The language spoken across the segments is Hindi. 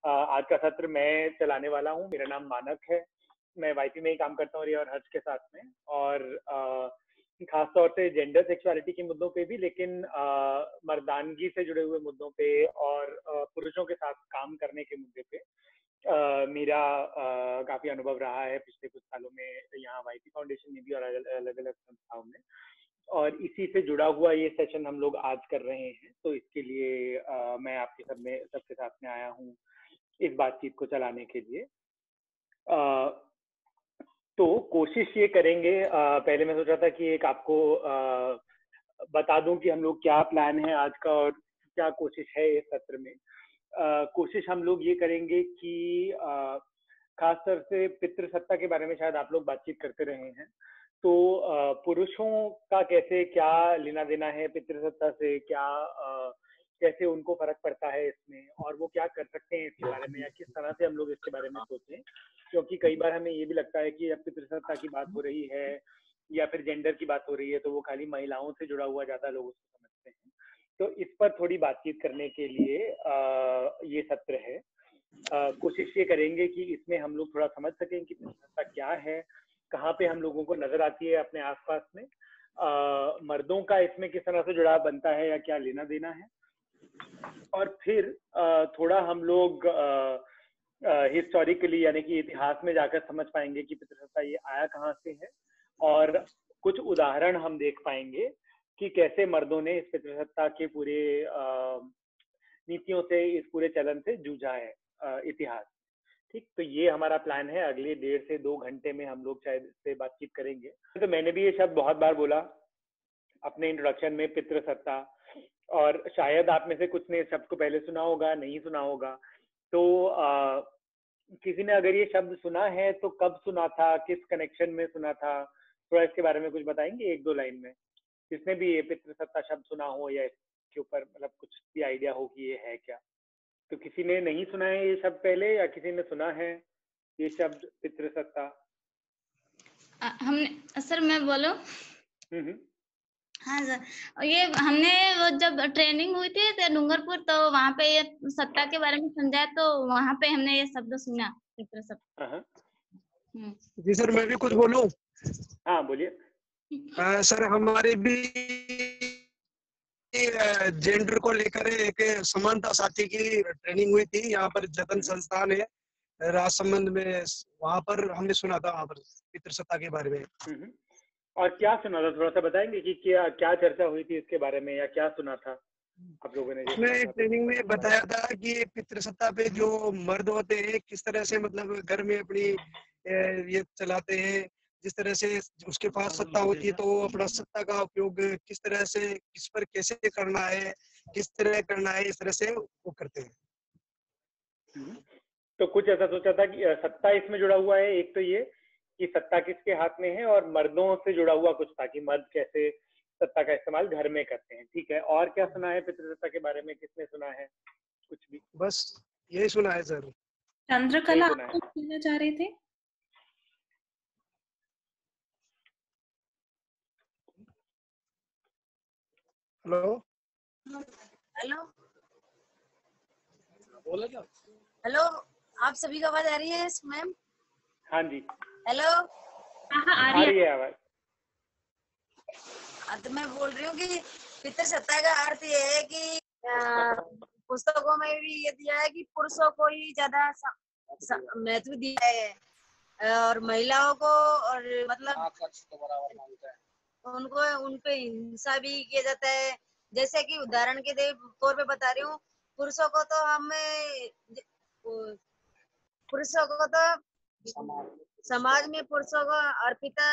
आज का सत्र मैं चलाने वाला हूँ। मेरा नाम मानक है। मैं वाईपी में ही काम करता हूँ, रिया और हर्ष के साथ में, और खास तौर से जेंडर सेक्सुअलिटी के मुद्दों पे भी, लेकिन मर्दानगी से जुड़े हुए मुद्दों पे और पुरुषों के साथ काम करने के मुद्दे पे मेरा काफी अनुभव रहा है पिछले कुछ सालों में यहाँ वाईपी फाउंडेशन में भी और अलग अलग संस्थाओं में, और इसी से जुड़ा हुआ ये सेशन हम लोग आज कर रहे हैं। तो इसके लिए मैं आपके सबके साथ में आया हूँ इस बातचीत को चलाने के लिए। तो कोशिश ये करेंगे, पहले मैं सोच रहा था कि एक आपको बता दूं कि हम लोग क्या प्लान है आज का और क्या कोशिश है इस सत्र में। कोशिश हम लोग ये करेंगे कि खास तौर से पितृसत्ता के बारे में शायद आप लोग बातचीत करते रहे हैं, तो पुरुषों का कैसे क्या लेना देना है पितृसत्ता से, क्या कैसे उनको फर्क पड़ता है इसमें, और वो क्या कर सकते हैं इसके बारे में, या किस तरह से हम लोग इसके बारे में सोचें। क्योंकि कई बार हमें ये भी लगता है कि जब पितृसत्ता की बात हो रही है या फिर जेंडर की बात हो रही है तो वो खाली महिलाओं से जुड़ा हुआ ज्यादा लोग उसको समझते हैं। तो इस पर थोड़ी बातचीत करने के लिए ये सत्र है। कोशिश ये करेंगे कि इसमें हम लोग थोड़ा समझ सकें कि पितृसत्ता क्या है, कहाँ पे हम लोगों को नजर आती है अपने आसपास में, मर्दों का इसमें किस तरह से जुड़ाव बनता है या क्या लेना देना है, और फिर थोड़ा हम लोग हिस्टोरिकली यानी कि इतिहास में जाकर समझ पाएंगे कि पितृसत्ता ये आया कहाँ से है, और कुछ उदाहरण हम देख पाएंगे कि कैसे मर्दों ने इस पितृसत्ता के पूरे नीतियों से, इस पूरे चलन से जूझा है इतिहास। ठीक, तो ये हमारा प्लान है। अगले 1.5 से 2 घंटे में हम लोग शायद इससे बातचीत करेंगे। तो मैंने भी ये शब्द बहुत बार बोला अपने इंट्रोडक्शन में, पितृसत्ता, और शायद आप में से कुछ ने इस शब्द को पहले सुना होगा, नहीं सुना होगा। तो किसी ने अगर ये शब्द सुना है तो कब सुना था, किस कनेक्शन में सुना था, थोड़ा इसके बारे में कुछ बताएंगे 1-2 लाइन में, जिसने भी ये पितृसत्ता शब्द सुना हो या इसके ऊपर मतलब कुछ भी आइडिया हो कि ये है क्या। तो किसी ने नहीं सुना है ये शब्द पहले, या किसी ने सुना है ये शब्द पितृसत्ता? हमने सर, मैं बोलूं? हाँ सर, ये हमने वो जब ट्रेनिंग हुई थी तो डूंगरपुर, तो वहाँ पे ये सत्ता के बारे में समझाया, तो वहाँ पे हमने ये शब्द सुना, पितृसत्ता। जी सर, मैं भी कुछ बोलूं? हाँ बोलिए। सर, हमारे भी जेंडर को लेकर एक समानता साथी की ट्रेनिंग हुई थी यहाँ पर, जतन संस्थान है राजसमंद में, वहाँ पर हमने सुना था वहाँ पर पितृसत्ता के बारे में। और क्या सुना था, थोड़ा सा बताएंगे कि क्या चर्चा हुई थी इसके बारे में, या क्या सुना था आप लोगों ने? उसमें ट्रेनिंग में बताया था कि पितृसत्ता पे जो मर्द होते हैं किस तरह से मतलब घर में अपनी ये चलाते हैं, जिस तरह से उसके पास सत्ता होती है तो वो अपना सत्ता का उपयोग किस तरह से, किस पर कैसे करना है, किस तरह करना है, इस तरह से वो करते हैं। तो कुछ ऐसा सोचा था कि सत्ता इसमें जुड़ा हुआ है, एक तो ये कि सत्ता किसके हाथ में है, और मर्दों से जुड़ा हुआ कुछ था कि मर्द कैसे सत्ता का इस्तेमाल घर में करते हैं। ठीक है, और क्या सुना है पितृसत्ता के बारे में, किसने सुना है कुछ भी? बस यही सुना है सर। चंद्रकला आप सुनना चाह रहे थे? हेलो हेलो बोलो क्या? हेलो, आप सभी को आवाज आ रही है मैम? हाँ जी। हेलो, आ रही है आवाज। तो मैं बोल रही हूँ कि पितृसत्ता का अर्थ ये है कि पुस्तकों में भी ये दिया है कि पुरुषों को ही ज्यादा महत्व दिया है और महिलाओं को, और मतलब उनको उनपे हिंसा भी किया जाता है। जैसे कि उदाहरण के तौर पे बता रही हूँ, पुरुषों को तो समाज में पुरुषों को अर्पिता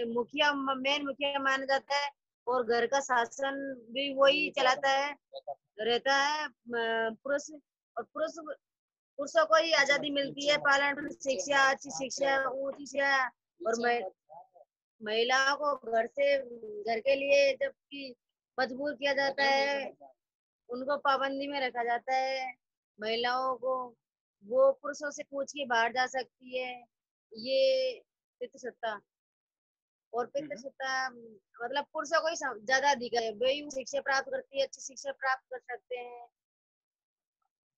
मुखिया माना जाता है, और घर का शासन भी वही चलाता है, रहता है पुरुष। और पुरुषों को ही आजादी मिलती है, पालन, शिक्षा, अच्छी शिक्षा, ऊंची शिक्षा, और महिलाओं को घर के लिए जबकि मजबूर किया जाता है, उनको पाबंदी में रखा जाता है। महिलाओं को वो पुरुषों से पूछ के बाहर जा सकती है, ये पितृसत्ता। और पितृसत्ता मतलब पुरुषों को ही ज्यादा अधिकार है, वही शिक्षा प्राप्त करती है, अच्छी शिक्षा प्राप्त कर सकते हैं,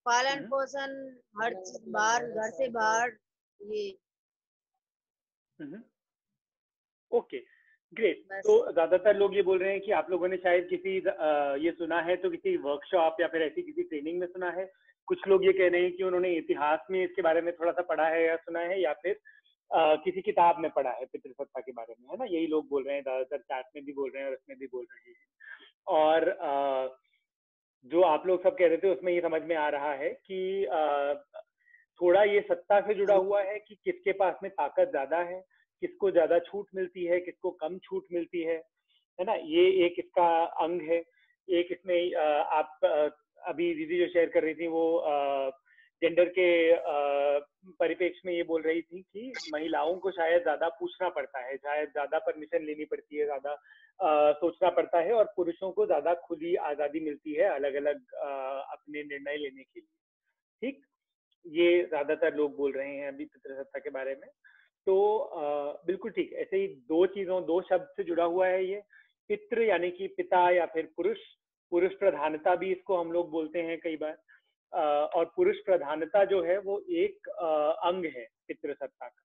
पालन पोषण हर चीज बाहर, घर से बाहर, ये ओके ग्रेट। तो ज्यादातर लोग ये बोल रहे हैं कि आप लोगों ने शायद किसी ये सुना है तो किसी वर्कशॉप या फिर ऐसी किसी ट्रेनिंग में सुना है। कुछ लोग ये कह रहे हैं कि उन्होंने इतिहास में इसके बारे में थोड़ा सा पढ़ा है या सुना है, या फिर किसी किताब में पढ़ा है पितृसत्ता के बारे में, है ना। यही लोग बोल रहे हैं ज्यादातर, चैट में भी बोल रहे हैं और उसमें भी बोल रहे हैं। और जो आप लोग सब कह रहे थे उसमें ये समझ में आ रहा है कि थोड़ा ये सत्ता से जुड़ा हुआ है कि किसके पास में ताकत ज्यादा है, किसको ज्यादा छूट मिलती है, किसको कम छूट मिलती है ना। ये एक इसका अंग है। एक इसमें आप अभी दीदी जो शेयर कर रही थी वो जेंडर के परिप्रेक्ष्य में ये बोल रही थी कि महिलाओं को शायद ज्यादा पूछना पड़ता है, शायद ज्यादा परमिशन लेनी पड़ती है, ज्यादा सोचना पड़ता है, और पुरुषों को ज्यादा खुली आजादी मिलती है अलग अलग अपने निर्णय लेने के लिए। ठीक, ये ज्यादातर लोग बोल रहे हैं अभी पितृसत्ता के बारे में। तो बिल्कुल ठीक, ऐसे ही दो शब्द से जुड़ा हुआ है ये। पितृ यानी कि पिता या फिर पुरुष, पुरुष प्रधानता भी इसको हम लोग बोलते हैं कई बार। और पुरुष प्रधानता जो है वो एक अंग है पितृसत्ता का।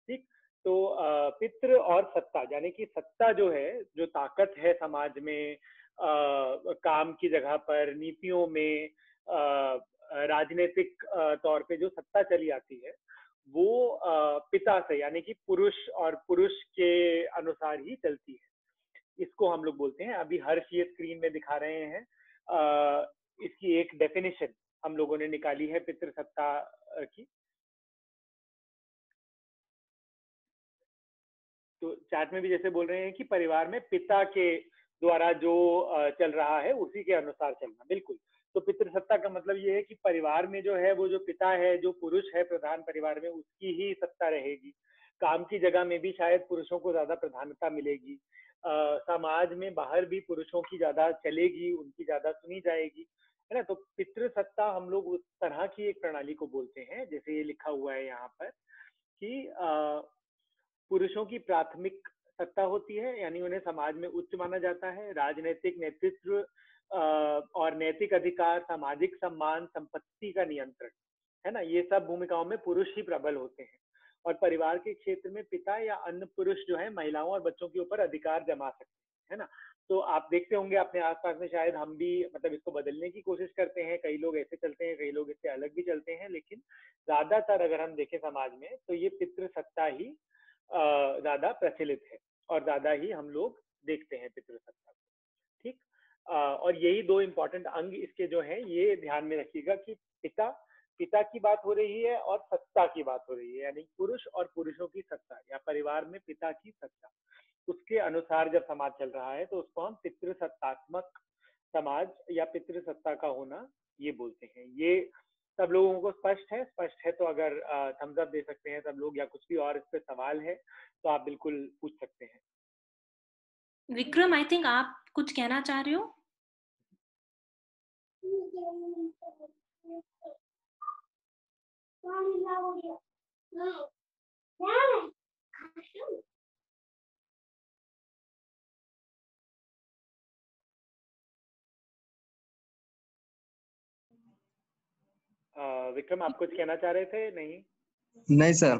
ठीक, तो पितृ और सत्ता यानी कि सत्ता जो है, जो ताकत है समाज में, काम की जगह पर, नीतियों में, राजनीतिक तौर पे जो सत्ता चली आती है वो पिता से यानी कि पुरुष और पुरुष के अनुसार ही चलती है। इसको हम लोग बोलते हैं, अभी हर्ष ये स्क्रीन में दिखा रहे हैं, इसकी एक डेफिनेशन हम लोगों ने निकाली है पितृसत्ता की। तो चैट में भी जैसे बोल रहे हैं कि परिवार में पिता के द्वारा जो चल रहा है उसी के अनुसार चलना, बिल्कुल। तो पितृसत्ता का मतलब ये है कि परिवार में जो है वो जो पिता है, जो पुरुष है प्रधान परिवार में, उसकी ही सत्ता रहेगी। काम की जगह में भी शायद पुरुषों को ज्यादा प्रधानता मिलेगी। समाज में बाहर भी पुरुषों की ज्यादा चलेगी, उनकी ज्यादा सुनी जाएगी, है ना। तो पितृसत्ता हम लोग उस तरह की एक प्रणाली को बोलते हैं, जैसे ये लिखा हुआ है यहाँ पर कि पुरुषों की प्राथमिक सत्ता होती है, यानी उन्हें समाज में उच्च माना जाता है। राजनीतिक नेतृत्व और नैतिक अधिकार, सामाजिक सम्मान, संपत्ति का नियंत्रण, है ना, ये सब भूमिकाओं में पुरुष ही प्रबल होते हैं। और परिवार के क्षेत्र में पिता या अन्य पुरुष जो है महिलाओं और बच्चों के ऊपर अधिकार जमा सकते हैं, है ना। तो आप देखते होंगे अपने आसपास में, शायद हम भी मतलब इसको बदलने की कोशिश करते हैं, कई लोग ऐसे चलते हैं, कई लोग इससे अलग भी चलते हैं, लेकिन ज्यादातर अगर हम देखें समाज में तो ये पितृसत्ता ही ज्यादा प्रचलित है और ज्यादा ही हम लोग देखते हैं पितृसत्ता को। ठीक, और यही दो इम्पोर्टेंट अंग इसके जो है, ये ध्यान में रखिएगा कि पिता की बात हो रही है और सत्ता की बात हो रही है, यानी पुरुष और पुरुषों की सत्ता या परिवार में पिता की सत्ता, उसके अनुसार जब समाज चल रहा है तो उसको हम पितृसत्तात्मक समाज या पितृसत्ता का होना ये बोलते हैं। ये सब लोगों को स्पष्ट है? स्पष्ट है तो अगर थम्स अप दे सकते हैं सब लोग, या कुछ भी और इस पे सवाल है तो आप बिल्कुल पूछ सकते हैं। विक्रम, आई थिंक आप कुछ कहना चाह रहे हो? विक्रम, आप कुछ कहना चाह रहे थे? नहीं सर।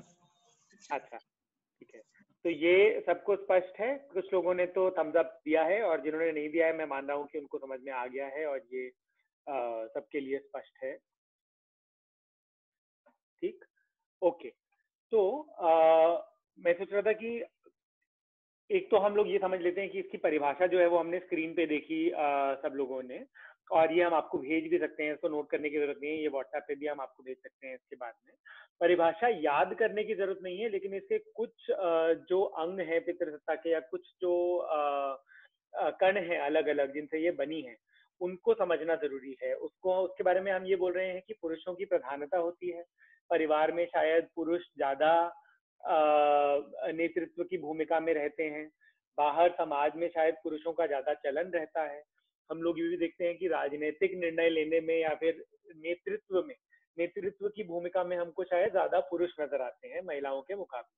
अच्छा, ठीक है। तो ये सबको स्पष्ट है? कुछ लोगों ने तो थम्स अप दिया है और जिन्होंने नहीं दिया है मैं मान रहा हूँ कि उनको समझ में आ गया है और ये सबके लिए स्पष्ट है। ठीक, ओके। तो मैं सोच रहा था कि एक तो हम लोग ये समझ लेते हैं कि इसकी परिभाषा जो है वो हमने स्क्रीन पे देखी सब लोगों ने, और ये हम आपको भेज भी सकते हैं, इसको नोट करने की जरूरत नहीं है, ये व्हाट्सएप पे भी हम आपको भेज सकते हैं इसके बाद में। परिभाषा याद करने की जरूरत नहीं है, लेकिन इसके कुछ जो अंग है पितृसत्ता के, या कुछ जो कण है अलग अलग जिनसे ये बनी है, उनको समझना जरूरी है। उसके बारे में हम ये बोल रहे हैं कि पुरुषों की प्रधानता होती है, परिवार में शायद पुरुष ज्यादा नेतृत्व की भूमिका में रहते हैं, बाहर समाज में शायद पुरुषों का ज्यादा चलन रहता है। हम लोग ये भी देखते हैं कि राजनीतिक निर्णय लेने में या फिर नेतृत्व की भूमिका में हमको शायद ज्यादा पुरुष नजर आते हैं महिलाओं के मुकाबले,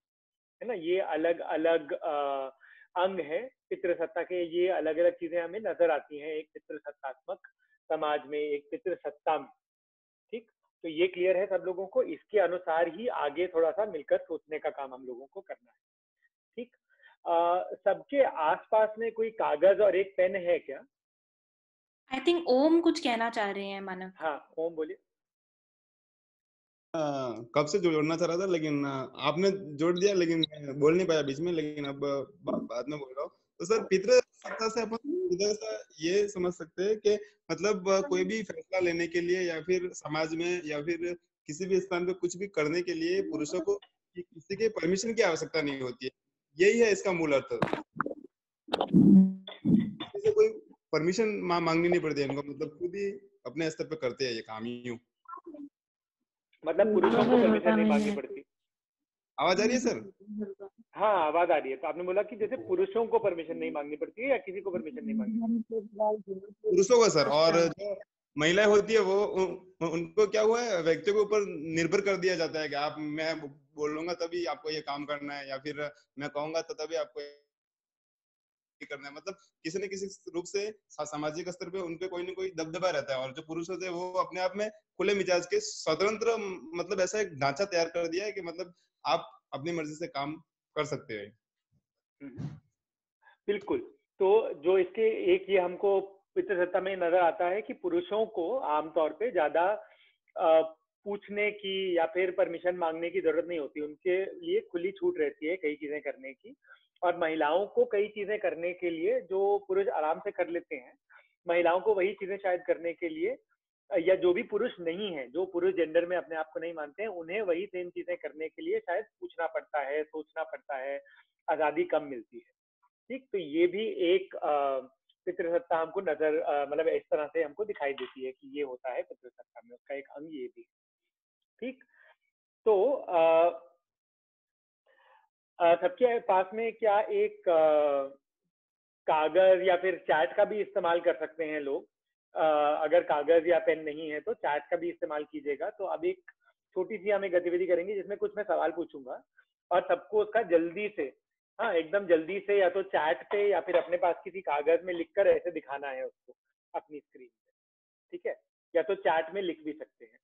है ना। ये अलग अलग अंग है पितृसत्ता के, ये अलग अलग चीजें हमें नजर आती हैं एक पितृसत्तात्मक समाज में, एक पितृसत्ता में। ठीक, तो ये क्लियर है सब लोगों को। इसके अनुसार ही आगे थोड़ा सा मिलकर सोचने का काम हम लोगों को करना है। ठीक, सबके आसपास में कोई कागज और एक पेन है क्या? आई थिंक ओम कुछ कहना चाह रहे हैं मानव। हाँ, ओम बोलिए। कब से जोड़ना चाह रहा था, लेकिन आपने जोड़ दिया, लेकिन मैं बोल नहीं पाया बीच में, लेकिन अब बाद में बोल रहा हूँ। तो सर, पितृसत्ता से अपन इधर से ये समझ सकते हैं कि मतलब कोई भी फैसला लेने के लिए या फिर समाज में या फिर किसी भी स्थान पे कुछ भी करने के लिए पुरुषों को किसी के परमिशन की आवश्यकता नहीं होती है। यही है इसका मूल अर्थ। किसी से कोई परमिशन मांगनी नहीं पड़ती है इनको, मतलब खुद ही अपने स्तर पे करते हैं ये काम यूं। मतलब पुरुषों को परमिशन नहीं मांगनी पड़ती। आवाज आ रही है सर? हाँ, आवाज आ रही है। तो आपने बोला कि जैसे पुरुषों को परमिशन नहीं मांगनी पड़ती है या किसी को परमिशन नहीं मांगनी? पुरुषों को सर, और जो महिलाएं होती है वो उनको क्या हुआ है, व्यक्ति के ऊपर निर्भर कर दिया जाता है कि आप, मैं बोल लूंगा तभी आपको ये काम करना है, या फिर मैं कहूंगा तो तभी आपको करना है। मतलब किसी न किसी रूप से सामाजिक स्तर पे उनपे कोई ना कोई दबदबा रहता है। और जो पुरुष होते हैं वो अपने आप में खुले मिजाज के स्वतंत्र, मतलब ऐसा एक ढांचा तैयार कर दिया है कि मतलब आप अपनी मर्जी से काम कर सकते हैं। बिल्कुल। तो जो इसके एक ये हमको पितृसत्ता में नजर आता है कि पुरुषों को आमतौर पे ज्यादा पूछने की या फिर परमिशन मांगने की जरूरत नहीं होती, उनके लिए खुली छूट रहती है कई चीजें करने की। और महिलाओं को कई चीजें करने के लिए जो पुरुष आराम से कर लेते हैं, महिलाओं को वही चीजें शायद करने के लिए, या जो भी पुरुष नहीं है, जो पुरुष जेंडर में अपने आप को नहीं मानते हैं, उन्हें वही सेम चीजें करने के लिए शायद पूछना पड़ता है, सोचना पड़ता है, आजादी कम मिलती है। ठीक, तो ये भी एक पितृसत्ता हमको नजर, मतलब इस तरह से हमको दिखाई देती है कि ये होता है पितृसत्ता में, उसका एक अंग ये भी। ठीक, तो सबके पास में क्या एक कागज या फिर चैट का भी इस्तेमाल कर सकते हैं लोग? अगर कागज या पेन नहीं है तो चैट का भी इस्तेमाल कीजिएगा। तो अब एक छोटी सी हम एक गतिविधि करेंगे जिसमें कुछ मैं सवाल पूछूंगा और सबको उसका जल्दी से, हाँ एकदम जल्दी से, या तो चैट पे या फिर अपने पास किसी कागज में लिखकर ऐसे दिखाना है उसको अपनी स्क्रीन पे। ठीक है, या तो चैट में लिख भी सकते हैं।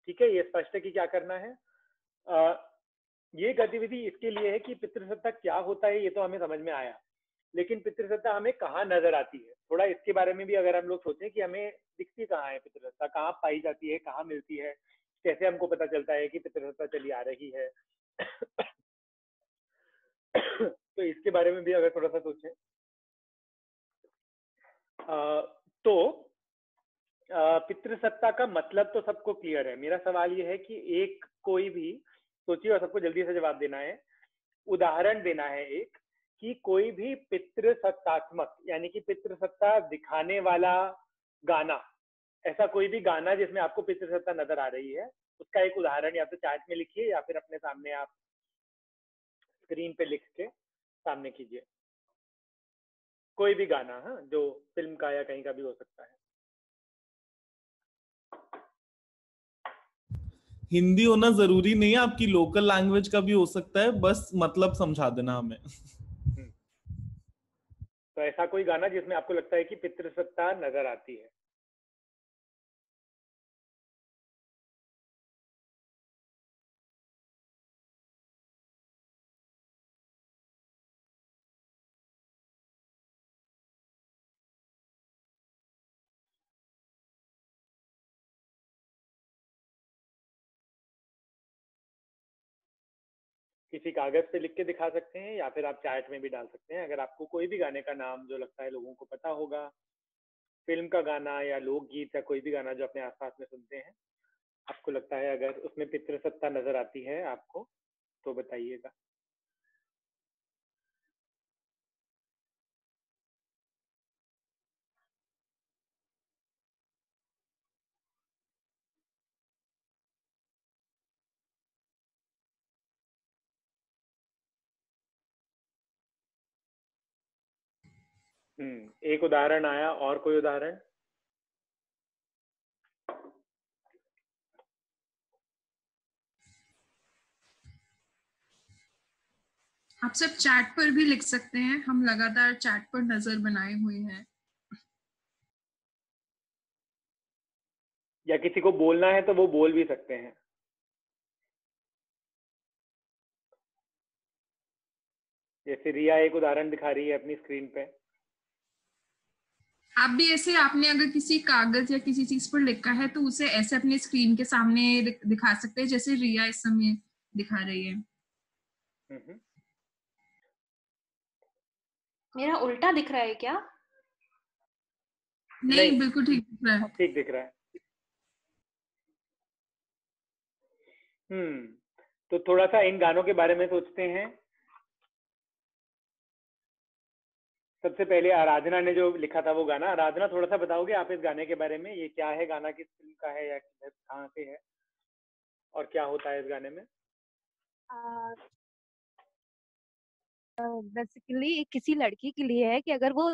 ठीक है, ये स्पष्ट है कि क्या करना है। ये गतिविधि इसके लिए है कि पितृसत्ता क्या होता है ये तो हमें समझ में आया, लेकिन पितृसत्ता हमें कहाँ नजर आती है, थोड़ा इसके बारे में भी अगर हम लोग सोचें कि हमें दिखती कहाँ है पितृसत्ता, कहाँ पाई जाती है, कहाँ मिलती है, कैसे हमको पता चलता है कि पितृसत्ता चली आ रही है। तो इसके बारे में भी अगर थोड़ा सा सोचें तो पितृसत्ता का मतलब तो सबको क्लियर है। मेरा सवाल ये है कि एक कोई भी सोचिए और सबको जल्दी से जवाब देना है, उदाहरण देना है एक, कि कोई भी पितृसत्तात्मक यानी कि पितृसत्ता दिखाने वाला गाना, ऐसा कोई भी गाना जिसमें आपको पितृसत्ता नजर आ रही है, उसका एक उदाहरण या तो चैट में लिखिए या फिर अपने सामने आप स्क्रीन पे लिख के सामने कीजिए। कोई भी गाना, हाँ, जो फिल्म का या कहीं का भी हो सकता है। हिंदी होना जरूरी नहीं है, आपकी लोकल लैंग्वेज का भी हो सकता है, बस मतलब समझा देना हमें। तो ऐसा कोई गाना जिसमें आपको लगता है कि पितृसत्ता नजर आती है। किसी कागज पे लिख के दिखा सकते हैं या फिर आप चैट में भी डाल सकते हैं। अगर आपको कोई भी गाने का नाम जो लगता है लोगों को पता होगा, फिल्म का गाना या लोकगीत या कोई भी गाना जो अपने आसपास में सुनते हैं, आपको लगता है अगर उसमें पितृसत्ता नजर आती है आपको, तो बताइएगा। एक उदाहरण आया, और कोई उदाहरण? आप सब चैट पर भी लिख सकते हैं, हम लगातार चैट पर नजर बनाए हुए हैं। या किसी को बोलना है तो वो बोल भी सकते हैं। जैसे रिया एक उदाहरण दिखा रही है अपनी स्क्रीन पे। आप भी ऐसे, आपने अगर किसी कागज या किसी चीज पर लिखा है तो उसे ऐसे अपने स्क्रीन के सामने दिखा सकते हैं, जैसे रिया इस समय दिखा रही है। मेरा उल्टा दिख रहा है क्या? नहीं, बिल्कुल ठीक दिख रहा है। ठीक दिख रहा है। तो थोड़ा सा इन गानों के बारे में सोचते हैं। सबसे पहले आराधना ने जो लिखा था वो गाना, आराधना थोड़ा सा बताओगे आप इस गाने के बारे में? ये क्या है, गाना किस फिल्म का है या कहाँ से है और क्या होता है इस गाने में? बेसिकली किसी लड़की के लिए है कि अगर वो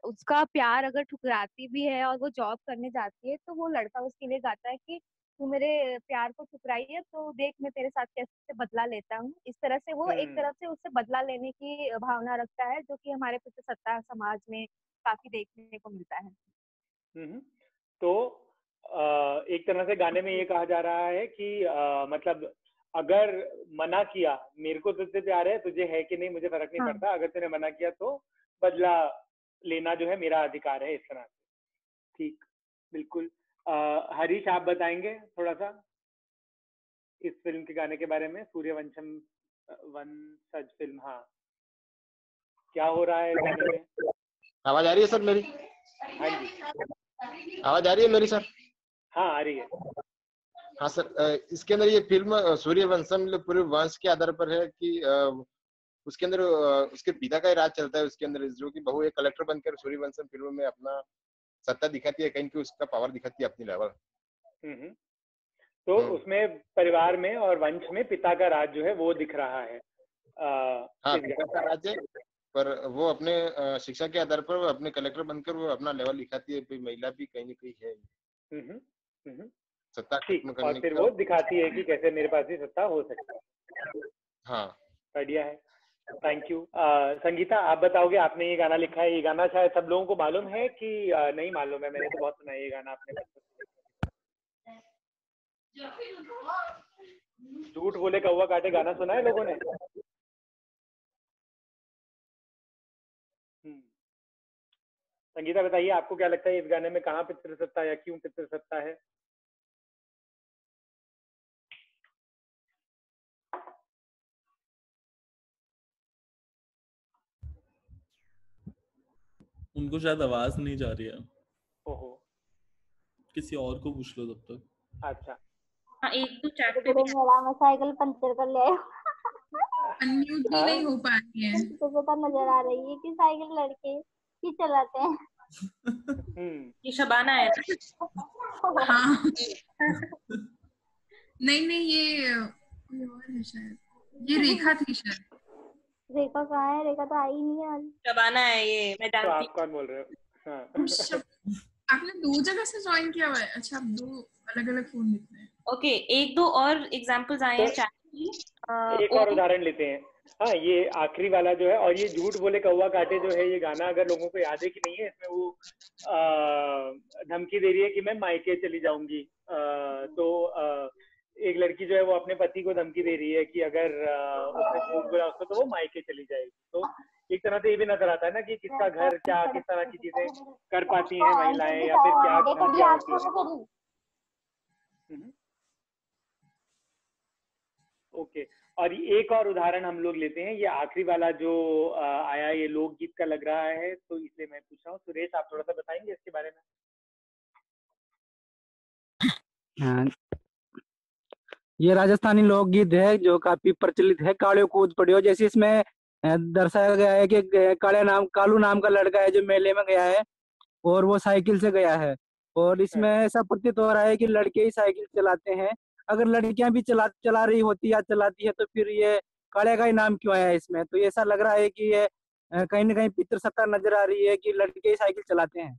उसका प्यार अगर ठुकराती भी है और वो जॉब करने जाती है तो वो लड़का उसके लिए गाता है कि तू मेरे प्यार को ठुकराई है तो देख मैं तेरे साथ कैसे बदला लेता हूँ। इस तरह से वो एक तरफ से उससे बदला लेने की भावना रखता है, जो कि हमारे पितृसत्ता समाज में काफी देखने को मिलता है। तो एक तरह से गाने में ये कहा जा रहा है कि मतलब अगर मना किया, मेरे को तुझसे प्यार है, तुझे है कि नहीं मुझे फर्क नहीं पड़ता, अगर तूने मना किया तो बदला लेना जो है मेरा अधिकार है, इस तरह से। ठीक, बिल्कुल। हरीश आप बताएंगे थोड़ा सा इस फिल्म के गाने के बारे में? सूर्यवंशम वंशज फिल्म, हाँ, क्या हो रहा है गाने में? आवाज आ रही है सर मेरी? हाँ जी, आवाज आ रही है मेरी सर? हाँ आ रही है। हाँ सर, इसके अंदर ये फिल्म सूर्यवंशम पूरे वंश के आधार पर है कि उसके अंदर उसके पिता का ही राज चलता है उसके अंदर, जो कि बहू एक कलेक्टर बनकर सूर्यवंशम फिल्म में अपना सत्ता दिखाती है, कहीं की उसका पावर दिखाती है अपनी लेवल। तो उसमें परिवार में और वंश में पिता का राज जो है वो दिख रहा है। हाँ, पिता का राज है, पर वो अपने शिक्षा के आधार पर अपने कलेक्टर बनकर वो अपना लेवल दिखाती है, महिला भी कहीं ना कहीं है सत्ता खत्म करने और फिर वो दिखाती है कि कैसे मेरे पास भी सत्ता हो सकता है। हाँ, बढ़िया है, थैंक यू। संगीता आप बताओगे, आपने ये गाना लिखा है, ये गाना शायद सब लोगों को मालूम है कि नहीं मालूम है? मैंने तो बहुत सुना है ये गाना आपने। झूठ बोले कौवा काटे गाना सुना है लोगों ने? संगीता बताइए, आपको क्या लगता है इस गाने में कहाँ पितृसत्ता या क्यों पितृसत्ता है? उनको शायद आवाज नहीं जा रही है। ओहो, किसी और को पूछ लो तब तक। अच्छा, हाँ, एक दो चैट पे भी मैं साइकिल पंचर कर ले अनम्यूट ही नहीं हो पा रही है। तो पता नजर आ रही है कि साइकिल लड़के ही चलाते हैं। ये शबाना है। हाँ। नहीं ये कोई और है शायद, ये रेखा थी शायद। रेखा कहाँ है? रेखा तो आई नहीं है। शबाना है ये, मैं जानती हूँ। आप कौन बोल रहे हो? हाँ। आपने 2 जगह से ज्वाइन किया हुआ है? अच्छा, आप 2 अलग-अलग फोन लिखते हैं। ओके, एक दो और एग्जांपल्स आए हैं चैट में। एक और उदाहरण लेते हैं। हाँ, ये आखिरी वाला जो है, और ये झूठ बोले कौवा काटे जो है, ये गाना अगर लोगों को याद है कि नहीं है, इसमें वो धमकी दे रही है कि मैं मायके चली जाऊंगी। तो एक लड़की जो है वो अपने पति को धमकी दे रही है कि अगर उसने झूठ बोला उसको तो वो मायके चली जाएगी। तो एक तरह से ये भी नजर आता है ना कि किसका घर क्या, किस तरह की चीजें कर पाती हैं महिलाएं, या फिर क्या होती है। ओके, और एक और उदाहरण हम लोग लेते हैं। ये आखिरी वाला जो आया, ये लोकगीत का लग रहा है, तो इसलिए मैं पूछ रहा हूँ। सुरेश आप थोड़ा सा बताएंगे इसके बारे में? हाँ, ये राजस्थानी लोकगीत है जो काफी प्रचलित है। काले कूद पड़ियो, जैसे इसमें दर्शाया गया है कि कालू नाम का लड़का है जो मेले में गया है और वो साइकिल से गया है, और इसमें ऐसा प्रतीत हो रहा है कि लड़के ही साइकिल चलाते हैं। अगर लड़कियां भी चला रही होती या चलाती है तो फिर ये काले का ही नाम क्यों आया इसमें? तो ऐसा लग रहा है कि ये कहीं ना कहीं पितृसत्ता नजर आ रही है कि लड़के ही साइकिल चलाते हैं।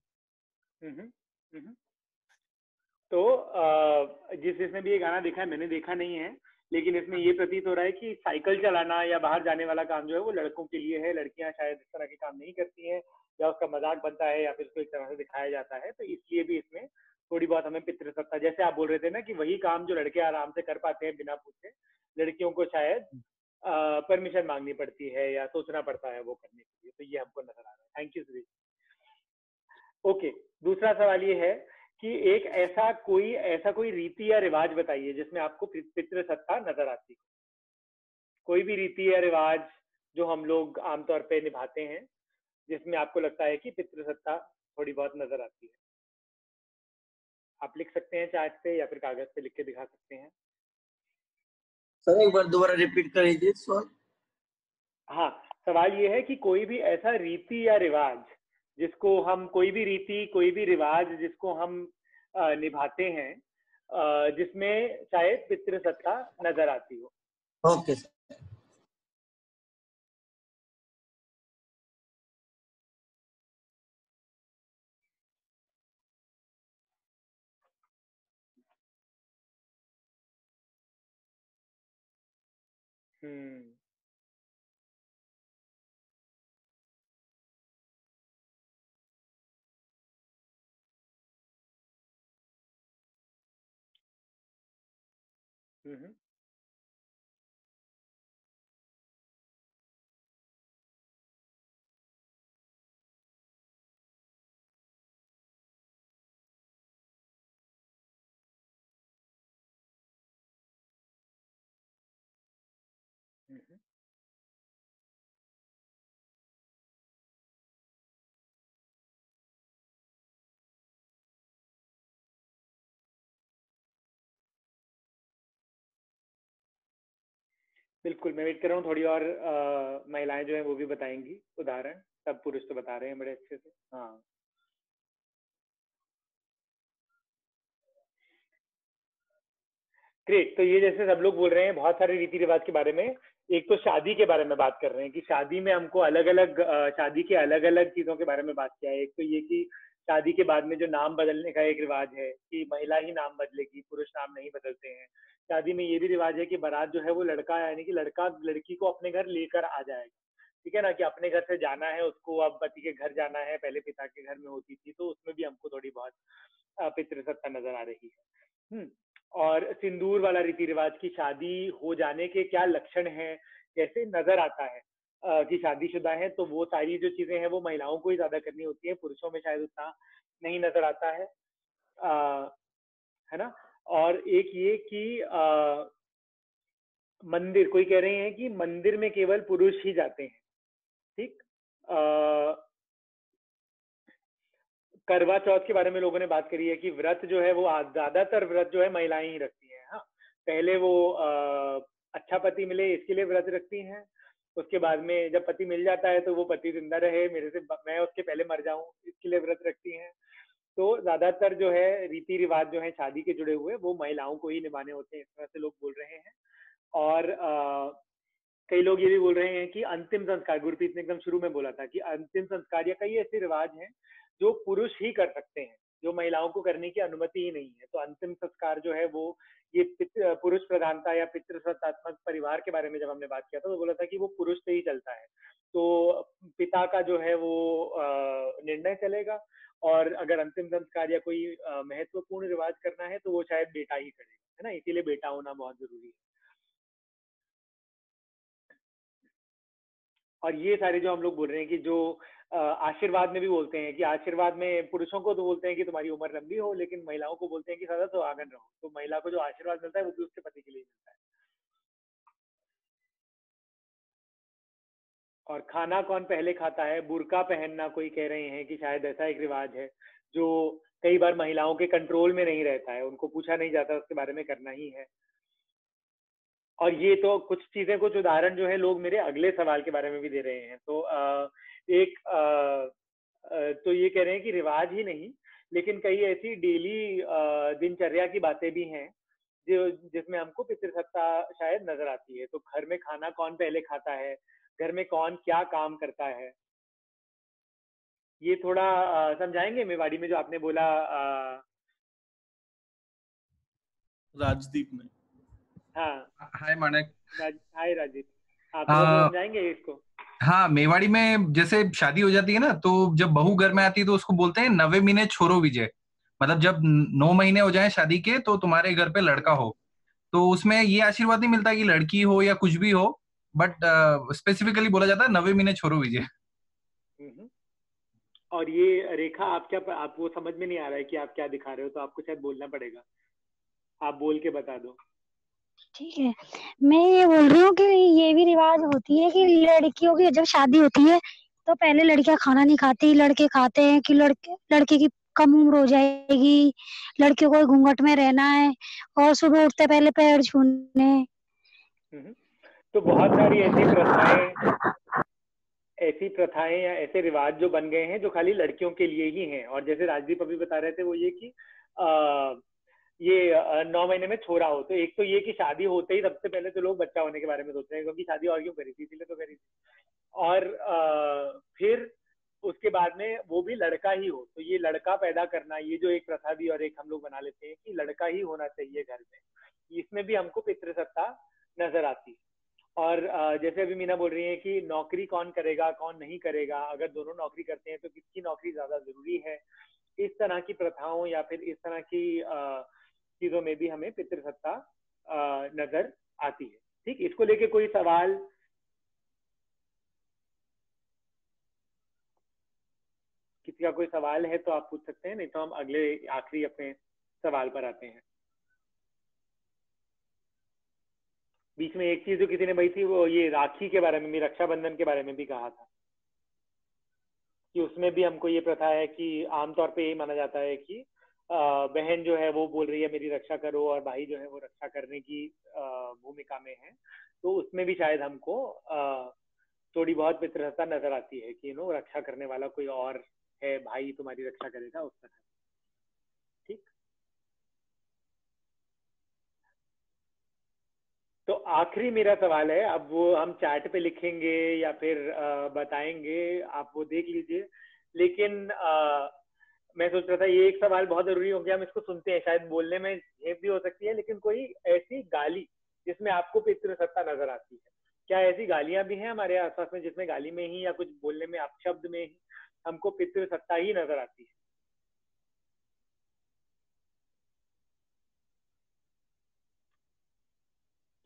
तो जिसने भी ये गाना देखा है, मैंने देखा नहीं है, लेकिन इसमें ये प्रतीत हो रहा है कि साइकिल चलाना या बाहर जाने वाला काम जो है वो लड़कों के लिए है। लड़कियां शायद इस तरह के काम नहीं करती हैं, या उसका मजाक बनता है, या फिर उसको एक तरह से दिखाया जाता है। तो इसलिए भी इसमें थोड़ी बहुत हमें पितृसत्ता, जैसे आप बोल रहे थे ना कि वही काम जो लड़के आराम से कर पाते हैं बिना पूछे, लड़कियों को शायद परमिशन मांगनी पड़ती है या सोचना पड़ता है वो करने के लिए। तो ये हमको नजर आ रहा है। Thank you Suresh. ओके, दूसरा सवाल ये है कि एक ऐसा कोई रीति या रिवाज बताइए जिसमें आपको पितृसत्ता नजर आती हो। कोई भी रीति या रिवाज जो हम लोग आमतौर पे निभाते हैं जिसमें आपको लगता है कि पितृसत्ता थोड़ी बहुत नजर आती है। आप लिख सकते हैं चार्ट पे या फिर कागज पे लिख के दिखा सकते हैं। सर एक बार दोबारा रिपीट कर दीजिए सवाल। हाँ, सवाल ये है कि कोई भी ऐसा रीति या रिवाज जिसको हम कोई भी रिवाज जिसको हम निभाते हैं जिसमें शायद पितृसत्ता नजर आती हो। Okay sir. बिल्कुल, मैं वेट कर रहा हूँ थोड़ी और महिलाएं जो हैं वो भी बताएंगी उदाहरण। सब पुरुष तो बता रहे हैं बड़े अच्छे से। हाँ, ग्रेट। तो ये जैसे सब लोग बोल रहे हैं बहुत सारे रीति रिवाज के बारे में, एक तो शादी के बारे में बात कर रहे हैं कि शादी में हमको अलग अलग शादी के अलग अलग चीजों के बारे में बात किया है। एक तो ये कि शादी के बाद में जो नाम बदलने का एक रिवाज है कि महिला ही नाम बदलेगी, पुरुष नाम नहीं बदलते हैं। शादी में ये भी रिवाज है कि बारात जो है वो लड़का यानी कि लड़का लड़की को अपने घर लेकर आ जाएगा, ठीक है ना, कि अपने घर से जाना है उसको, अब पति के घर जाना है, पहले पिता के घर में होती थी। तो उसमें भी हमको थोड़ी बहुत पितृसत्ता नजर आ रही है। और सिंदूर वाला रीति रिवाज की शादी हो जाने के क्या लक्षण हैं, कैसे नजर आता है कि शादीशुदा है, तो वो सारी जो चीजें हैं वो महिलाओं को ही ज्यादा करनी होती है, पुरुषों में शायद उतना नहीं नजर आता है, है ना। और एक ये कि मंदिर, कोई कह रहे हैं कि मंदिर में केवल पुरुष ही जाते हैं, ठीक। करवा चौथ के बारे में लोगों ने बात करी है कि व्रत जो है वो ज्यादातर व्रत जो है महिलाएं ही रखती हैं। हाँ, पहले वो अच्छा पति मिले इसके लिए व्रत रखती हैं, उसके बाद में जब पति मिल जाता है तो वो पति जिंदा रहे, मेरे से मैं उसके पहले मर जाऊं इसके लिए व्रत रखती हैं। तो ज्यादातर जो है रीति रिवाज जो है शादी के जुड़े हुए वो महिलाओं को ही निभाने होते हैं, इस तरह से लोग बोल रहे हैं। और कई लोग ये भी बोल रहे हैं कि अंतिम संस्कार, गुरप्रीत ने एकदम शुरू में बोला था कि अंतिम संस्कार या कई ऐसे रिवाज हैं जो पुरुष ही कर सकते हैं, जो महिलाओं को करने की अनुमति ही नहीं है। तो अंतिम संस्कार जो है वो ये पुरुष प्रधानता या पितृसत्तात्मक परिवार के बारे में जब हमने बात किया था तो बोला था कि वो पुरुष से ही चलता है। तो पिता का जो है वो निर्णय चलेगा, और अगर अंतिम संस्कार या कोई महत्वपूर्ण रिवाज करना है तो वो शायद बेटा ही करेगा, है ना। इसीलिए बेटा होना बहुत जरूरी है। और ये सारे जो हम लोग बोल रहे हैं कि जो आशीर्वाद में भी बोलते हैं कि आशीर्वाद में पुरुषों को तो बोलते हैं कि तुम्हारी उम्र लंबी हो, लेकिन महिलाओं को बोलते हैं कि सदा सुहागन रहो। तो महिला को जो आशीर्वाद मिलता है वो भी उसके पति के लिए मिलता है। और खाना कौन पहले खाता है, बुर्का पहनना, कोई कह रहे हैं कि शायद ऐसा एक रिवाज है जो कई बार महिलाओं के कंट्रोल में नहीं रहता है, उनको पूछा नहीं जाता, उसके बारे में करना ही है। और ये तो कुछ चीजें, कुछ उदाहरण जो है लोग मेरे अगले सवाल के बारे में भी दे रहे हैं। तो तो ये कह रहे हैं कि रिवाज ही नहीं लेकिन कई ऐसी डेली दिनचर्या की बातें भी हैं जो जिसमें हमको पितृसत्ता शायद नजर आती है। तो घर में खाना कौन पहले खाता है, घर में कौन क्या काम करता है, ये थोड़ा समझाएंगे मेवाड़ी में जो आपने बोला राजदीप में। हाँ, हाय मानक। हाय राजदीप, आप समझाएंगे इसको। हाँ, मेवाड़ी में जैसे शादी हो जाती है ना, तो जब बहू घर में आती है तो उसको बोलते हैं नवे महीने छोरो विजय। मतलब जब 9 महीने हो जाए शादी के तो तुम्हारे घर पे लड़का हो, तो उसमें ये आशीर्वाद नहीं मिलता कि लड़की हो या कुछ भी हो, बट स्पेसिफिकली बोला जाता है 9वें महीने छोरो विजय। और ये रेखा आप क्या, आप वो समझ में नहीं आ रहा है कि आप क्या दिखा रहे हो, तो आपको शायद बोलना पड़ेगा, आप बोल के बता दो। ठीक है, मैं ये बोल रही हूँ कि ये भी रिवाज होती है कि लड़कियों की जब शादी होती है तो पहले लड़कियां खाना नहीं खाती, लड़के खाते हैं कि लड़के की कम उम्र हो जाएगी, लड़कियों को घूंघट में रहना है और सुबह उठते पहले पैर छूने। तो बहुत सारी ऐसी प्रथाएं या ऐसे रिवाज जो बन गए हैं जो खाली लड़कियों के लिए ही हैं। और जैसे राजदीप अभी बता रहे थे वो ये कि ये 9 महीने में छोरा हो, तो एक तो ये कि शादी होते ही सबसे पहले तो लोग बच्चा होने के बारे में सोच रहे हैं, क्योंकि शादी और क्यों करी थी, इसलिए तो करी थी। और फिर उसके बाद में वो भी लड़का ही हो, तो ये लड़का पैदा करना, ये जो एक प्रथा भी और एक हम लोग बना लेते हैं कि लड़का ही होना चाहिए घर में, इसमें भी हमको पितृसत्ता नजर आती है। और जैसे अभी मीना बोल रही है कि नौकरी कौन करेगा कौन नहीं करेगा, अगर दोनों नौकरी करते हैं तो किसकी नौकरी ज्यादा जरूरी है, इस तरह की प्रथाओं या फिर इस तरह की चीजों में भी हमें पितृसत्ता नजर आती है। ठीक, इसको लेके कोई सवाल? किसी का कोई सवाल है तो आप पूछ सकते हैं, नहीं तो हम अगले आखिरी अपने सवाल पर आते हैं। बीच में एक चीज जो किसी ने भाई थी वो ये राखी के बारे में भी, रक्षाबंधन के बारे में भी कहा था कि उसमें भी हमको ये प्रथा है कि आमतौर पे ये माना जाता है कि बहन जो है वो बोल रही है मेरी रक्षा करो, और भाई जो है वो रक्षा करने की भूमिका में है, तो उसमें भी शायद हमको थोड़ी बहुत पितृसत्ता नजर आती है कि रक्षा करने वाला कोई और है, भाई तुम्हारी रक्षा करेगा, उस तरह। ठीक, तो आखिरी मेरा सवाल है, अब वो हम चैट पे लिखेंगे या फिर बताएंगे, आप वो देख लीजिए, लेकिन मैं सोच रहा था ये एक सवाल बहुत जरूरी हो गया, हम इसको सुनते हैं, शायद बोलने में झेप भी हो सकती है, लेकिन कोई ऐसी गाली जिसमें आपको पितृसत्ता नजर आती है, क्या ऐसी गालियां भी हैं हमारे आसपास में जिसमें गाली में ही या कुछ बोलने में अपशब्द में ही हमको पितृसत्ता ही नजर आती है?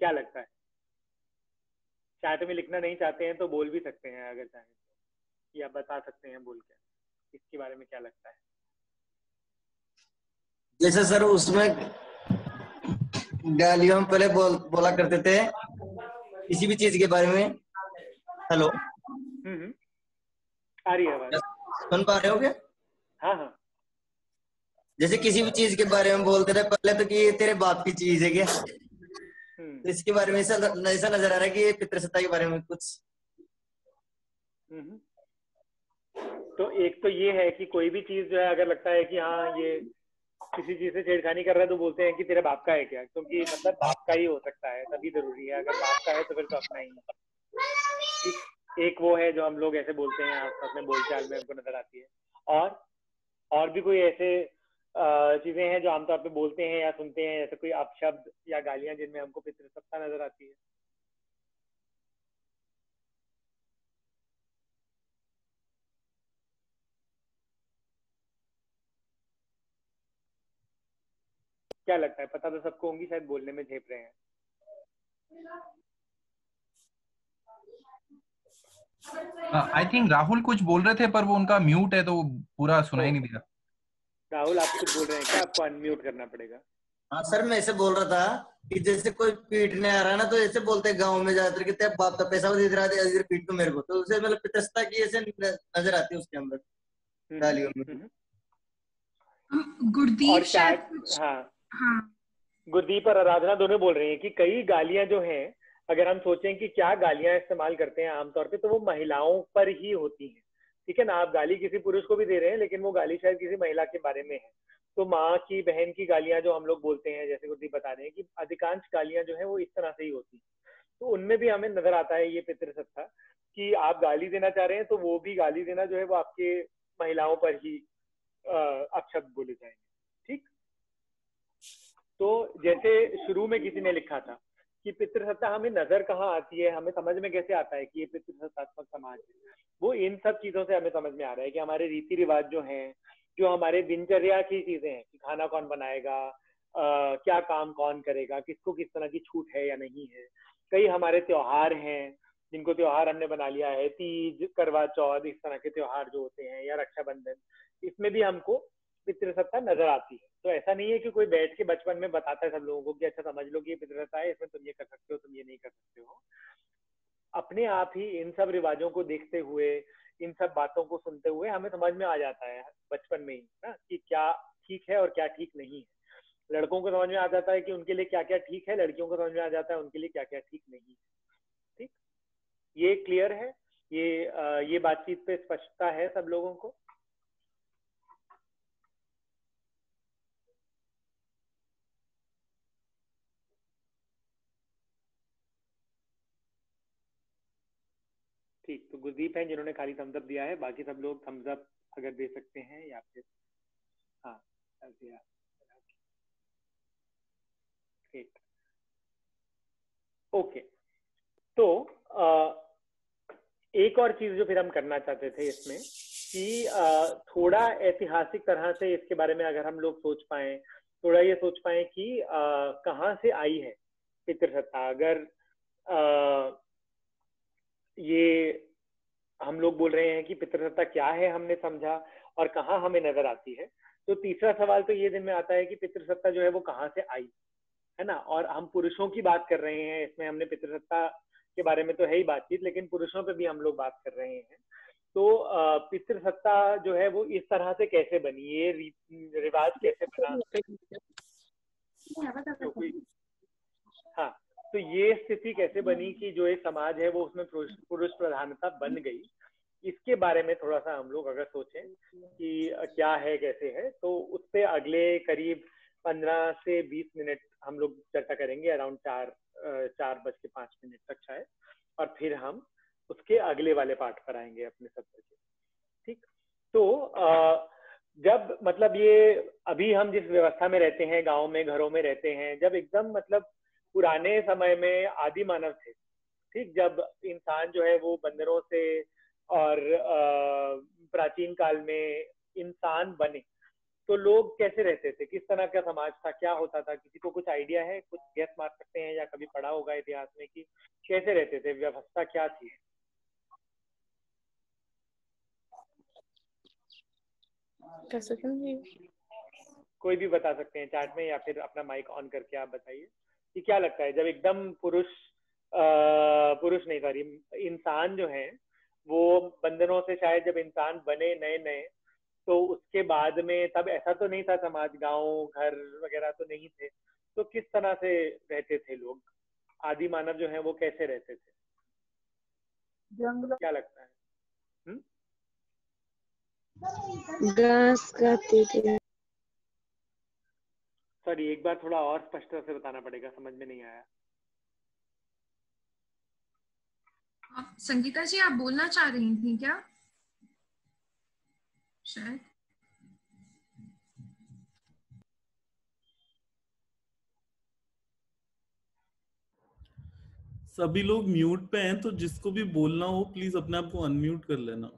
क्या लगता है? चैट में लिखना नहीं चाहते हैं तो बोल भी सकते हैं अगर चाहें तो, या बता सकते हैं बोल के इसके बारे में क्या लगता है। जैसे सर उसमें गालियों में पहले बोला करते थे किसी भी चीज के बारे में। हेलो, आ रही है आवाज? सुन पा रहे हो क्या? हाँ हाँ। जैसे किसी भी चीज के बारे में बोलते थे पहले तो कि ये तेरे बाप की चीज है क्या, तो इसके बारे में ऐसा नजर आ रहा है कि ये पितृसत्ता के बारे में कुछ। तो एक तो ये है कि कोई भी चीज जो है अगर लगता है कि हाँ ये किसी चीज से छेड़खानी कर रहा है तो बोलते हैं कि तेरे बाप का है क्या, क्योंकि मतलब बाप का ही हो सकता है तभी जरूरी है, अगर बाप का है तो फिर तो अपना ही। एक वो है जो हम लोग ऐसे बोलते हैं आसपास में बोलचाल में हमको नजर आती है। और भी कोई ऐसे चीजें हैं जो आमतौर पे बोलते हैं या सुनते हैं, जैसे कोई अपशब्द या गालियां जिनमें हमको पितृसत्ता नजर आती है? क्या लगता है? पता तो सबको होंगी, शायद बोलने में झेप रहे हैं। आई थिंक राहुल कुछ बोल रहे थे पर वो उनका म्यूट है तो पूरा सुनाई नहीं दिया। राहुल आप कुछ बोल रहे हैं क्या? आपको अनम्यूट करना पड़ेगा। हाँ सर, मैं ऐसे बोल रहा था कि जैसे कोई पीटने आ रहा है ना तो ऐसे बोलते हैं गाँव में जाकर कि तेरे बाप का पैसा दे रहा है, इधर पीट को मेरे को, तो उसे मतलब पितृसत्ता की ऐसे नजर आती है उसके अंदर गालियों में। गुरदीप शायद हाँ, गुरदीप और आराधना दोनों बोल रहे हैं कि कई गालियां जो हैं, अगर हम सोचें कि क्या गालियां इस्तेमाल करते हैं आमतौर पे, तो वो महिलाओं पर ही होती हैं। ठीक है ना, आप गाली किसी पुरुष को भी दे रहे हैं लेकिन वो गाली शायद किसी महिला के बारे में है। तो माँ की, बहन की गालियां जो हम लोग बोलते हैं, जैसे गुरदीप बता रहे हैं कि अधिकांश गालियां जो है वो इस तरह से ही होती है। तो उनमें भी हमें नजर आता है ये पितृसत्ता कि आप गाली देना चाह रहे हैं तो वो भी गाली देना जो है वो आपके महिलाओं पर ही अपशब्द बोले जाएंगे। ठीक, तो जैसे शुरू में किसी ने लिखा था कि पितृसत्ता हमें नजर कहाँ आती है, हमें समझ में कैसे आता है कि ये पितृसत्तात्मक समाज है, वो इन सब चीजों से हमें समझ में आ रहा है कि हमारे रीति रिवाज जो हैं, जो हमारे दिनचर्या की चीजें हैं कि खाना कौन बनाएगा, क्या काम कौन करेगा, किसको किस तरह की छूट है या नहीं है। कई हमारे त्योहार हैं जिनको त्योहार हमने बना लिया है, तीज, करवा चौथ, इस तरह के त्योहार जो होते हैं, या रक्षाबंधन, इसमें भी हमको पितृसत्ता नजर आती है। तो ऐसा नहीं है कि कोई बैठ के बचपन में बताता है सब लोगों को कि अच्छा समझ लो कि ये पितृसत्ता है, इसमें तुम ये कर सकते हो, तुम ये नहीं कर सकते हो। अपने आप ही इन सब रिवाजों को देखते हुए, इन सब बातों को सुनते हुए हमें समझ में आ जाता है बचपन में ही ना कि क्या ठीक है और क्या ठीक नहीं है। लड़कों को समझ में आ जाता है कि उनके लिए क्या क्या ठीक है, लड़कियों को समझ में आ जाता है उनके लिए क्या क्या ठीक नहीं है। ठीक, ये क्लियर है? ये बातचीत पे स्पष्टता है सब लोगों को? ठीक, तो गुरदीप हैं जिन्होंने खाली थम्स अप दिया है, बाकी सब लोग थम्स अप अगर दे सकते हैं या फिर हाँ दिया। ठीक, ओके। तो एक और चीज जो फिर हम करना चाहते थे इसमें कि थोड़ा ऐतिहासिक तरह से इसके बारे में अगर हम लोग सोच पाए, थोड़ा ये सोच पाए कि कहाँ से आई है पितृसत्ता। अगर ये हम लोग बोल रहे हैं कि पितृसत्ता क्या है, हमने समझा, और कहाँ हमें नजर आती है, तो तीसरा सवाल तो ये दिन में आता है कि पितृसत्ता जो है वो कहाँ से आई, है ना। और हम पुरुषों की बात कर रहे हैं इसमें, हमने पितृसत्ता के बारे में तो है ही बातचीत, लेकिन पुरुषों पे भी हम लोग बात कर रहे हैं। तो पितृसत्ता जो है वो इस तरह से कैसे बनी, ये रिवाज कैसे बना, तो हाँ, तो ये स्थिति कैसे बनी कि जो एक समाज है वो उसमें पुरुष प्रधानता बन गई, इसके बारे में थोड़ा सा हम लोग अगर सोचें कि क्या है कैसे है, तो उस पे अगले करीब 15 से 20 मिनट हम लोग चर्चा करेंगे, अराउंड 4:05 तक शायद, और फिर हम उसके अगले वाले पार्ट पर आएंगे अपने सत्र के। ठीक, तो जब मतलब ये अभी हम जिस व्यवस्था में रहते हैं, गाँव में घरों में रहते हैं, जब एकदम मतलब पुराने समय में आदि मानव थे, ठीक, जब इंसान जो है वो बंदरों से और प्राचीन काल में इंसान बने, तो लोग कैसे रहते थे, किस तरह का समाज था, क्या होता था? किसी को कुछ आइडिया है? कुछ गेस मार सकते हैं या कभी पढ़ा होगा इतिहास में कि कैसे रहते थे, व्यवस्था क्या थी? कोई भी बता सकते हैं चैट में, या फिर अपना माइक ऑन करके आप बताइए कि क्या लगता है जब एकदम पुरुष नहीं, सॉरी, इंसान जो है वो बंधनों से शायद जब इंसान बने नए नए, तो उसके बाद में तब ऐसा तो नहीं था समाज, गांव घर वगैरह तो नहीं थे, तो किस तरह से रहते थे लोग, आदि मानव जो है वो कैसे रहते थे, क्या लगता है? घास खाते थे। सॉरी, एक बार थोड़ा और स्पष्टता से बताना पड़ेगा, समझ में नहीं आया। संगीता जी आप बोलना चाह रही थी क्या शायद? सभी लोग म्यूट पे हैं, तो जिसको भी बोलना हो प्लीज अपने आप को अनम्यूट कर लेना।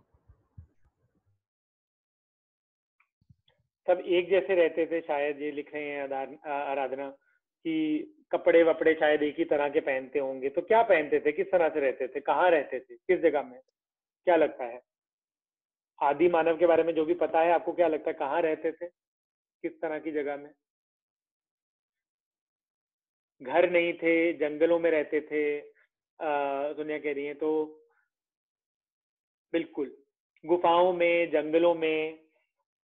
सब एक जैसे रहते थे शायद, ये लिख रहे हैं आराधना कि कपड़े वपड़े शायद एक ही तरह के पहनते होंगे, तो क्या पहनते थे, किस तरह से रहते थे, कहाँ रहते थे, किस जगह में, क्या लगता है? आदि मानव के बारे में जो भी पता है आपको, क्या लगता है कहाँ रहते थे, किस तरह की जगह में? घर नहीं थे, जंगलों में रहते थे, दुनिया कह रही है तो बिल्कुल गुफाओं में, जंगलों में,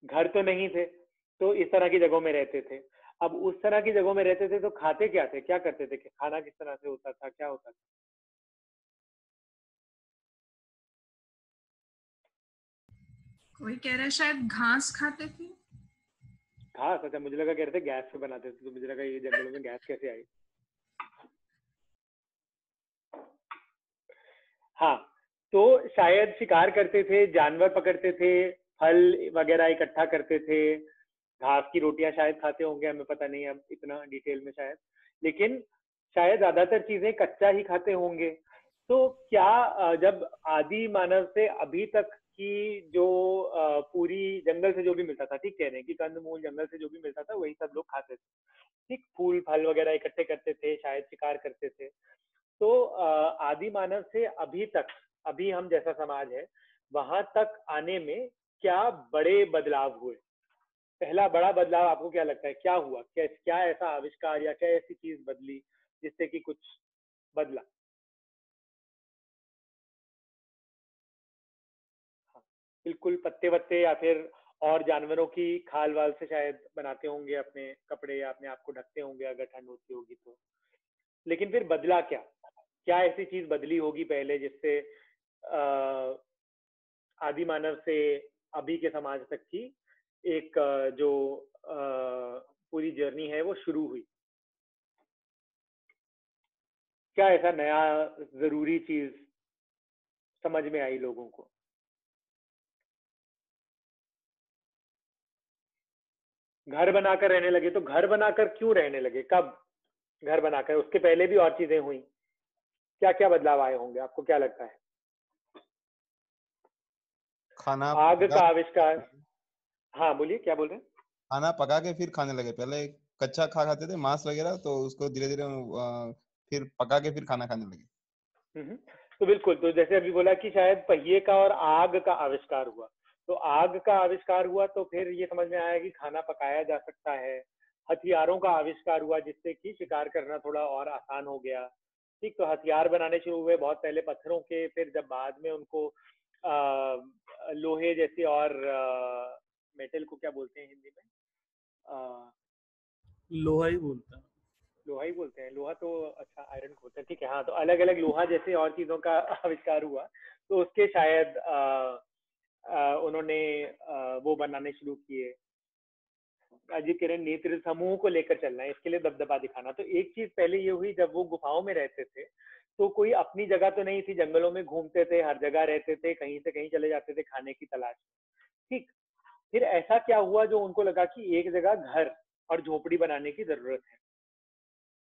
घर तो नहीं थे, तो इस तरह की जगहों में रहते थे। अब उस तरह की जगहों में रहते थे तो खाते क्या थे, क्या करते थे, खाना किस तरह से होता था, क्या होता था? कोई कह रहा है शायद घास खाते थे। घास? अच्छा, मुझे लगा कह रहे थे गैस से बनाते थे, तो मुझे लगा ये जंगलों में गैस कैसे आई। हाँ, तो शायद शिकार करते थे, जानवर पकड़ते थे, फल वगैरह इकट्ठा करते थे, घास की रोटियां शायद खाते होंगे, हमें पता नहीं अब इतना डिटेल में शायद, लेकिन शायद ज्यादातर चीजें कच्चा ही खाते होंगे। तो क्या जब आदि मानव से अभी तक कि जो पूरी जंगल से जो भी मिलता था, ठीक कह रहे हैं कि कंदमूल जंगल से जो भी मिलता था वही सब लोग खाते थे, ठीक, फूल फल वगैरह इकट्ठे करते थे, शायद शिकार करते थे। तो आदि मानव से अभी तक, अभी हम जैसा समाज है वहां तक आने में क्या बड़े बदलाव हुए? पहला बड़ा बदलाव आपको क्या लगता है, क्या हुआ, क्या ऐसा आविष्कार या क्या ऐसी चीज बदली जिससे कि कुछ बदला? हाँ, बिल्कुल, पत्ते वत्ते या फिर और जानवरों की खाल वाल से शायद बनाते होंगे अपने कपड़े या अपने आप को ढकते होंगे अगर ठंड होती होगी तो। लेकिन फिर बदला क्या, क्या ऐसी चीज बदली होगी पहले जिससे आदि मानव से अभी के समाज तक की एक जो पूरी जर्नी है वो शुरू हुई? क्या ऐसा नया जरूरी चीज समझ में आई लोगों को? घर बनाकर रहने लगे, तो घर बनाकर क्यों रहने लगे, कब घर बनाकर? उसके पहले भी और चीजें हुई, क्या क्या बदलाव आए होंगे, आपको क्या लगता है? खाना आग का आविष्कार। हाँ बोलिए, क्या बोल रहे हैं? खाना पका के फिर खाने लगे, पहले कच्चा खाते थे मांस वगैरह, तो उसको धीरे धीरे फिर पका के फिर खाना खाने लगे। तो बिल्कुल, तो जैसे अभी बोला कि शायद पहिए का और आग का आविष्कार हुआ, तो आग का आविष्कार हुआ तो फिर ये समझ में आया कि खाना पकाया जा सकता है। हथियारों का आविष्कार हुआ जिससे कि शिकार करना थोड़ा और आसान हो गया, ठीक, तो हथियार बनाने शुरू हुए बहुत पहले पत्थरों के, फिर जब बाद में उनको लोहे जैसे और मेटल को क्या बोलते हैं हिंदी में? लोहा ही बोलता है। लोहा ही बोलते हैं, लोहा तो अच्छा आयरन को होता है, ठीक है। हाँ, तो अलग अलग लोहा जैसे और चीजों का आविष्कार हुआ, तो उसके शायद उन्होंने वो बनाने शुरू किए। अजय किरण नेत्र समूह को लेकर चलना है, इसके लिए दबदबा दिखाना। तो एक चीज पहले ये हुई, जब वो गुफाओं में रहते थे तो कोई अपनी जगह तो नहीं थी, जंगलों में घूमते थे, हर जगह रहते थे, कहीं से कहीं चले जाते थे खाने की तलाश में, ठीक। फिर ऐसा क्या हुआ जो उनको लगा कि एक जगह घर और झोपड़ी बनाने की जरूरत है?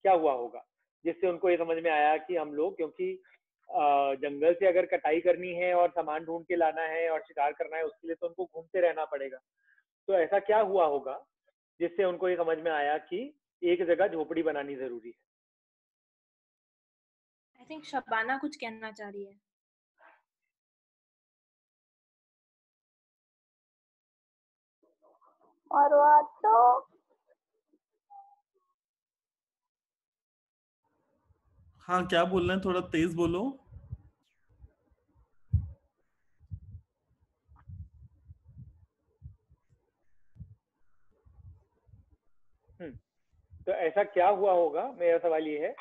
क्या हुआ होगा जिससे उनको ये समझ में आया कि हम लोग, क्योंकि जंगल से अगर कटाई करनी है और सामान ढूंढ के लाना है और शिकार करना है, उसके लिए तो उनको घूमते रहना पड़ेगा। तो ऐसा क्या हुआ होगा जिससे उनको ये समझ में आया कि एक जगह झोपड़ी बनानी जरूरी है? आई थिंक शबाना कुछ कहना चाह रही है। और वह तो हाँ, क्या बोल रहे हैं, थोड़ा तेज बोलो। तो ऐसा क्या हुआ होगा, मेरा सवाल ये है,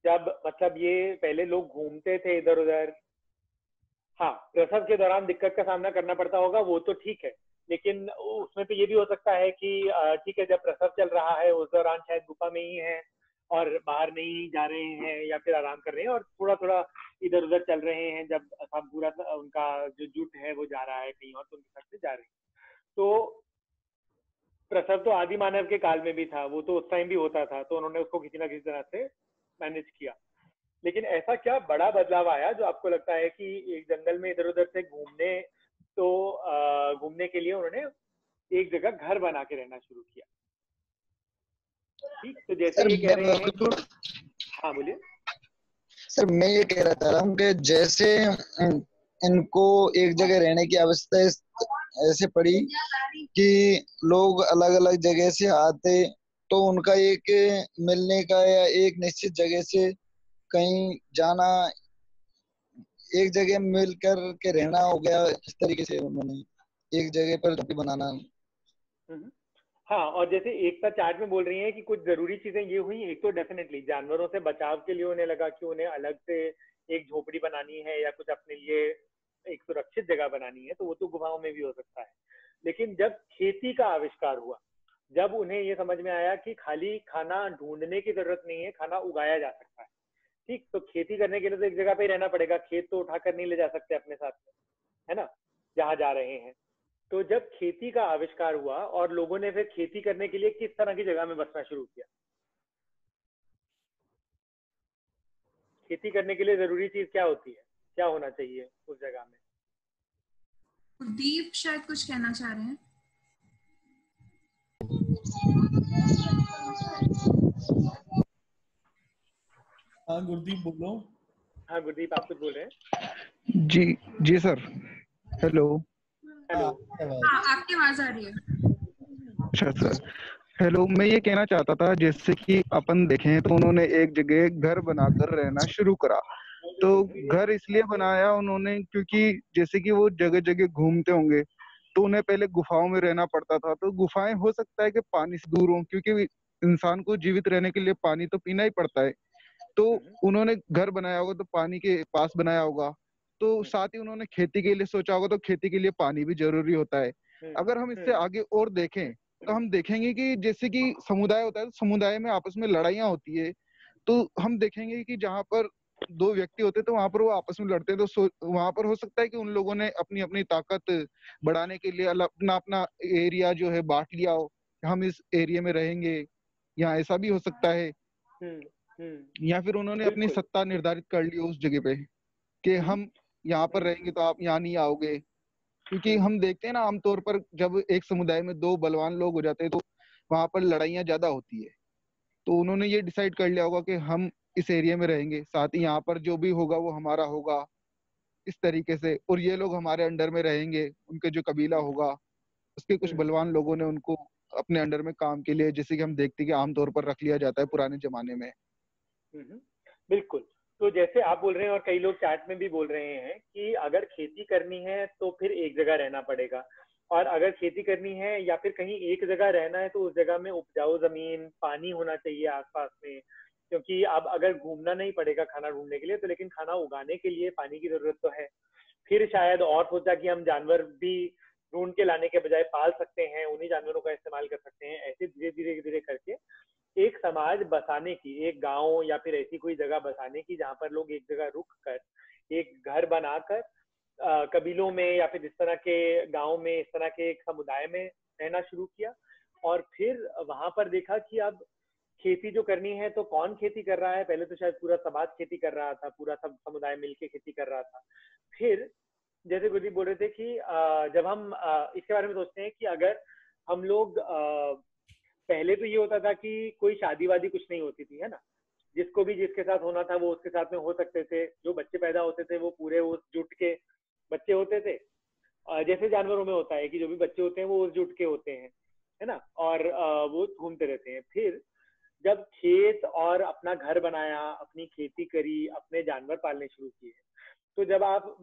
जब मतलब ये पहले लोग घूमते थे इधर उधर, हाँ प्रसव के दौरान दिक्कत का सामना करना पड़ता होगा वो तो ठीक है, लेकिन उसमें तो ये भी हो सकता है कि ठीक है, जब प्रसव चल रहा है उस दौरान शायद गुफा में ही है और बाहर नहीं जा रहे हैं या फिर आराम कर रहे हैं और थोड़ा थोड़ा इधर उधर चल रहे हैं, जब पूरा उनका जो जुट है वो जा रहा है कहीं और तो उनके साथ से जा रहे हैं। तो प्रसव तो आदि मानव के काल में भी था, वो तो उस टाइम भी होता था, तो उन्होंने उसको किसी ना किसी तरह से मैनेज किया। लेकिन ऐसा क्या बड़ा बदलाव आया जो आपको लगता है कि एक जंगल में इधर उधर से घूमने, तो घूमने के लिए उन्होंने एक जगह घर बना के रहना शुरू किया, ठीक, तो जैसे ये कह रहे हैं कि, हाँ बोलिए। सर मैं ये कह रहा था कि जैसे इनको एक जगह रहने की आवश्यकता ऐसे पड़ी कि लोग अलग अलग जगह से आते, तो उनका एक मिलने का या एक निश्चित जगह से कहीं जाना, एक जगह मिलकर के रहना हो गया। इस तरीके से उन्होंने एक जगह पर झोपड़ी बनाना। हाँ, और जैसे एकता चार्ट में बोल रही है कि कुछ जरूरी चीजें ये हुई, एक तो डेफिनेटली जानवरों से बचाव के लिए उन्हें लगा कि उन्हें अलग से एक झोपड़ी बनानी है या कुछ अपने लिए एक सुरक्षित जगह बनानी है, तो वो तो गुफाओं में भी हो सकता है। लेकिन जब खेती का आविष्कार हुआ, जब उन्हें ये समझ में आया कि खाली खाना ढूंढने की जरूरत नहीं है, खाना उगाया जा सकता है, ठीक, तो खेती करने के लिए तो एक जगह पे ही रहना पड़ेगा, खेत तो उठाकर नहीं ले जा सकते अपने साथ में, है ना, जहां जा रहे हैं। तो जब खेती का आविष्कार हुआ और लोगों ने फिर खेती करने के लिए किस तरह की जगह में बसना शुरू किया? खेती करने के लिए जरूरी चीज क्या होती है, क्या होना चाहिए उस जगह में? कुलदीप शायद कुछ कहना चाह रहे हैं। हाँ गुरदीप बोलो। हाँ गुरदीप, आप कुछ बोल रहे हैं? जी जी सर। हेलो। हेलो। हाँ, आपकी आवाज आ रही है। अच्छा सर, हेलो। मैं ये कहना चाहता था, जैसे कि अपन देखें तो उन्होंने एक जगह घर बनाकर रहना शुरू करा। तो घर इसलिए बनाया उन्होंने क्योंकि जैसे कि वो जगह जगह घूमते होंगे, तो उन्हें पहले गुफाओं में रहना पड़ता था। तो गुफाएं हो सकता है कि पानी से दूर हों, क्योंकि इंसान को जीवित रहने के लिए पानी तो पीना ही पड़ता है। तो उन्होंने घर बनाया होगा तो पानी के पास बनाया होगा। तो साथ ही उन्होंने खेती के लिए सोचा होगा, तो खेती के लिए पानी भी जरूरी होता है। अगर हम इससे आगे और देखें तो हम देखेंगे कि जैसे कि समुदाय होता है, तो समुदाय में आपस में लड़ाइयाँ होती है। तो हम देखेंगे कि जहाँ पर दो व्यक्ति होते हैं तो वहां पर वो आपस में लड़ते हैं। तो वहां पर हो सकता है कि उन लोगों ने अपनी अपनी ताकत बढ़ाने के लिए अपना अपना एरिया जो है बांट लिया हो, हम इस एरिया में रहेंगे, या ऐसा भी हो सकता है। या फिर उन्होंने अपनी सत्ता निर्धारित कर ली हो उस जगह पे कि हम यहाँ पर रहेंगे तो आप यहाँ नहीं आओगे। क्योंकि हम देखते हैं ना, आमतौर पर जब एक समुदाय में दो बलवान लोग हो जाते हैं तो वहां पर लड़ाइयाँ ज्यादा होती है। तो उन्होंने ये डिसाइड कर लिया होगा कि हम इस एरिया में रहेंगे, साथ ही यहाँ पर जो भी होगा वो हमारा होगा, इस तरीके से। और ये लोग हमारे अंडर में रहेंगे, उनके जो कबीला होगा उसके कुछ बलवान लोगों ने उनको अपने अंडर में काम के लिए, जैसे कि हम देखते हैं कि आमतौर पर रख लिया जाता है पुराने जमाने में। बिल्कुल। तो जैसे आप बोल रहे हैं और कई लोग चैट में भी बोल रहे हैं कि अगर खेती करनी है तो फिर एक जगह रहना पड़ेगा, और अगर खेती करनी है या फिर कहीं एक जगह रहना है तो उस जगह में उपजाऊ जमीन, पानी होना चाहिए आसपास में। क्योंकि अब अगर घूमना नहीं पड़ेगा खाना ढूंढने के लिए, तो लेकिन खाना उगाने के लिए पानी की जरूरत तो है। फिर शायद और सोचा कि हम जानवर भी ढूंढ के लाने के बजाय पाल सकते हैं, उन्हीं जानवरों का इस्तेमाल कर सकते हैं। ऐसे धीरे धीरे धीरे करके एक समाज बसाने की, एक गांव या फिर ऐसी कोई जगह बसाने की जहां पर लोग एक जगह रुक कर एक घर बनाकर कबीलों में या फिर इस तरह के गांव में, इस तरह के एक समुदाय में रहना शुरू किया। और फिर वहां पर देखा कि अब खेती जो करनी है तो कौन खेती कर रहा है। पहले तो शायद पूरा समाज खेती कर रहा था, पूरा सब समुदाय मिलके खेती कर रहा था। फिर जैसे गुरदीप बोल रहे थे कि जब हम इसके बारे में सोचते हैं कि अगर हम लोग पहले तो ये होता था कि कोई शादी वादी कुछ नहीं होती थी, है ना। जिसको भी जिसके साथ होना था वो उसके साथ में हो सकते थे। जो बच्चे पैदा होते थे वो पूरे उस जुट के बच्चे होते थे। जैसे जानवरों में होता है कि जो भी बच्चे होते हैं वो उस जुट के होते हैं, है ना। और वो घूमते रहते हैं। फिर जब खेत और अपना घर बनाया, अपनी खेती करी, अपने जानवर पालने शुरू किए, तो जब आप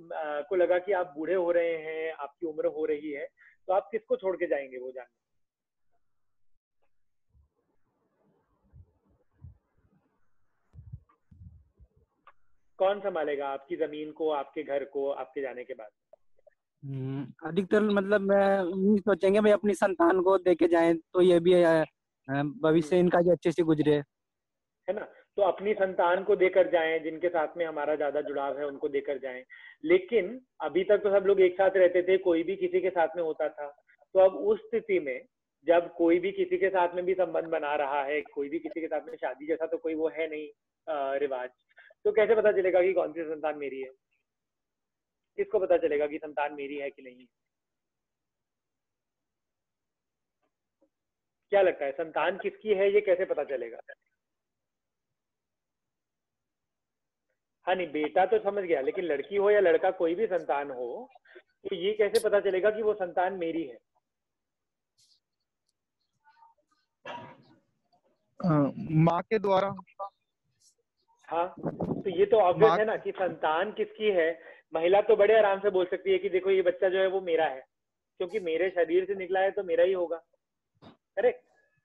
को लगा कि आप बूढ़े हो रहे हैं, आपकी उम्र हो रही है, तो आप किसको छोड़ के जाएंगे वो जानवर? कौन संभालेगा आपकी जमीन को, आपके घर को आपके जाने के बाद? अधिकतर मतलब मैं सोचेंगे भाई अपनी संतान को देके जाएं तो ये भी भविष्य इनका भी अच्छे से गुजरे, है ना। तो अपनी संतान को देकर जाएं, जिनके साथ में हमारा ज्यादा जुड़ाव है उनको देकर जाएं। लेकिन अभी तक तो सब लोग एक साथ रहते थे, कोई भी किसी के साथ में होता था। तो अब उस स्थिति में जब कोई भी किसी के साथ में भी संबंध बना रहा है, कोई भी किसी के साथ में शादी जैसा तो कोई वो है नहीं रिवाज, तो कैसे पता चलेगा कि कौन सी संतान मेरी है? किसको पता चलेगा कि संतान मेरी है कि नहीं है? क्या लगता है, संतान किसकी है ये कैसे पता चलेगा? हाँ नहीं, बेटा तो समझ गया, लेकिन लड़की हो या लड़का, कोई भी संतान हो, तो ये कैसे पता चलेगा कि वो संतान मेरी है? माँ के द्वारा। हाँ, तो ये तो ऑब्वियस है ना कि संतान किसकी है। महिला तो बड़े आराम से बोल सकती है कि देखो ये बच्चा जो है वो मेरा है, क्योंकि मेरे शरीर से निकला है तो मेरा ही होगा। करेक्ट,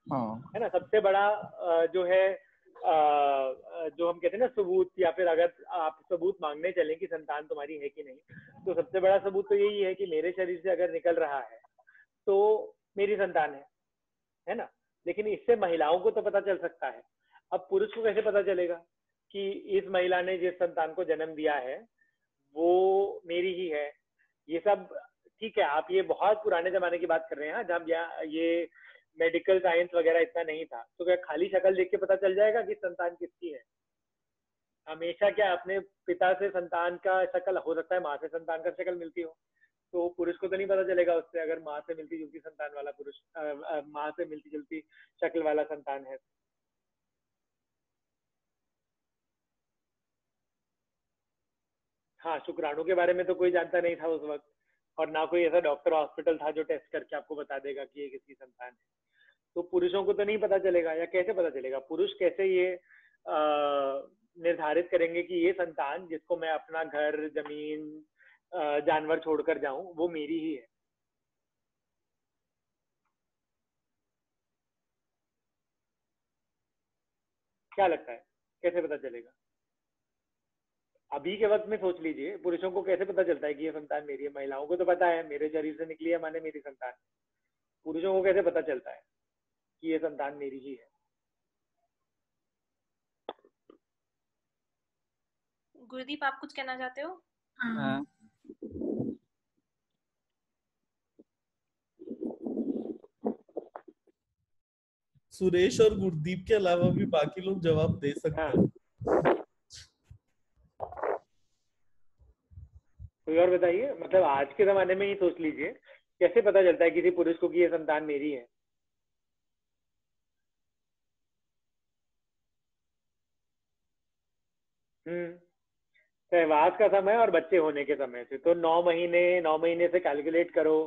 है ना। सबसे बड़ा जो है जो हम कहते हैं ना सबूत, या फिर अगर आप सबूत मांगने चले कि संतान तुम्हारी है कि नहीं, तो सबसे बड़ा सबूत तो यही है कि मेरे शरीर से अगर निकल रहा है तो मेरी संतान है ना। लेकिन इससे महिलाओं को तो पता चल सकता है। अब पुरुष को कैसे पता चलेगा कि इस महिला ने जिस संतान को जन्म दिया है वो मेरी ही है? ये सब ठीक है, आप ये बहुत पुराने जमाने की बात कर रहे हैं जब ये मेडिकल साइंस वगैरह इतना नहीं था। तो क्या खाली शक्ल देख के पता चल जाएगा कि संतान किसकी है? हमेशा क्या अपने पिता से संतान का शक्ल, हो सकता है माँ से संतान का शक्ल मिलती हो, तो पुरुष को तो नहीं पता चलेगा उससे, अगर माँ से मिलती जुलती संतान वाला पुरुष, माँ से मिलती जुलती शक्ल वाला संतान है। हाँ, शुक्राणु के बारे में तो कोई जानता नहीं था उस वक्त, और ना कोई ऐसा डॉक्टर हॉस्पिटल था जो टेस्ट करके आपको बता देगा कि ये किसकी संतान है। तो पुरुषों को तो नहीं पता चलेगा, या कैसे पता चलेगा? पुरुष कैसे ये निर्धारित करेंगे कि ये संतान जिसको मैं अपना घर, जमीन, जानवर छोड़कर जाऊं, वो मेरी ही है? क्या लगता है, कैसे पता चलेगा? अभी के वक्त में सोच लीजिए, पुरुषों को कैसे पता चलता है कि ये संतान मेरी है? महिलाओं को तो पता है, मेरे शरीर से निकली है माने मेरी संतान। पुरुषों को कैसे पता चलता है कि ये संतान मेरी ही है? गुरदीप, आप कुछ कहना चाहते हो? हाँ। सुरेश और गुरदीप के अलावा भी बाकी लोग जवाब दे सकते हैं। कोई और बताइए, मतलब आज के जमाने में ही सोच लीजिए, कैसे पता चलता है किसी पुरुष को कि ये संतान मेरी है? सहवास का समय और बच्चे होने के समय से, तो 9 महीने से कैलकुलेट करो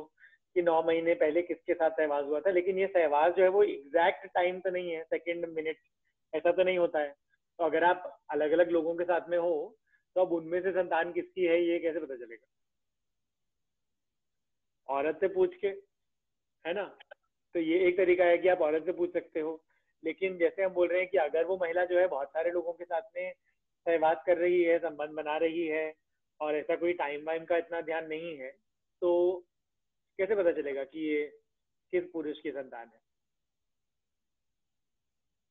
कि 9 महीने पहले किसके साथ सहवास हुआ था। लेकिन ये सहवास जो है वो एग्जैक्ट टाइम तो नहीं है, सेकंड, मिनट, ऐसा तो नहीं होता है। तो अगर आप अलग अलग लोगों के साथ में हो तो अब उनमें से संतान किसकी है ये कैसे पता चलेगा? औरत से पूछ के, है ना? तो ये एक तरीका है कि आप औरत से पूछ सकते हो। लेकिन जैसे हम बोल रहे हैं कि अगर वो महिला जो है बहुत सारे लोगों के साथ में सहवास कर रही है, संबंध बना रही है, और ऐसा कोई टाइम वाइम का इतना ध्यान नहीं है, तो कैसे पता चलेगा कि ये किस पुरुष की संतान है?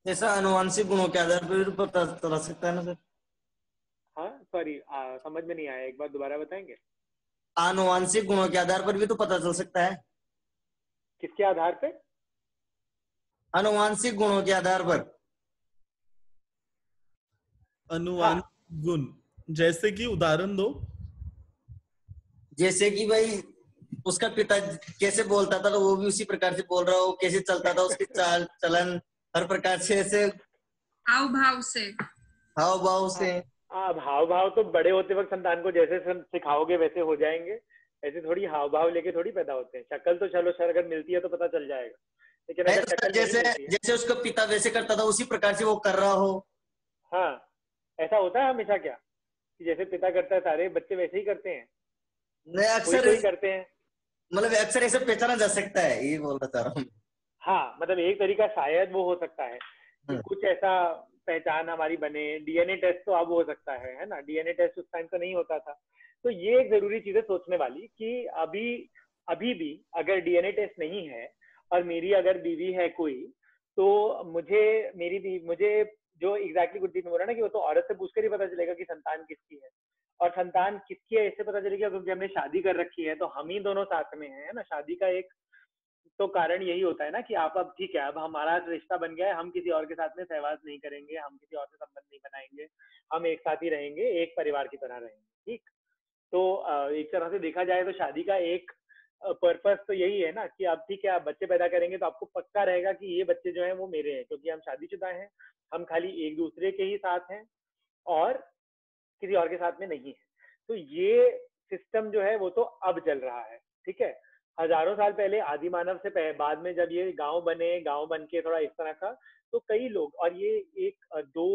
जैसा अनुवांशिक गुणों के आधार पर पता चला सकता है ना सर? हाँ, सॉरी, समझ में नहीं आया, एक बार दोबारा बताएंगे? आनुवांशिक गुणों के आधार पर भी तो पता चल सकता है। किसके आधार पे? आनुवांशिक गुणों के आधार पर। अनुवांशिक गुण जैसे कि उदाहरण दो। जैसे कि भाई उसका पिता कैसे बोलता था तो वो भी उसी प्रकार से बोल रहा हो, कैसे चलता था उसकी चाल चलन, हर प्रकार से, ऐसे हाव भाव से। हाव भाव तो बड़े होते वक्त संतान को जैसे सिखाओगे वैसे हो जाएंगे। ऐसे थोड़ी हाव भाव लेके थोड़ी पैदा होते हैं। शक्ल तो चलो सर अगर मिलती है तो पता चल जाएगा, लेकिन अगर तो शक्ल जैसे उसका पिता वैसे करता था उसी प्रकार से वो कर रहा हो। हाँ, ऐसा होता है हमेशा क्या कि जैसे पिता करता है सारे बच्चे वैसे ही करते हैं? नहीं, अक्सर करते हैं, मतलब अक्सर ऐसे पहचाना जा सकता है, ये बोलना चाह रहा हूँ। हाँ, मतलब एक तरीका शायद वो हो सकता है कि कुछ ऐसा पहचान हमारी बने। डीएनए टेस्ट तो अब हो सकता है ना? डीएनए टेस्ट उस टाइम तो नहीं होता था। तो ये एक जरूरी चीज है सोचने वाली कि अभी भी अगर डीएनए टेस्ट नहीं है और मेरी अगर बीवी है कोई, तो मुझे जो एग्जैक्टली गुरदीप ने बोला ना कि वो तो औरत से पूछकर ही पता चलेगा कि संतान किसकी है। और संतान किसकी है इससे पता चलेगा क्योंकि हमने शादी कर रखी है, तो हम ही दोनों साथ में हैं, है ना? शादी का एक तो कारण यही होता है ना कि आप अब ठीक है, अब हमारा रिश्ता बन गया है, हम किसी और के साथ में सहवास नहीं करेंगे, हम किसी और से संबंध नहीं बनाएंगे, हम एक साथ ही रहेंगे, एक परिवार की तरह रहेंगे। ठीक, तो एक तरह से देखा जाए तो शादी का एक पर्पस तो यही है ना कि अब ठीक है, आप बच्चे पैदा करेंगे तो आपको पक्का रहेगा कि ये बच्चे जो हैं वो मेरे हैं, क्योंकि हम शादीशुदा हैं, हम खाली एक दूसरे के ही साथ हैं और किसी और के साथ में नहीं है। तो ये सिस्टम जो है वो तो अब चल रहा है, ठीक है। हजारों साल पहले आदि मानव से बाद में जब ये गांव बन के थोड़ा इस तरह का, तो कई लोग, और ये एक दो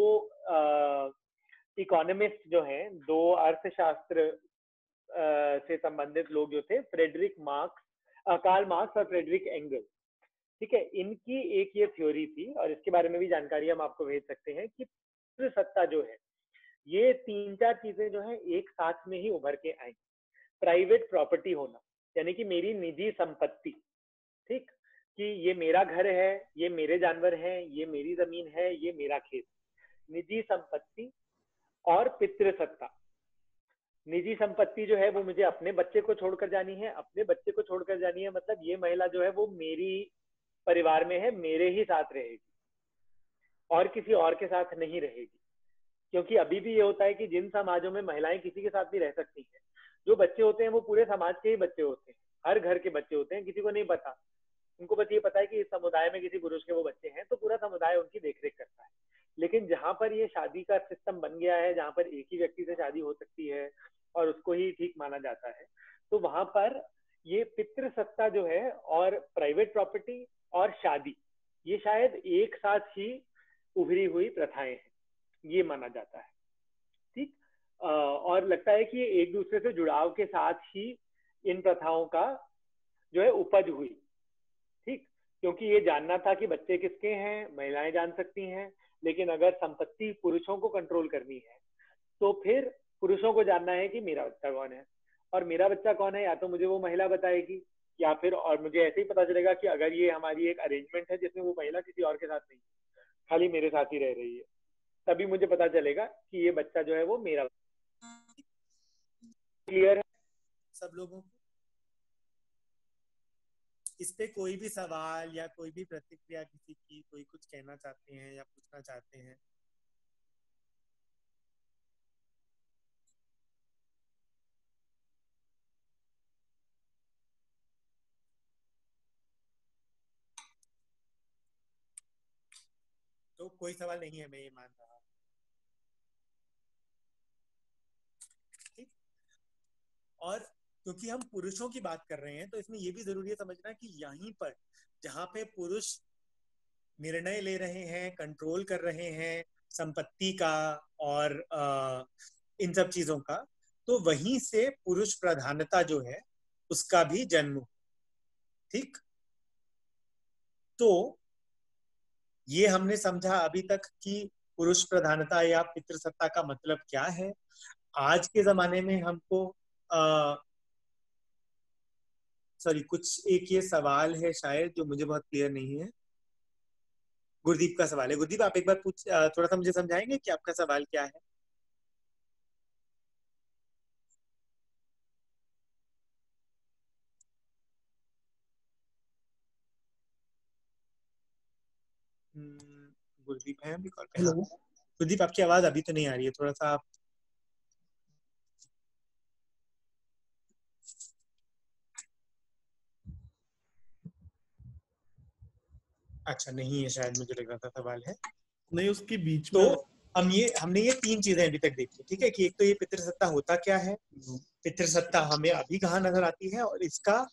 इकोनॉमिस्ट जो हैं, दो अर्थशास्त्र से संबंधित लोग जो थे, कार्ल मार्क्स और फ्रेडरिक एंगल, ठीक है, इनकी एक ये थ्योरी थी और इसके बारे में भी जानकारी हम आपको भेज सकते हैं कि पितृसत्ता जो है, ये 3-4 चीजें जो है एक साथ में ही उभर के आई। प्राइवेट प्रॉपर्टी होना, यानी कि मेरी निजी संपत्ति, ठीक, कि ये मेरा घर है, ये मेरे जानवर हैं, ये मेरी जमीन है, ये मेरा खेत, निजी संपत्ति। और पितृसत्ता, निजी संपत्ति जो है वो मुझे अपने बच्चे को छोड़कर जानी है, अपने बच्चे को छोड़कर जानी है, मतलब ये महिला जो है वो मेरी परिवार में है, मेरे ही साथ रहेगी और किसी और के साथ नहीं रहेगी। क्योंकि अभी भी ये होता है कि जिन समाजों में महिलाएं किसी के साथ भी रह सकती हैं, जो बच्चे होते हैं वो पूरे समाज के ही बच्चे होते हैं, हर घर के बच्चे होते हैं, किसी को नहीं पता, उनको बस ये पता है कि इस समुदाय में किसी पुरुष के वो बच्चे हैं, तो पूरा समुदाय उनकी देखरेख करता है। लेकिन जहां पर ये शादी का सिस्टम बन गया है, जहां पर एक ही व्यक्ति से शादी हो सकती है और उसको ही ठीक माना जाता है, तो वहां पर ये पितृसत्ता जो है और प्राइवेट प्रॉपर्टी और शादी, ये शायद एक साथ ही उभरी हुई प्रथाएं हैं, ये माना जाता है। ठीक, और लगता है कि ये एक दूसरे से जुड़ाव के साथ ही इन प्रथाओं का जो है उपज हुई। ठीक, क्योंकि ये जानना था कि बच्चे किसके हैं, महिलाएं जान सकती हैं, लेकिन अगर संपत्ति पुरुषों को कंट्रोल करनी है तो फिर पुरुषों को जानना है कि मेरा बच्चा कौन है, और मेरा बच्चा कौन है या तो मुझे वो महिला बताएगी, या फिर और मुझे ऐसे ही पता चलेगा कि अगर ये हमारी एक अरेंजमेंट है जिसमें वो महिला किसी और के साथ नहीं, खाली मेरे साथ ही रह रही है, तभी मुझे पता चलेगा कि ये बच्चा जो है वो मेरा। क्लियर है सब लोगों को? इस पे कोई भी सवाल या कोई भी प्रतिक्रिया किसी की, कोई कुछ कहना चाहते हैं या पूछना चाहते हैं? तो कोई सवाल नहीं है, मैं ये मान रहा हूँ। ठीक, और क्योंकि हम पुरुषों की बात कर रहे हैं तो इसमें ये भी जरूरी है समझना कि यहीं पर जहां पे पुरुष निर्णय ले रहे हैं, कंट्रोल कर रहे हैं संपत्ति का और इन सब चीजों का, तो वहीं से पुरुष प्रधानता जो है उसका भी जन्म। ठीक, तो ये हमने समझा अभी तक कि पुरुष प्रधानता या पितृसत्ता का मतलब क्या है। आज के जमाने में हमको सॉरी कुछ एक ये सवाल है शायद जो मुझे बहुत क्लियर नहीं है। गुरदीप का सवाल है। गुरदीप आप एक बार थोड़ा सा मुझे समझाएंगे कि आपका सवाल क्या है? गुरदीप है अभी कॉल पे? हाँ गुरदीप, आपकी आवाज अभी तो नहीं आ रही है, थोड़ा सा आप अच्छा नहीं है शायद, मुझे लग रहा था सवाल है। नहीं, उसके बीच तो में हमने ये तीन चीजें अभी तक देखी, ठीक है, कि एक तो ये पितृसत्ता होता क्या है, पितृसत्ता हमें अभी कहाँ नजर आती है, और इसका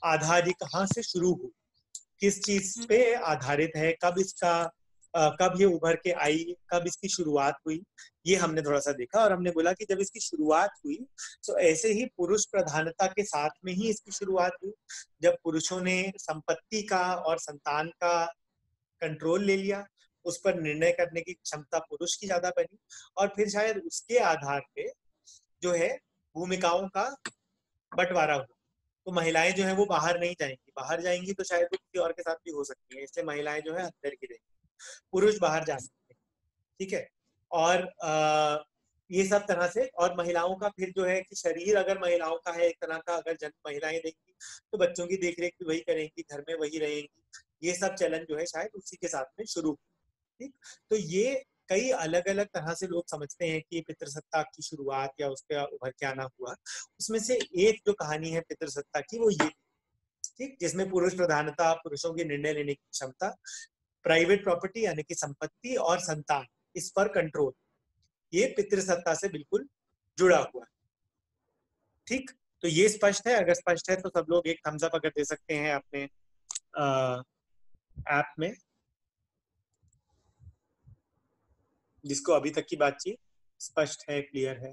आधार ये कहाँ से शुरू हुई, किस चीज पे आधारित है, कब ये उभर के आई, कब इसकी शुरुआत हुई, ये हमने थोड़ा सा देखा। और हमने बोला कि जब इसकी शुरुआत हुई तो ऐसे ही पुरुष प्रधानता के साथ में ही इसकी शुरुआत हुई, जब पुरुषों ने संपत्ति का और संतान का कंट्रोल ले लिया, उस पर निर्णय करने की क्षमता पुरुष की ज्यादा बनी, और फिर शायद उसके आधार पे जो है भूमिकाओं का बंटवारा हुआ। तो महिलाएं जो है वो बाहर नहीं जाएंगी, बाहर जाएंगी तो शायद वो किसी और के साथ भी हो सकती है, इसलिए महिलाएं जो है अंदर की रहेंगी, पुरुष बाहर जा सकते हैं। ठीक है, और ये सब तरह से, और महिलाओं का फिर जो है कि शरीर अगर महिलाओं का है एक तरह का, अगर जन्म महिलाएं देंगी तो बच्चों की देखरेख भी वही करेंगी, घर में वही रहेंगी, ये सब चलन जो है शायद उसी के साथ में शुरू। ठीक, तो ये कई अलग अलग तरह से लोग समझते हैं कि पितृसत्ता की शुरुआत या उसका उभर के आना हुआ। उसमें से एक जो कहानी है पितृसत्ता की वो ये, ठीक, जिसमें पुरुष प्रधानता, पुरुषों की निर्णय लेने की क्षमता, प्राइवेट प्रॉपर्टी यानी कि संपत्ति और संतान, इस पर कंट्रोल, ये पितृसत्ता से बिल्कुल जुड़ा हुआ है। ठीक, तो ये स्पष्ट है? अगर स्पष्ट है तो सब लोग एक थम्स अप अगर दे सकते हैं अपने ऐप में, जिसको अभी तक की बातचीत स्पष्ट है, क्लियर है।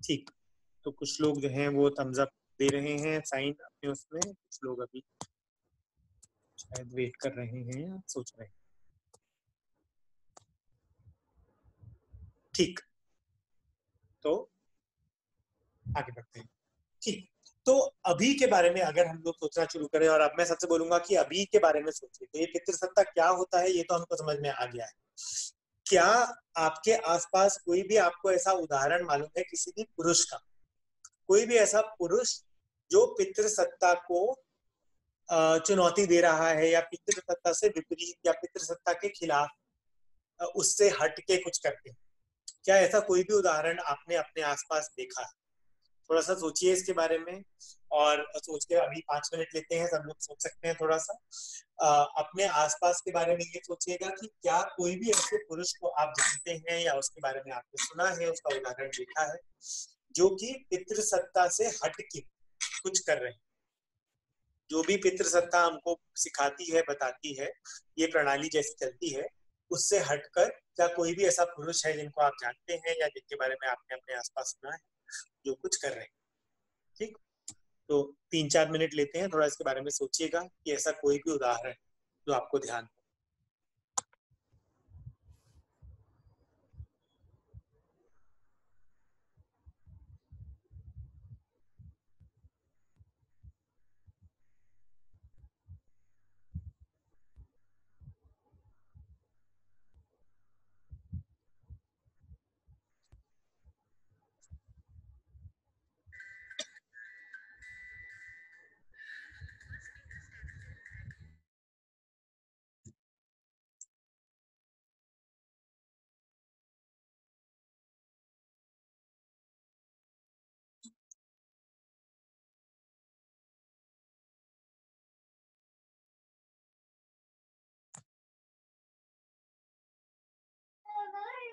ठीक, तो कुछ लोग जो हैं वो थम्स अप दे रहे हैं साइन अपने उसमें, कुछ लोग अभी शायद वेट कर रहे हैं या सोच रहे हैं। ठीक, तो आगे बढ़ते हैं। ठीक, तो अभी के बारे में अगर हम लोग सोचना शुरू करें, और अब मैं सबसे बोलूंगा कि अभी के बारे में सोचिए, तो ये पितृसत्ता क्या होता है ये तो हमको समझ में आ गया है। क्या आपके आसपास कोई भी आपको ऐसा उदाहरण मालूम है किसी भी पुरुष का, कोई भी ऐसा पुरुष जो पितृसत्ता को चुनौती दे रहा है या पितृसत्ता से विपरीत या पितृसत्ता के खिलाफ उससे हट के कुछ करते हैं। क्या ऐसा कोई भी उदाहरण आपने अपने आसपास देखा है? थोड़ा सा सोचिए इसके बारे में, और सोच के अभी 5 मिनट लेते हैं, सब लोग सोच सकते हैं थोड़ा सा। अपने आसपास के बारे में ये सोचिएगा कि क्या कोई भी ऐसे पुरुष को आप जानते हैं या उसके बारे में आपने सुना है, उसका उदाहरण देखा है, जो कि पितृसत्ता से हट के कुछ कर रहे हैं। जो भी पितृसत्ता हमको सिखाती है, बताती है, ये प्रणाली जैसी चलती है, उससे हटकर क्या कोई भी ऐसा पुरुष है जिनको आप जानते हैं या जिनके बारे में आपने अपने आसपास सुना है, जो कुछ कर रहे हैं? ठीक, तो 3-4 मिनट लेते हैं, थोड़ा इसके बारे में सोचिएगा कि ऐसा कोई भी उदाहरण जो आपको ध्यान हो।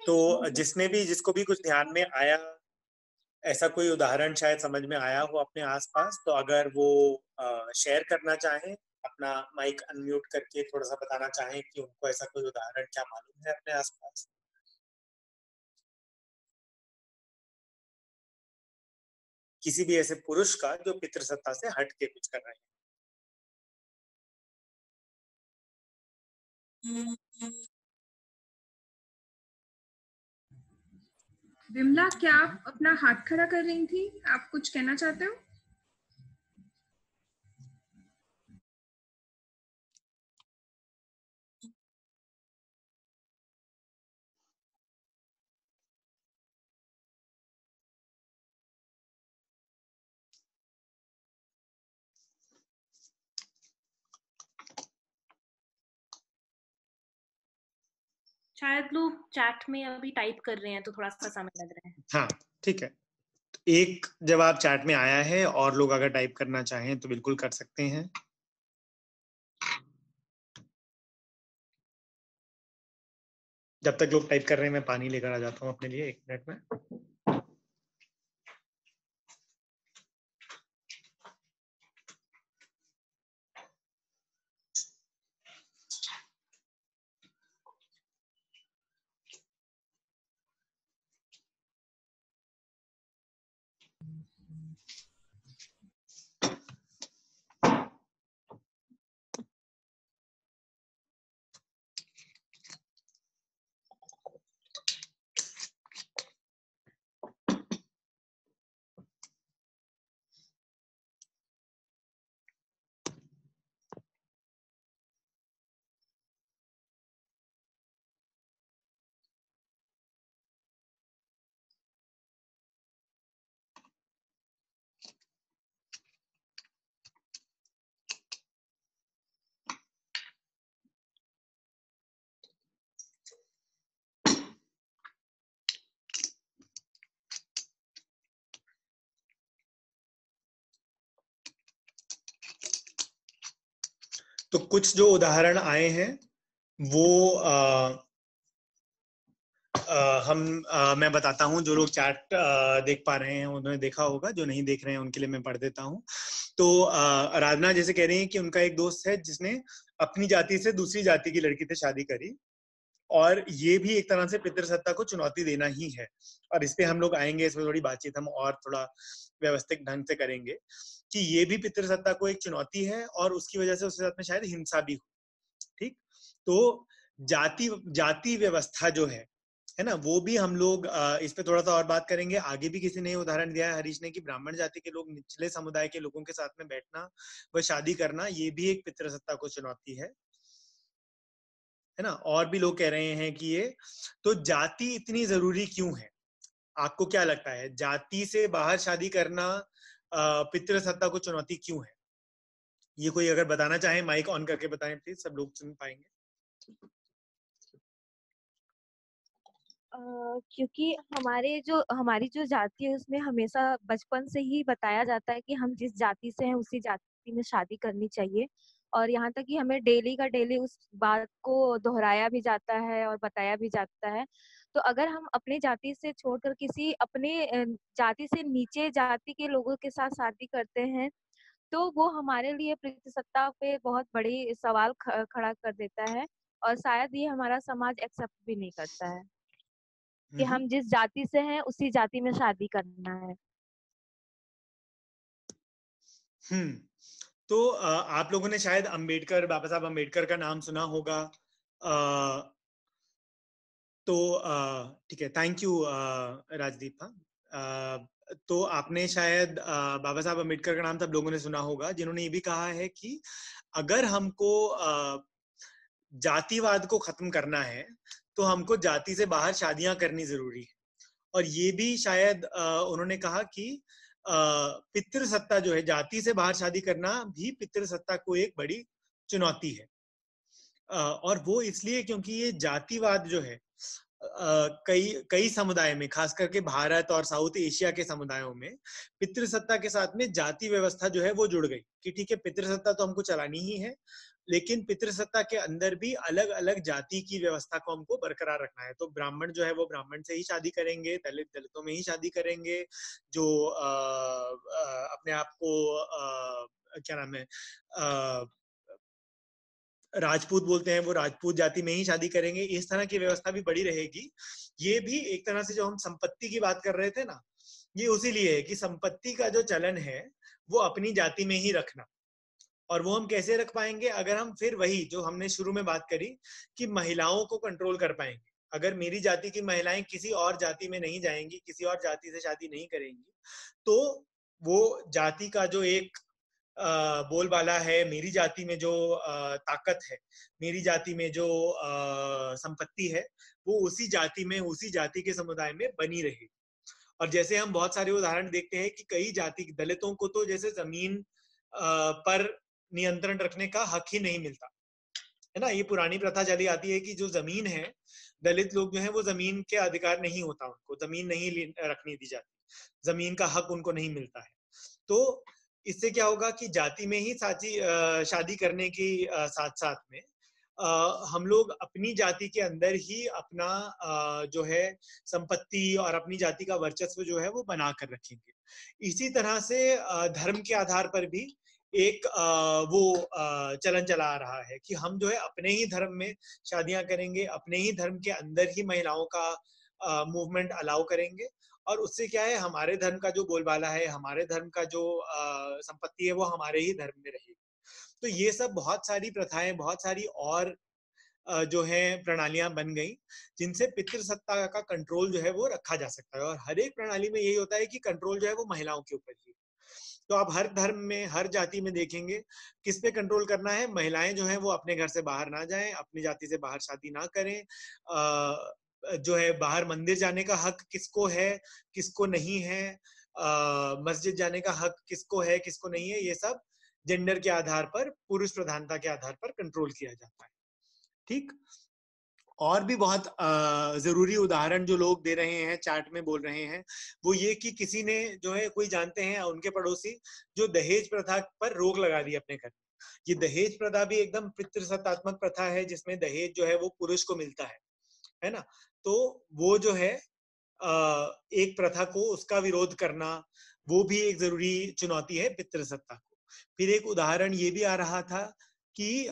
तो जिसको भी कुछ ध्यान में आया, ऐसा कोई उदाहरण शायद समझ में आया हो अपने आसपास, तो अगर वो शेयर करना चाहें, अपना माइक अनम्यूट करके थोड़ा सा बताना चाहें कि उनको ऐसा कोई उदाहरण क्या मालूम है अपने आसपास। किसी भी ऐसे पुरुष का जो पितृसत्ता से हट के कुछ कर रहे हैं। विमला, क्या आप अपना हाथ खड़ा कर रही थी? आप कुछ कहना चाहते हो? शायद लोग चैट में अभी टाइप कर रहे हैं तो थोड़ा सा समय लग रहा है। हाँ, ठीक है। एक जवाब चैट में आया है, और लोग अगर टाइप करना चाहें तो बिल्कुल कर सकते हैं। जब तक लोग टाइप कर रहे हैं, मैं पानी लेकर आ जाता हूँ अपने लिए 1 मिनट में। तो कुछ जो उदाहरण आए हैं वो मैं बताता हूँ। जो लोग चैट देख पा रहे हैं उन्होंने देखा होगा, जो नहीं देख रहे हैं उनके लिए मैं पढ़ देता हूँ। तो आराधना जैसे कह रही है कि उनका एक दोस्त है जिसने अपनी जाति से दूसरी जाति की लड़की से शादी करी, और ये भी एक तरह से पितृसत्ता को चुनौती देना ही है। और इस पे हम लोग आएंगे, इसमें थोड़ी बातचीत हम और थोड़ा व्यवस्थित ढंग से करेंगे कि ये भी पितृसत्ता को एक चुनौती है, और उसकी वजह से उसके साथ में शायद हिंसा भी हो। ठीक, तो जाति व्यवस्था जो है ना, वो भी हम लोग इस पे थोड़ा सा और बात करेंगे। आगे भी किसी ने उदाहरण दिया है, हरीश ने, कि ब्राह्मण जाति के लोग निचले समुदाय के लोगों के साथ में बैठना व शादी करना, ये भी एक पितृसत्ता को चुनौती है ना। और भी लोग कह रहे हैं कि ये, तो जाति इतनी जरूरी क्यों है? आपको क्या लगता है, जाति से बाहर शादी करना पितृसत्ता को चुनौती क्यों है? ये कोई अगर बताना चाहे, माइक ऑन करके बताएं प्लीज, सब लोग सुन पाएंगे। क्योंकि हमारी जो जाति है उसमें हमेशा बचपन से ही बताया जाता है कि हम जिस जाति से हैं उसी जाति में शादी करनी चाहिए, और यहाँ तक कि हमें डेली का डेली उस बात को दोहराया भी जाता है और बताया भी जाता है। तो अगर हम अपनी जाति से छोड़कर किसी अपने जाति से नीचे जाति के लोगों के साथ शादी करते हैं, तो वो हमारे लिए पितृसत्ता पे बहुत बड़ी सवाल खड़ा कर देता है, और शायद ये हमारा समाज एक्सेप्ट भी नहीं करता है कि हम जिस जाति से हैं उसी जाति में शादी करना है। तो आप लोगों ने शायद बाबा साहब अम्बेडकर का नाम सुना होगा। तो ठीक है, थैंक यू राजदीप। तो आपने शायद बाबा साहब अम्बेडकर का नाम सब लोगों ने सुना होगा, जिन्होंने ये भी कहा है कि अगर हमको जातिवाद को खत्म करना है तो हमको जाति से बाहर शादियां करनी जरूरी है। और ये भी शायद उन्होंने कहा कि पितृसत्ता जो है, जाति से बाहर शादी करना भी पितृसत्ता को एक बड़ी चुनौती है। और वो इसलिए क्योंकि ये जातिवाद जो है कई समुदाय में, खास करके भारत और साउथ एशिया के समुदायों में, पितृसत्ता के साथ में जाति व्यवस्था जो है वो जुड़ गई कि ठीक है, पितृसत्ता तो हमको चलानी ही है, लेकिन पितृसत्ता के अंदर भी अलग अलग जाति की व्यवस्था को हमको बरकरार रखना है। तो ब्राह्मण जो है वो ब्राह्मण से ही शादी करेंगे, दलित दलितों में ही शादी करेंगे, जो अपने आप को क्या नाम है राजपूत बोलते हैं वो राजपूत जाति में ही शादी करेंगे। इस तरह की व्यवस्था भी बड़ी रहेगी। ये भी एक तरह से जो हम संपत्ति की बात कर रहे थे ना, ये उसी लिए है कि संपत्ति का जो चलन है वो अपनी जाति में ही रखना। और वो हम कैसे रख पाएंगे? अगर हम फिर वही जो हमने शुरू में बात करी कि महिलाओं को कंट्रोल कर पाएंगे। अगर मेरी जाति की महिलाएं किसी और जाति में नहीं जाएंगी, किसी और जाति से शादी नहीं करेंगी, तो वो जाति का जो एक बोलबाला है, मेरी जाति में जो ताकत है, मेरी जाति में जो संपत्ति है, वो उसी जाति में, उसी जाति के समुदाय में बनी रहे। और जैसे हम बहुत सारे उदाहरण देखते हैं कि कई जाति दलितों को तो जैसे जमीन पर नियंत्रण रखने का हक ही नहीं मिलता है ना। ये पुरानी प्रथा चली आती है कि जो जमीन है, दलित लोग जो है वो जमीन के अधिकार नहीं होता, उनको जमीन नहीं रखनी दी जाती, जमीन का हक उनको नहीं मिलता है। तो इससे क्या होगा कि जाति में ही शादी करने के साथ साथ में हम लोग अपनी जाति के अंदर ही अपना जो है संपत्ति और अपनी जाति का वर्चस्व जो है वो बना कर रखेंगे। इसी तरह से धर्म के आधार पर भी एक वो चलन चला आ रहा है कि हम जो है अपने ही धर्म में शादियां करेंगे, अपने ही धर्म के अंदर ही महिलाओं का मूवमेंट अलाउ करेंगे। और उससे क्या है, हमारे धर्म का जो बोलबाला है, हमारे धर्म का जो संपत्ति है, वो हमारे ही धर्म में रहेगी। तो ये सब बहुत सारी प्रथाएं, बहुत सारी और जो है प्रणालियां बन गई जिनसे पितृसत्ता का कंट्रोल जो है वो रखा जा सकता है। और हर एक प्रणाली में यही होता है कि कंट्रोल जो है वो महिलाओं के ऊपर ही। तो आप हर धर्म में, हर जाति में देखेंगे किस पे कंट्रोल करना है। महिलाएं जो है वो अपने घर से बाहर ना जाएं, अपनी जाति से बाहर शादी ना करें, जो है बाहर मंदिर जाने का हक किसको है, किसको नहीं है, मस्जिद जाने का हक किसको है, किसको नहीं है, ये सब जेंडर के आधार पर, पुरुष प्रधानता के आधार पर कंट्रोल किया जाता है। ठीक। और भी बहुत जरूरी उदाहरण जो लोग दे रहे हैं, चार्ट में बोल रहे हैं, वो ये कि किसी ने जो है, कोई जानते हैं उनके पड़ोसी जो दहेज प्रथा पर रोक लगा दी अपने घर। ये दहेज प्रथा भी एकदम पितृसत्तात्मक प्रथा है, जिसमें दहेज जो है वो पुरुष को मिलता है ना। तो वो जो है एक प्रथा को, उसका विरोध करना, वो भी एक जरूरी चुनौती है पितृसत्ता को। फिर एक उदाहरण ये भी आ रहा था कि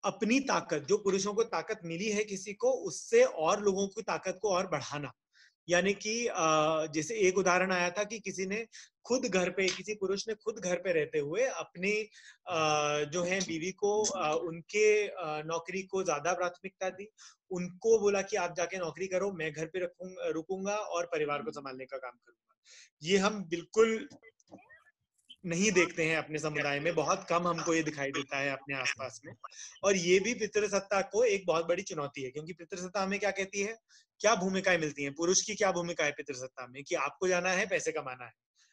अपनी ताकत, जो पुरुषों को ताकत मिली है किसी को, उससे और लोगों की ताकत को और बढ़ाना। यानी कि जैसे एक उदाहरण आया था कि किसी ने खुद घर पे, किसी पुरुष ने खुद घर पे रहते हुए अपनी जो है बीवी को, उनके नौकरी को ज्यादा प्राथमिकता दी, उनको बोला कि आप जाके नौकरी करो, मैं घर पे रुकूंगा और परिवार को संभालने का काम करूंगा। ये हम बिल्कुल नहीं देखते हैं अपने समुदाय में, बहुत कम हमको ये दिखाई देता है अपने आसपास में। और ये भी पितृसत्ता को एक बहुत बड़ी चुनौती है, क्योंकि पितृसत्ता हमें क्या कहती है, क्या भूमिकाएं मिलती हैं। पुरुष की क्या भूमिका है पितृसत्ता में, कि आपको जाना है, पैसे कमाना है,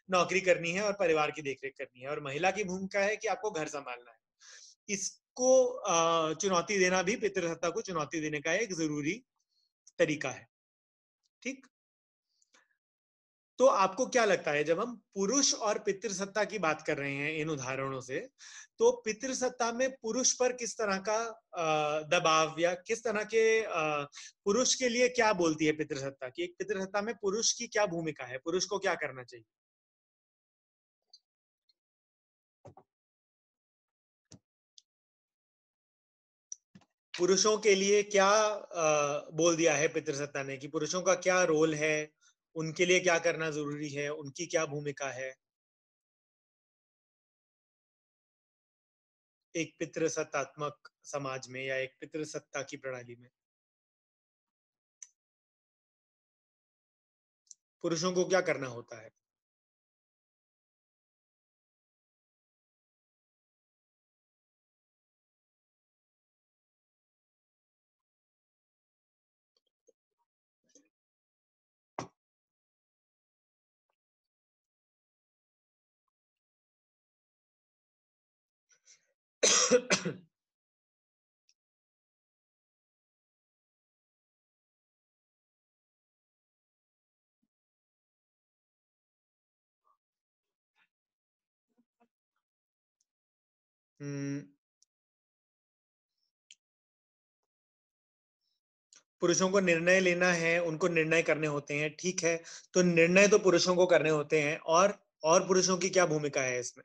नौकरी करनी है और परिवार की देखरेख करनी है। और महिला की भूमिका है कि आपको घर संभालना है। उसको चुनौती देना भी पितृसत्ता को चुनौती देने का एक जरूरी तरीका है। ठीक, तो आपको क्या लगता है, जब हम पुरुष और पितृसत्ता की बात कर रहे हैं इन उदाहरणों से, तो पितृसत्ता में पुरुष पर किस तरह का दबाव या किस तरह के पुरुष के लिए क्या बोलती है पितृसत्ता की? एक पितृसत्ता में पुरुष की क्या भूमिका है, पुरुष को क्या करना चाहिए? पुरुषों के लिए क्या बोल दिया है पितृसत्ता ने कि पुरुषों का क्या रोल है, उनके लिए क्या करना जरूरी है, उनकी क्या भूमिका है एक पितृसत्तात्मक समाज में या एक पितृसत्ता की प्रणाली में? पुरुषों को क्या करना होता है? पुरुषों को निर्णय लेना है, उनको निर्णय करने होते हैं, ठीक है, तो निर्णय तो पुरुषों को करने होते हैं, और पुरुषों की क्या भूमिका है इसमें?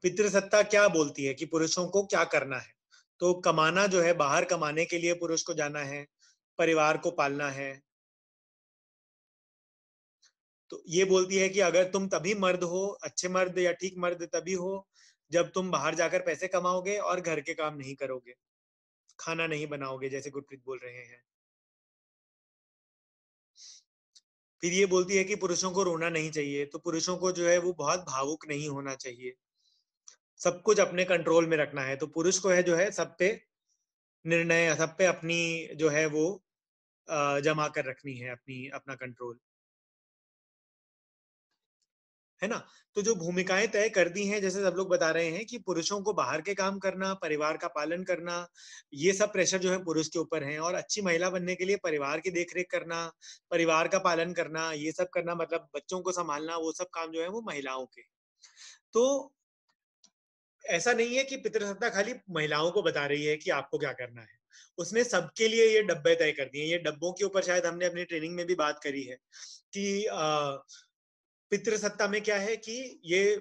पितृसत्ता क्या बोलती है कि पुरुषों को क्या करना है? तो कमाना जो है, बाहर कमाने के लिए पुरुष को जाना है, परिवार को पालना है। तो ये बोलती है कि अगर तुम तभी मर्द हो, अच्छे मर्द या ठीक मर्द तभी हो जब तुम बाहर जाकर पैसे कमाओगे और घर के काम नहीं करोगे, खाना नहीं बनाओगे, जैसे गुरप्रीत बोल रहे हैं। फिर ये बोलती है कि पुरुषों को रोना नहीं चाहिए, तो पुरुषों को जो है वो बहुत भावुक नहीं होना चाहिए, सब कुछ अपने कंट्रोल में रखना है। तो पुरुष को है जो है सब पे निर्णय, सब पे अपनी जो है वो जमा कर रखनी है, अपना कंट्रोल, है ना। तो जो भूमिकाएं तय कर दी हैं, जैसे सब लोग बता रहे हैं कि पुरुषों को बाहर के काम करना, परिवार का पालन करना, ये सब प्रेशर जो है पुरुष के ऊपर है। और अच्छी महिला बनने के लिए परिवार की देखरेख करना, परिवार का पालन करना, ये सब करना, मतलब बच्चों को संभालना, वो सब काम जो है वो महिलाओं के। तो ऐसा नहीं है कि पितृसत्ता खाली महिलाओं को बता रही है कि आपको क्या करना है, उसने सबके लिए ये डब्बे तय कर दिए। ये डब्बों के ऊपर शायद हमने अपनी ट्रेनिंग में भी बात करी है कि पितृसत्ता में क्या है कि ये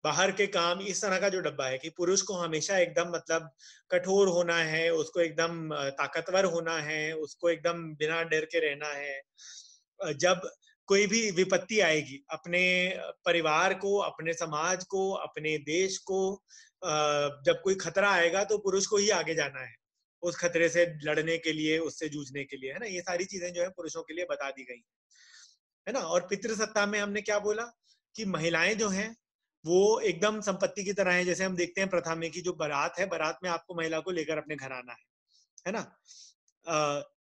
बाहर के काम, इस तरह का जो डब्बा है कि पुरुष को हमेशा एकदम मतलब कठोर होना है, उसको एकदम ताकतवर होना है, उसको एकदम बिना डर के रहना है। जब कोई भी विपत्ति आएगी अपने परिवार को, अपने समाज को, अपने देश को, जब कोई खतरा आएगा तो पुरुष को ही आगे जाना है उस खतरे से लड़ने के लिए, उससे जूझने के लिए, है ना। ये सारी चीजें जो है पुरुषों के लिए बता दी गई है ना। और पितृसत्ता में हमने क्या बोला कि महिलाएं जो हैं वो एकदम संपत्ति की तरह है। जैसे हम देखते हैं प्रथा में कि जो बारात है, बारात में आपको महिला को लेकर अपने घर आना है ना।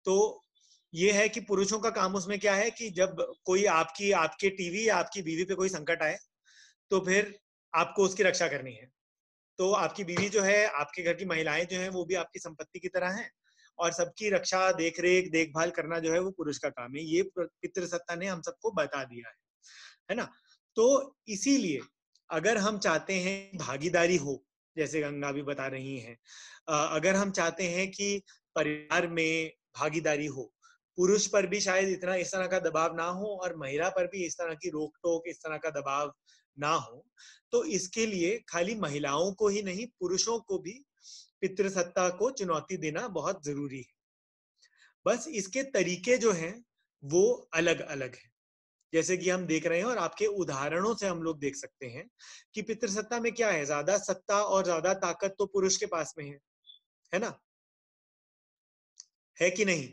तो ये है कि पुरुषों का काम उसमें क्या है कि जब कोई आपके टीवी या आपकी बीवी पे कोई संकट आए तो फिर आपको उसकी रक्षा करनी है। तो आपकी बीवी जो है, आपके घर की महिलाएं जो हैं वो भी आपकी संपत्ति की तरह हैं, और सबकी रक्षा, देखरेख, देखभाल करना जो है वो पुरुष का काम है। ये पितृसत्ता ने हम सबको बता दिया है ना। तो इसीलिए अगर हम चाहते हैं भागीदारी हो, जैसे गंगा भी बता रही हैं, अगर हम चाहते हैं कि परिवार में भागीदारी हो, पुरुष पर भी शायद इतना इस तरह का दबाव ना हो और महिला पर भी इस तरह की रोक टोक, इस तरह का दबाव ना हो, तो इसके लिए खाली महिलाओं को ही नहीं, पुरुषों को भी पितृसत्ता को चुनौती देना बहुत जरूरी है। बस इसके तरीके जो हैं वो अलग अलग हैं, जैसे कि हम देख रहे हैं, और आपके उदाहरणों से हम लोग देख सकते हैं कि पितृसत्ता में क्या है, ज्यादा सत्ता और ज्यादा ताकत तो पुरुष के पास में है ना, है कि नहीं?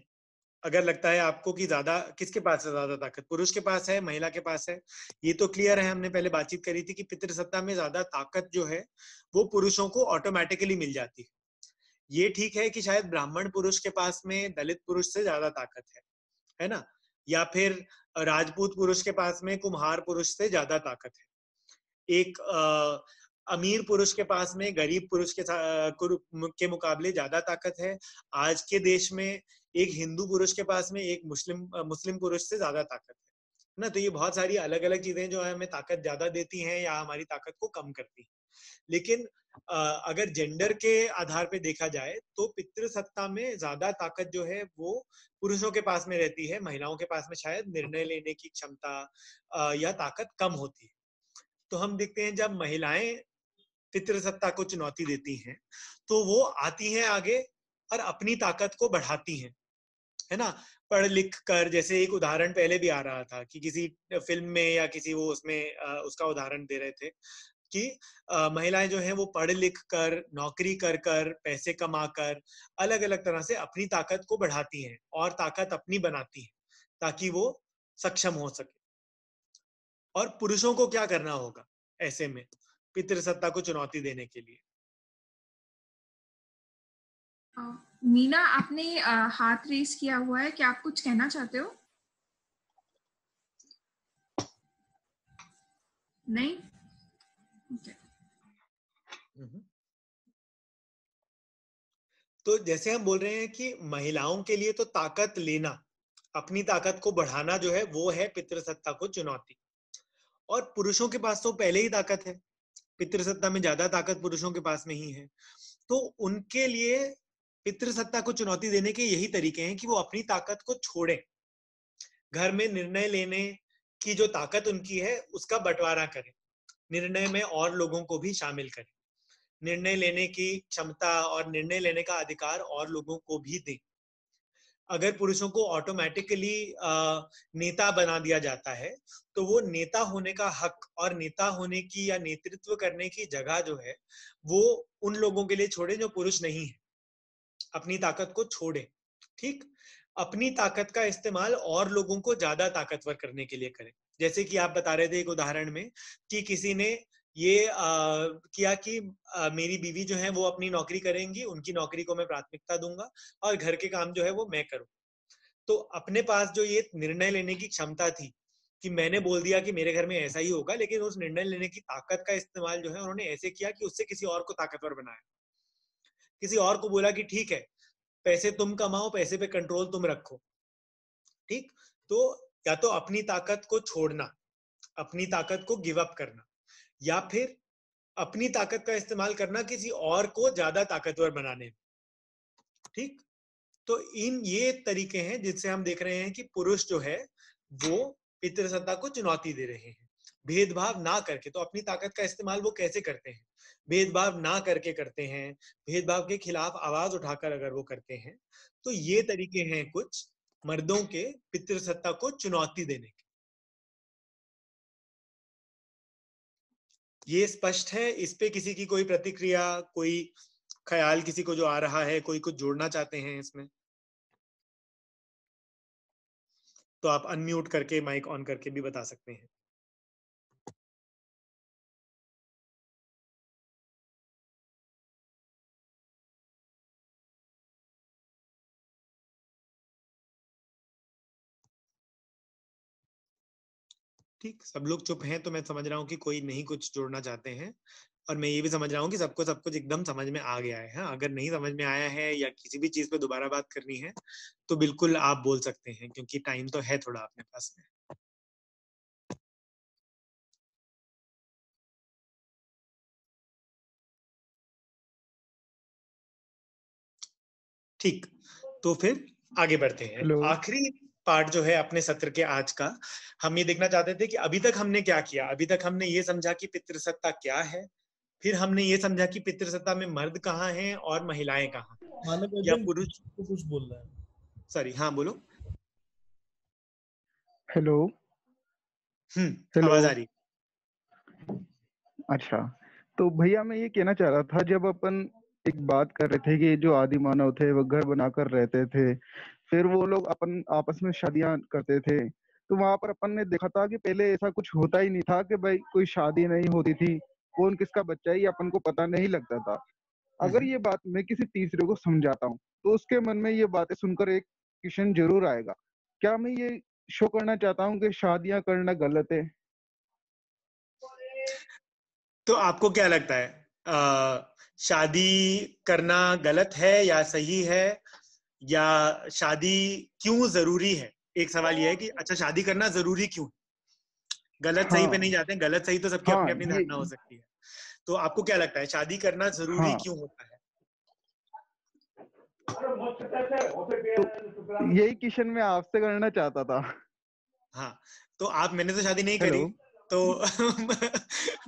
अगर लगता है आपको कि ज्यादा, किसके पास है ज्यादा ताकत, पुरुष के पास है, महिला के पास है? ये तो क्लियर है, हमने पहले बातचीत करी थी कि पितृसत्ता में ज्यादा ताकत जो है वो पुरुषों को ऑटोमेटिकली मिल जाती है। ये ठीक है कि शायद ब्राह्मण पुरुष के पास में दलित पुरुष से ज्यादा ताकत है ना, या फिर राजपूत पुरुष के पास में कुम्हार पुरुष से ज्यादा ताकत है। एक अमीर पुरुष के पास में गरीब पुरुष के मुकाबले ज्यादा ताकत है। आज के देश में एक हिंदू पुरुष के पास में एक मुस्लिम पुरुष से ज्यादा ताकत है ना। तो ये बहुत सारी अलग अलग चीजें जो है हमें ताकत ज्यादा देती हैं या हमारी ताकत को कम करती हैं। लेकिन अगर जेंडर के आधार पे देखा जाए तो पितृसत्ता में ज्यादा ताकत जो है वो पुरुषों के पास में रहती है, महिलाओं के पास में शायद निर्णय लेने की क्षमता या ताकत कम होती है। तो हम देखते हैं जब महिलाएं पितृसत्ता को चुनौती देती हैं तो वो आती हैं आगे और अपनी ताकत को बढ़ाती हैं, है ना। पढ़ लिख कर, जैसे एक उदाहरण पहले भी आ रहा था कि किसी फिल्म में या किसी वो उसमें उसका उदाहरण दे रहे थे कि महिलाएं जो हैं वो पढ़ लिख कर, नौकरी कर कर, पैसे कमा कर अलग अलग तरह से अपनी ताकत को बढ़ाती हैं और ताकत अपनी बनाती हैं ताकि वो सक्षम हो सके। और पुरुषों को क्या करना होगा ऐसे में पितृसत्ता को चुनौती देने के लिए? मीना, आपने हाथ रेस किया हुआ है, क्या आप कुछ कहना चाहते हो? नहीं? Okay. तो जैसे हम बोल रहे हैं कि महिलाओं के लिए तो ताकत लेना, अपनी ताकत को बढ़ाना जो है वो है पितृसत्ता को चुनौती। और पुरुषों के पास तो पहले ही ताकत है, पितृसत्ता में ज्यादा ताकत पुरुषों के पास में ही है। तो उनके लिए पितृसत्ता को चुनौती देने के यही तरीके हैं कि वो अपनी ताकत को छोड़ें, घर में निर्णय लेने की जो ताकत उनकी है उसका बंटवारा करें, निर्णय में और लोगों को भी शामिल करें, निर्णय लेने की क्षमता और निर्णय लेने का अधिकार और लोगों को भी दें। अगर पुरुषों को ऑटोमेटिकली नेता बना दिया जाता है तो वो नेता होने का हक और नेता होने की या नेतृत्व करने की जगह जो है वो उन लोगों के लिए छोड़े जो पुरुष नहीं है। अपनी ताकत को छोड़े, ठीक। अपनी ताकत का इस्तेमाल और लोगों को ज्यादा ताकतवर करने के लिए करें। जैसे कि आप बता रहे थे एक उदाहरण में कि किसी ने ये किया कि मेरी बीवी जो है वो अपनी नौकरी करेंगी, उनकी नौकरी को मैं प्राथमिकता दूंगा और घर के काम जो है वो मैं करूं। तो अपने पास जो ये निर्णय लेने की क्षमता थी कि मैंने बोल दिया कि मेरे घर में ऐसा ही होगा, लेकिन उस निर्णय लेने की ताकत का इस्तेमाल जो है उन्होंने ऐसे किया कि उससे किसी और को ताकतवर बनाया, किसी और को बोला कि ठीक है पैसे तुम कमाओ, पैसे पे कंट्रोल तुम रखो, ठीक। तो या तो अपनी ताकत को छोड़ना, अपनी ताकत को गिव अप करना, या फिर अपनी ताकत का इस्तेमाल करना किसी और को ज्यादा ताकतवर बनाने में, ठीक। तो ये तरीके हैं जिससे हम देख रहे हैं कि पुरुष जो है वो पितृसत्ता को चुनौती दे रहे हैं, भेदभाव ना करके। तो अपनी ताकत का इस्तेमाल वो कैसे करते हैं? भेदभाव ना करके करते हैं, भेदभाव के खिलाफ आवाज उठाकर अगर वो करते हैं। तो ये तरीके हैं कुछ मर्दों के पितृसत्ता को चुनौती देने के। ये स्पष्ट है? इस पे किसी की कोई प्रतिक्रिया, कोई ख्याल किसी को जो आ रहा है, कोई कुछ जोड़ना चाहते हैं इसमें? तो आप अनम्यूट करके माइक ऑन करके भी बता सकते हैं। ठीक, सब लोग चुप हैं तो मैं समझ रहा हूँ कि कोई नहीं कुछ जोड़ना चाहते हैं। और मैं ये भी समझ रहा हूँ कि सबको सब कुछ एकदम समझ में आ गया है। हाँ, अगर नहीं समझ में आया है या किसी भी चीज पे दोबारा बात करनी है तो बिल्कुल आप बोल सकते हैं, क्योंकि टाइम तो है थोड़ा अपने पास में। ठीक, तो फिर आगे बढ़ते हैं। आखिरी पार्ट जो है अपने सत्र के आज का, हम ये देखना चाहते थे कि अभी तक हमने क्या किया। अभी तक हमने ये समझा कि पितृसत्ता क्या है, फिर हमने ये समझा कि पितृसत्ता में मर्द कहाँ हैं और महिलाएं कहाँ हैं, या पुरुष कुछ बोल रहा है। सॉरी, हाँ बोलो। हेलो। आवाज आ रही। अच्छा, तो भैया मैं ये कहना चाह रहा था, जब अपन एक बात कर रहे थे कि जो आदि मानव थे वो घर बनाकर रहते थे, फिर वो लोग अपन आपस में शादियां करते थे, तो वहां पर अपन ने देखा था कि पहले ऐसा कुछ होता ही नहीं था कि भाई कोई शादी नहीं होती थी, कौन किसका बच्चा है ये अपन को पता नहीं लगता था। अगर ये बात मैं किसी तीसरे को समझाता हूँ तो उसके मन में ये बातें सुनकर एक क्वेश्चन जरूर आएगा, क्या मैं ये शो करना चाहता हूँ कि शादियां करना गलत है? तो आपको क्या लगता है, शादी करना गलत है या सही है, या शादी क्यों जरूरी है? एक सवाल ये है कि अच्छा शादी करना जरूरी क्यों? गलत सही पे नहीं जाते हैं, गलत सही तो सबकी अपनी अपनी धारणा हो सकती है। तो आपको क्या लगता है शादी करना जरूरी क्यों होता है? तो यही क्वेश्चन मैं आपसे करना चाहता था। हाँ, तो मैंने तो शादी नहीं करी, तो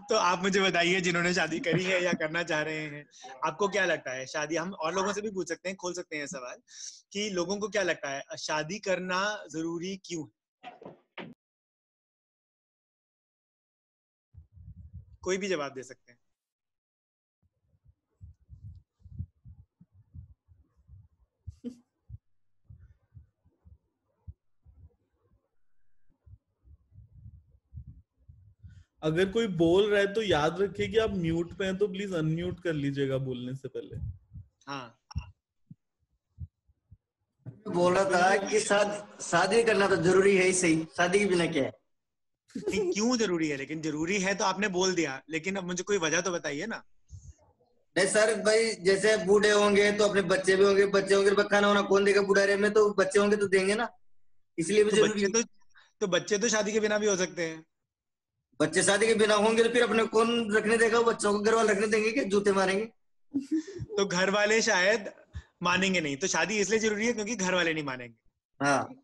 तो आप मुझे बताइए जिन्होंने शादी करी है या करना चाह रहे हैं, आपको क्या लगता है शादी? हम और लोगों से भी पूछ सकते हैं, खोल सकते हैं सवाल कि लोगों को क्या लगता है शादी करना जरूरी क्यों है? कोई भी जवाब दे सकते हैं। अगर कोई बोल रहा है तो याद रखिए कि आप म्यूट पे हैं, तो प्लीज अनम्यूट कर लीजिएगा बोलने से पहले। हाँ, बोल रहा था कि शादी करना तो जरूरी है ही सही, शादी के बिना क्या है? नहीं, क्यों जरूरी है? लेकिन जरूरी है तो आपने बोल दिया, लेकिन अब मुझे कोई वजह तो बताइए ना। नहीं सर भाई, जैसे बूढ़े होंगे तो अपने बच्चे भी होंगे, बच्चे होंगे तो खाना वाना कौन देगा बुढ़ारे में? तो बच्चे होंगे तो देंगे ना, इसलिए भी जरूरी है। तो बच्चे तो शादी के बिना भी हो सकते हैं। बच्चे शादी के बिना होंगे तो फिर अपने कौन रखने देगा? बच्चों को घर वाले रखने देंगे कि जूते मारेंगे? तो घर वाले शायद मानेंगे नहीं, तो शादी इसलिए जरूरी है क्योंकि घर वाले नहीं मानेंगे। हाँ,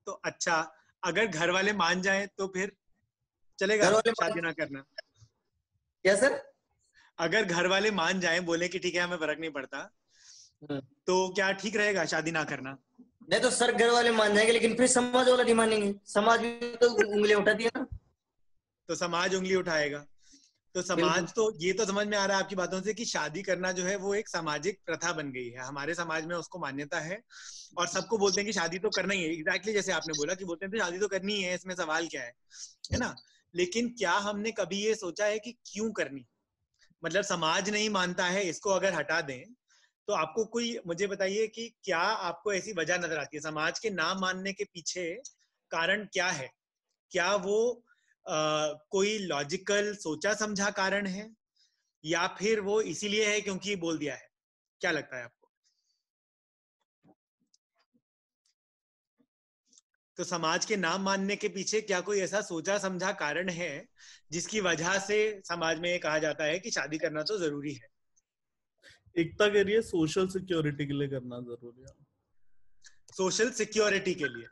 तो अच्छा, अगर घर वाले मान जाए तो फिर चलेगा शादी ना करना? क्या सर? अगर घर वाले मान जाए, बोले कि ठीक है हमें फर्क नहीं पड़ता, तो क्या ठीक रहेगा शादी ना करना? नहीं तो सर घर वाले मान जाएंगे, लेकिन फिर समाज वाला नहीं मानेंगे। समाज भी तो उंगलियां उठाती है ना। तो समाज उंगली उठाएगा, तो समाज तो ये तो समझ में आ रहा है आपकी बातों से कि शादी करना जो है वो एक सामाजिक प्रथा बन गई है, हमारे समाज में उसको मान्यता है और सबको बोलते हैं कि शादी तो करना ही है। एग्जैक्टली जैसे आपने बोला कि बोलते हैं तो शादी तो करनी ही है, इसमें सवाल क्या है ना? लेकिन क्या हमने कभी ये सोचा है कि क्यों करनी? मतलब समाज नहीं मानता है, इसको अगर हटा दें तो आपको कोई मुझे बताइए कि क्या आपको ऐसी वजह नजर आती है समाज के ना मानने के पीछे कारण क्या है? क्या वो कोई लॉजिकल सोचा समझा कारण है, या फिर वो इसीलिए है क्योंकि बोल दिया है? क्या लगता है आपको? तो समाज के नाम मानने के पीछे क्या कोई ऐसा सोचा समझा कारण है जिसकी वजह से समाज में ये कहा जाता है कि शादी करना तो जरूरी है? एकता कह रही है सोशल सिक्योरिटी के लिए करना जरूरी है। सोशल सिक्योरिटी के लिए,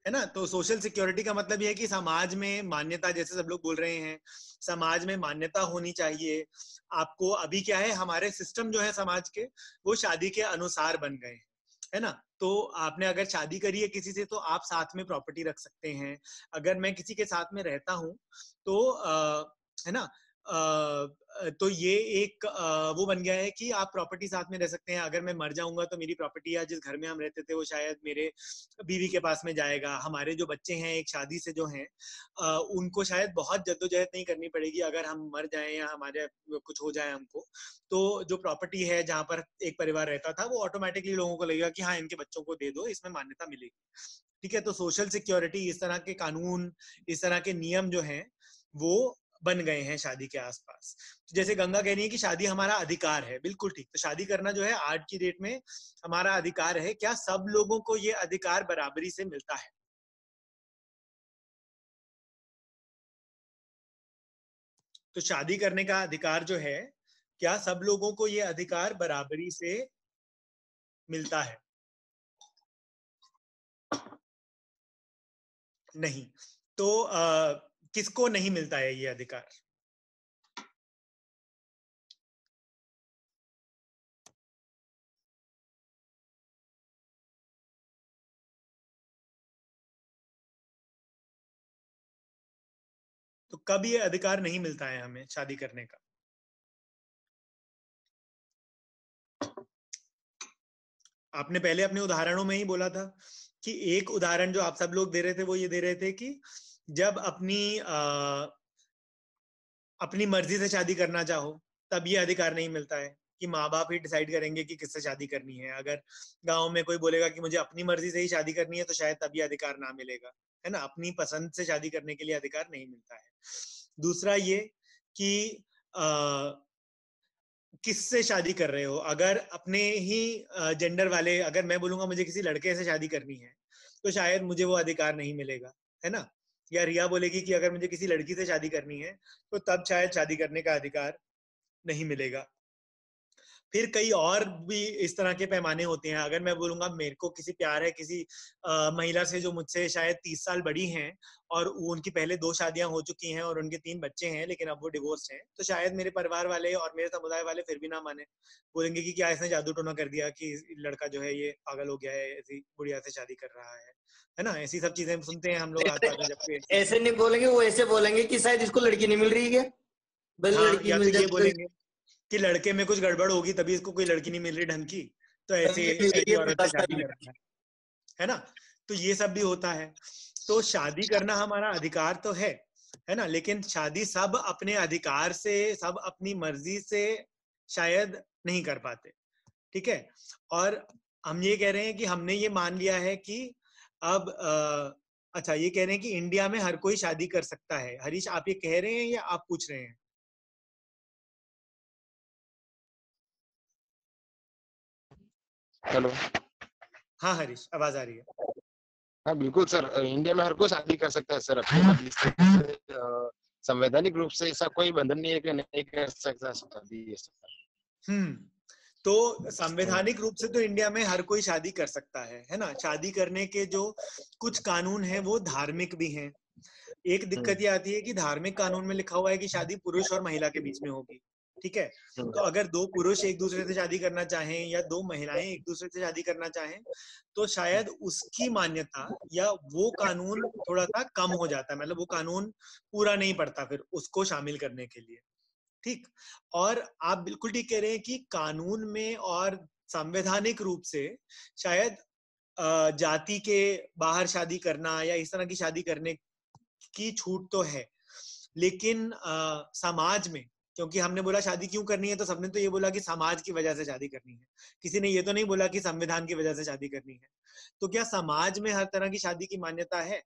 है ना? तो सोशल सिक्योरिटी का मतलब यह है कि समाज में मान्यता, जैसे सब लोग बोल रहे हैं समाज में मान्यता होनी चाहिए आपको। अभी क्या है, हमारे सिस्टम जो है समाज के वो शादी के अनुसार बन गए हैं, है ना? तो आपने अगर शादी करी है किसी से तो आप साथ में प्रॉपर्टी रख सकते हैं। अगर मैं किसी के साथ में रहता हूं तो है ना, तो ये एक वो बन गया है कि आप प्रॉपर्टी साथ में रह सकते हैं। अगर मैं मर जाऊंगा तो मेरी प्रॉपर्टी या जिस घर में हम रहते थे वो शायद मेरे बीवी के पास में जाएगा। हमारे जो बच्चे हैं एक शादी से जो हैं उनको शायद बहुत जद्दोजहद नहीं करनी पड़ेगी। अगर हम मर जाएं या हमारे कुछ हो जाए हमको, तो जो प्रॉपर्टी है जहाँ पर एक परिवार रहता था वो ऑटोमेटिकली लोगों को लगेगा कि हाँ इनके बच्चों को दे दो, इसमें मान्यता मिलेगी। ठीक है, तो सोशल सिक्योरिटी, इस तरह के कानून, इस तरह के नियम जो हैं वो बन गए हैं शादी के आसपास। तो जैसे गंगा कह रही है कि शादी हमारा अधिकार है, बिल्कुल ठीक। तो शादी करना जो है आज की डेट में हमारा अधिकार है। क्या सब लोगों को ये अधिकार बराबरी से मिलता है? तो शादी करने का अधिकार जो है, क्या सब लोगों को ये अधिकार बराबरी से मिलता है? नहीं। तो किसको नहीं मिलता है ये अधिकार? तो कब ये अधिकार नहीं मिलता है हमें शादी करने का? आपने पहले अपने उदाहरणों में ही बोला था कि एक उदाहरण जो आप सब लोग दे रहे थे वो ये दे रहे थे कि जब अपनी मर्जी से शादी करना चाहो तब ये अधिकार नहीं मिलता है, कि माँ बाप ही डिसाइड करेंगे कि किससे शादी करनी है। अगर गांव में कोई बोलेगा कि मुझे अपनी मर्जी से ही शादी करनी है तो शायद तब ये अधिकार ना मिलेगा, है ना? अपनी पसंद से शादी करने के लिए अधिकार नहीं मिलता है। दूसरा ये कि किससे शादी कर रहे हो। अगर अपने ही जेंडर वाले, अगर मैं बोलूंगा मुझे किसी लड़के से शादी करनी है तो शायद मुझे वो अधिकार नहीं मिलेगा, है ना। या रिया बोलेगी कि अगर मुझे किसी लड़की से शादी करनी है तो तब शायद शादी करने का अधिकार नहीं मिलेगा। फिर कई और भी इस तरह के पैमाने होते हैं। अगर मैं बोलूंगा मेरे को किसी प्यार है किसी महिला से जो मुझसे शायद 30 साल बड़ी हैं और उनकी पहले 2 शादियां हो चुकी हैं और उनके 3 बच्चे हैं, लेकिन अब वो डिवोर्स हैं, तो शायद मेरे परिवार वाले और मेरे समुदाय वाले फिर भी ना माने, बोलेंगे कि क्या इसने जादू टोना कर दिया कि लड़का जो है ये पागल हो गया है, ऐसी बुढ़िया से शादी कर रहा है ना। ऐसी सब चीजें सुनते हैं हम लोग आसपास में। जबकि ऐसे नहीं बोलेंगे, वो ऐसे बोलेंगे कि शायद इसको लड़की नहीं मिल रही है, लड़की या मिल तो ये जाती बोलेंगे कि लड़के में कुछ गड़बड़ होगी तभी इसको कोई लड़की नहीं मिल रही ढंग की, तो ऐसी औरत से शादी कर रहा है ना। तो ये सब भी होता है। तो शादी करना हमारा अधिकार तो है ना, लेकिन शादी सब अपने अधिकार से, सब अपनी मर्जी से शायद नहीं कर पाते, ठीक है। और हम ये कह रहे हैं कि हमने ये मान लिया है कि अब अच्छा, ये कह रहे हैं कि इंडिया में हर कोई शादी कर सकता है। हरीश, आप ये कह रहे हैं या आप पूछ रहे हैं? हेलो, हाँ हरीश, आवाज आ रही है। हाँ बिल्कुल सर, इंडिया में हर कोई शादी कर सकता है सर। अपने संवैधानिक रूप से ऐसा कोई बंधन नहीं है कि नहीं कर सकता शादी। तो संवैधानिक रूप से तो इंडिया में हर कोई शादी कर सकता है ना। शादी करने के जो कुछ कानून हैं वो धार्मिक भी हैं। एक दिक्कत ये आती है कि धार्मिक कानून में लिखा हुआ है कि शादी पुरुष और महिला के बीच में होगी, ठीक है। तो अगर 2 पुरुष एक दूसरे से शादी करना चाहें या 2 महिलाएं एक दूसरे से शादी करना चाहें तो शायद उसकी मान्यता या वो कानून थोड़ा सा कम हो जाता है, मतलब वो कानून पूरा नहीं पड़ता फिर उसको शामिल करने के लिए, ठीक। और आप बिल्कुल ठीक कह रहे हैं कि कानून में और संवैधानिक रूप से शायद जाति के बाहर शादी करना या इस तरह की शादी करने की छूट तो है, लेकिन समाज में, क्योंकि हमने बोला शादी क्यों करनी है तो सबने तो ये बोला कि समाज की वजह से शादी करनी है, किसी ने ये तो नहीं बोला कि संविधान की वजह से शादी करनी है। तो क्या समाज में हर तरह की शादी की मान्यता है?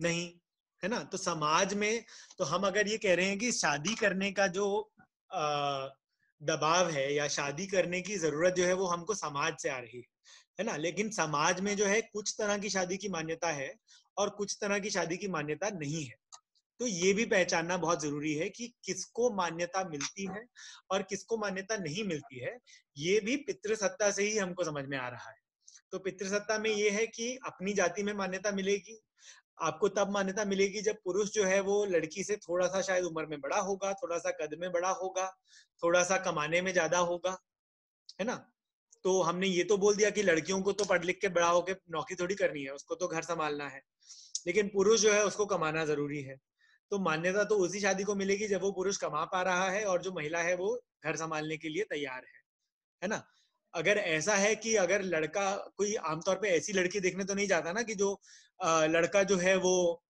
नहीं, है ना। तो समाज में तो हम अगर ये कह रहे हैं कि शादी करने का जो दबाव है या शादी करने की जरूरत जो है वो हमको समाज से आ रही है ना, लेकिन समाज में जो है कुछ तरह की शादी की मान्यता है और कुछ तरह की शादी की मान्यता नहीं है। तो ये भी पहचानना बहुत जरूरी है कि किसको मान्यता मिलती है और किसको मान्यता नहीं मिलती है। ये भी पितृसत्ता से ही हमको समझ में आ रहा है। तो पितृसत्ता में ये है कि अपनी जाति में मान्यता मिलेगी, आपको तब मान्यता मिलेगी जब पुरुष जो है वो लड़की से थोड़ा सा शायद उम्र में बड़ा होगा, थोड़ा सा कद में बड़ा होगा, थोड़ा सा कमाने में ज्यादा होगा, है ना। तो हमने ये तो बोल दिया कि लड़कियों को तो पढ़ लिख के बड़ा होके नौकरी थोड़ी करनी है, उसको तो घर संभालना है, लेकिन पुरुष जो है उसको कमाना जरूरी है। तो मान्यता तो उसी शादी को मिलेगी जब वो पुरुष कमा पा रहा है और जो महिला है वो घर संभालने के लिए तैयार है ना। अगर ऐसा है कि अगर लड़का, कोई आमतौर पे ऐसी लड़की देखने तो नहीं जाता ना कि जो लड़का जो है वो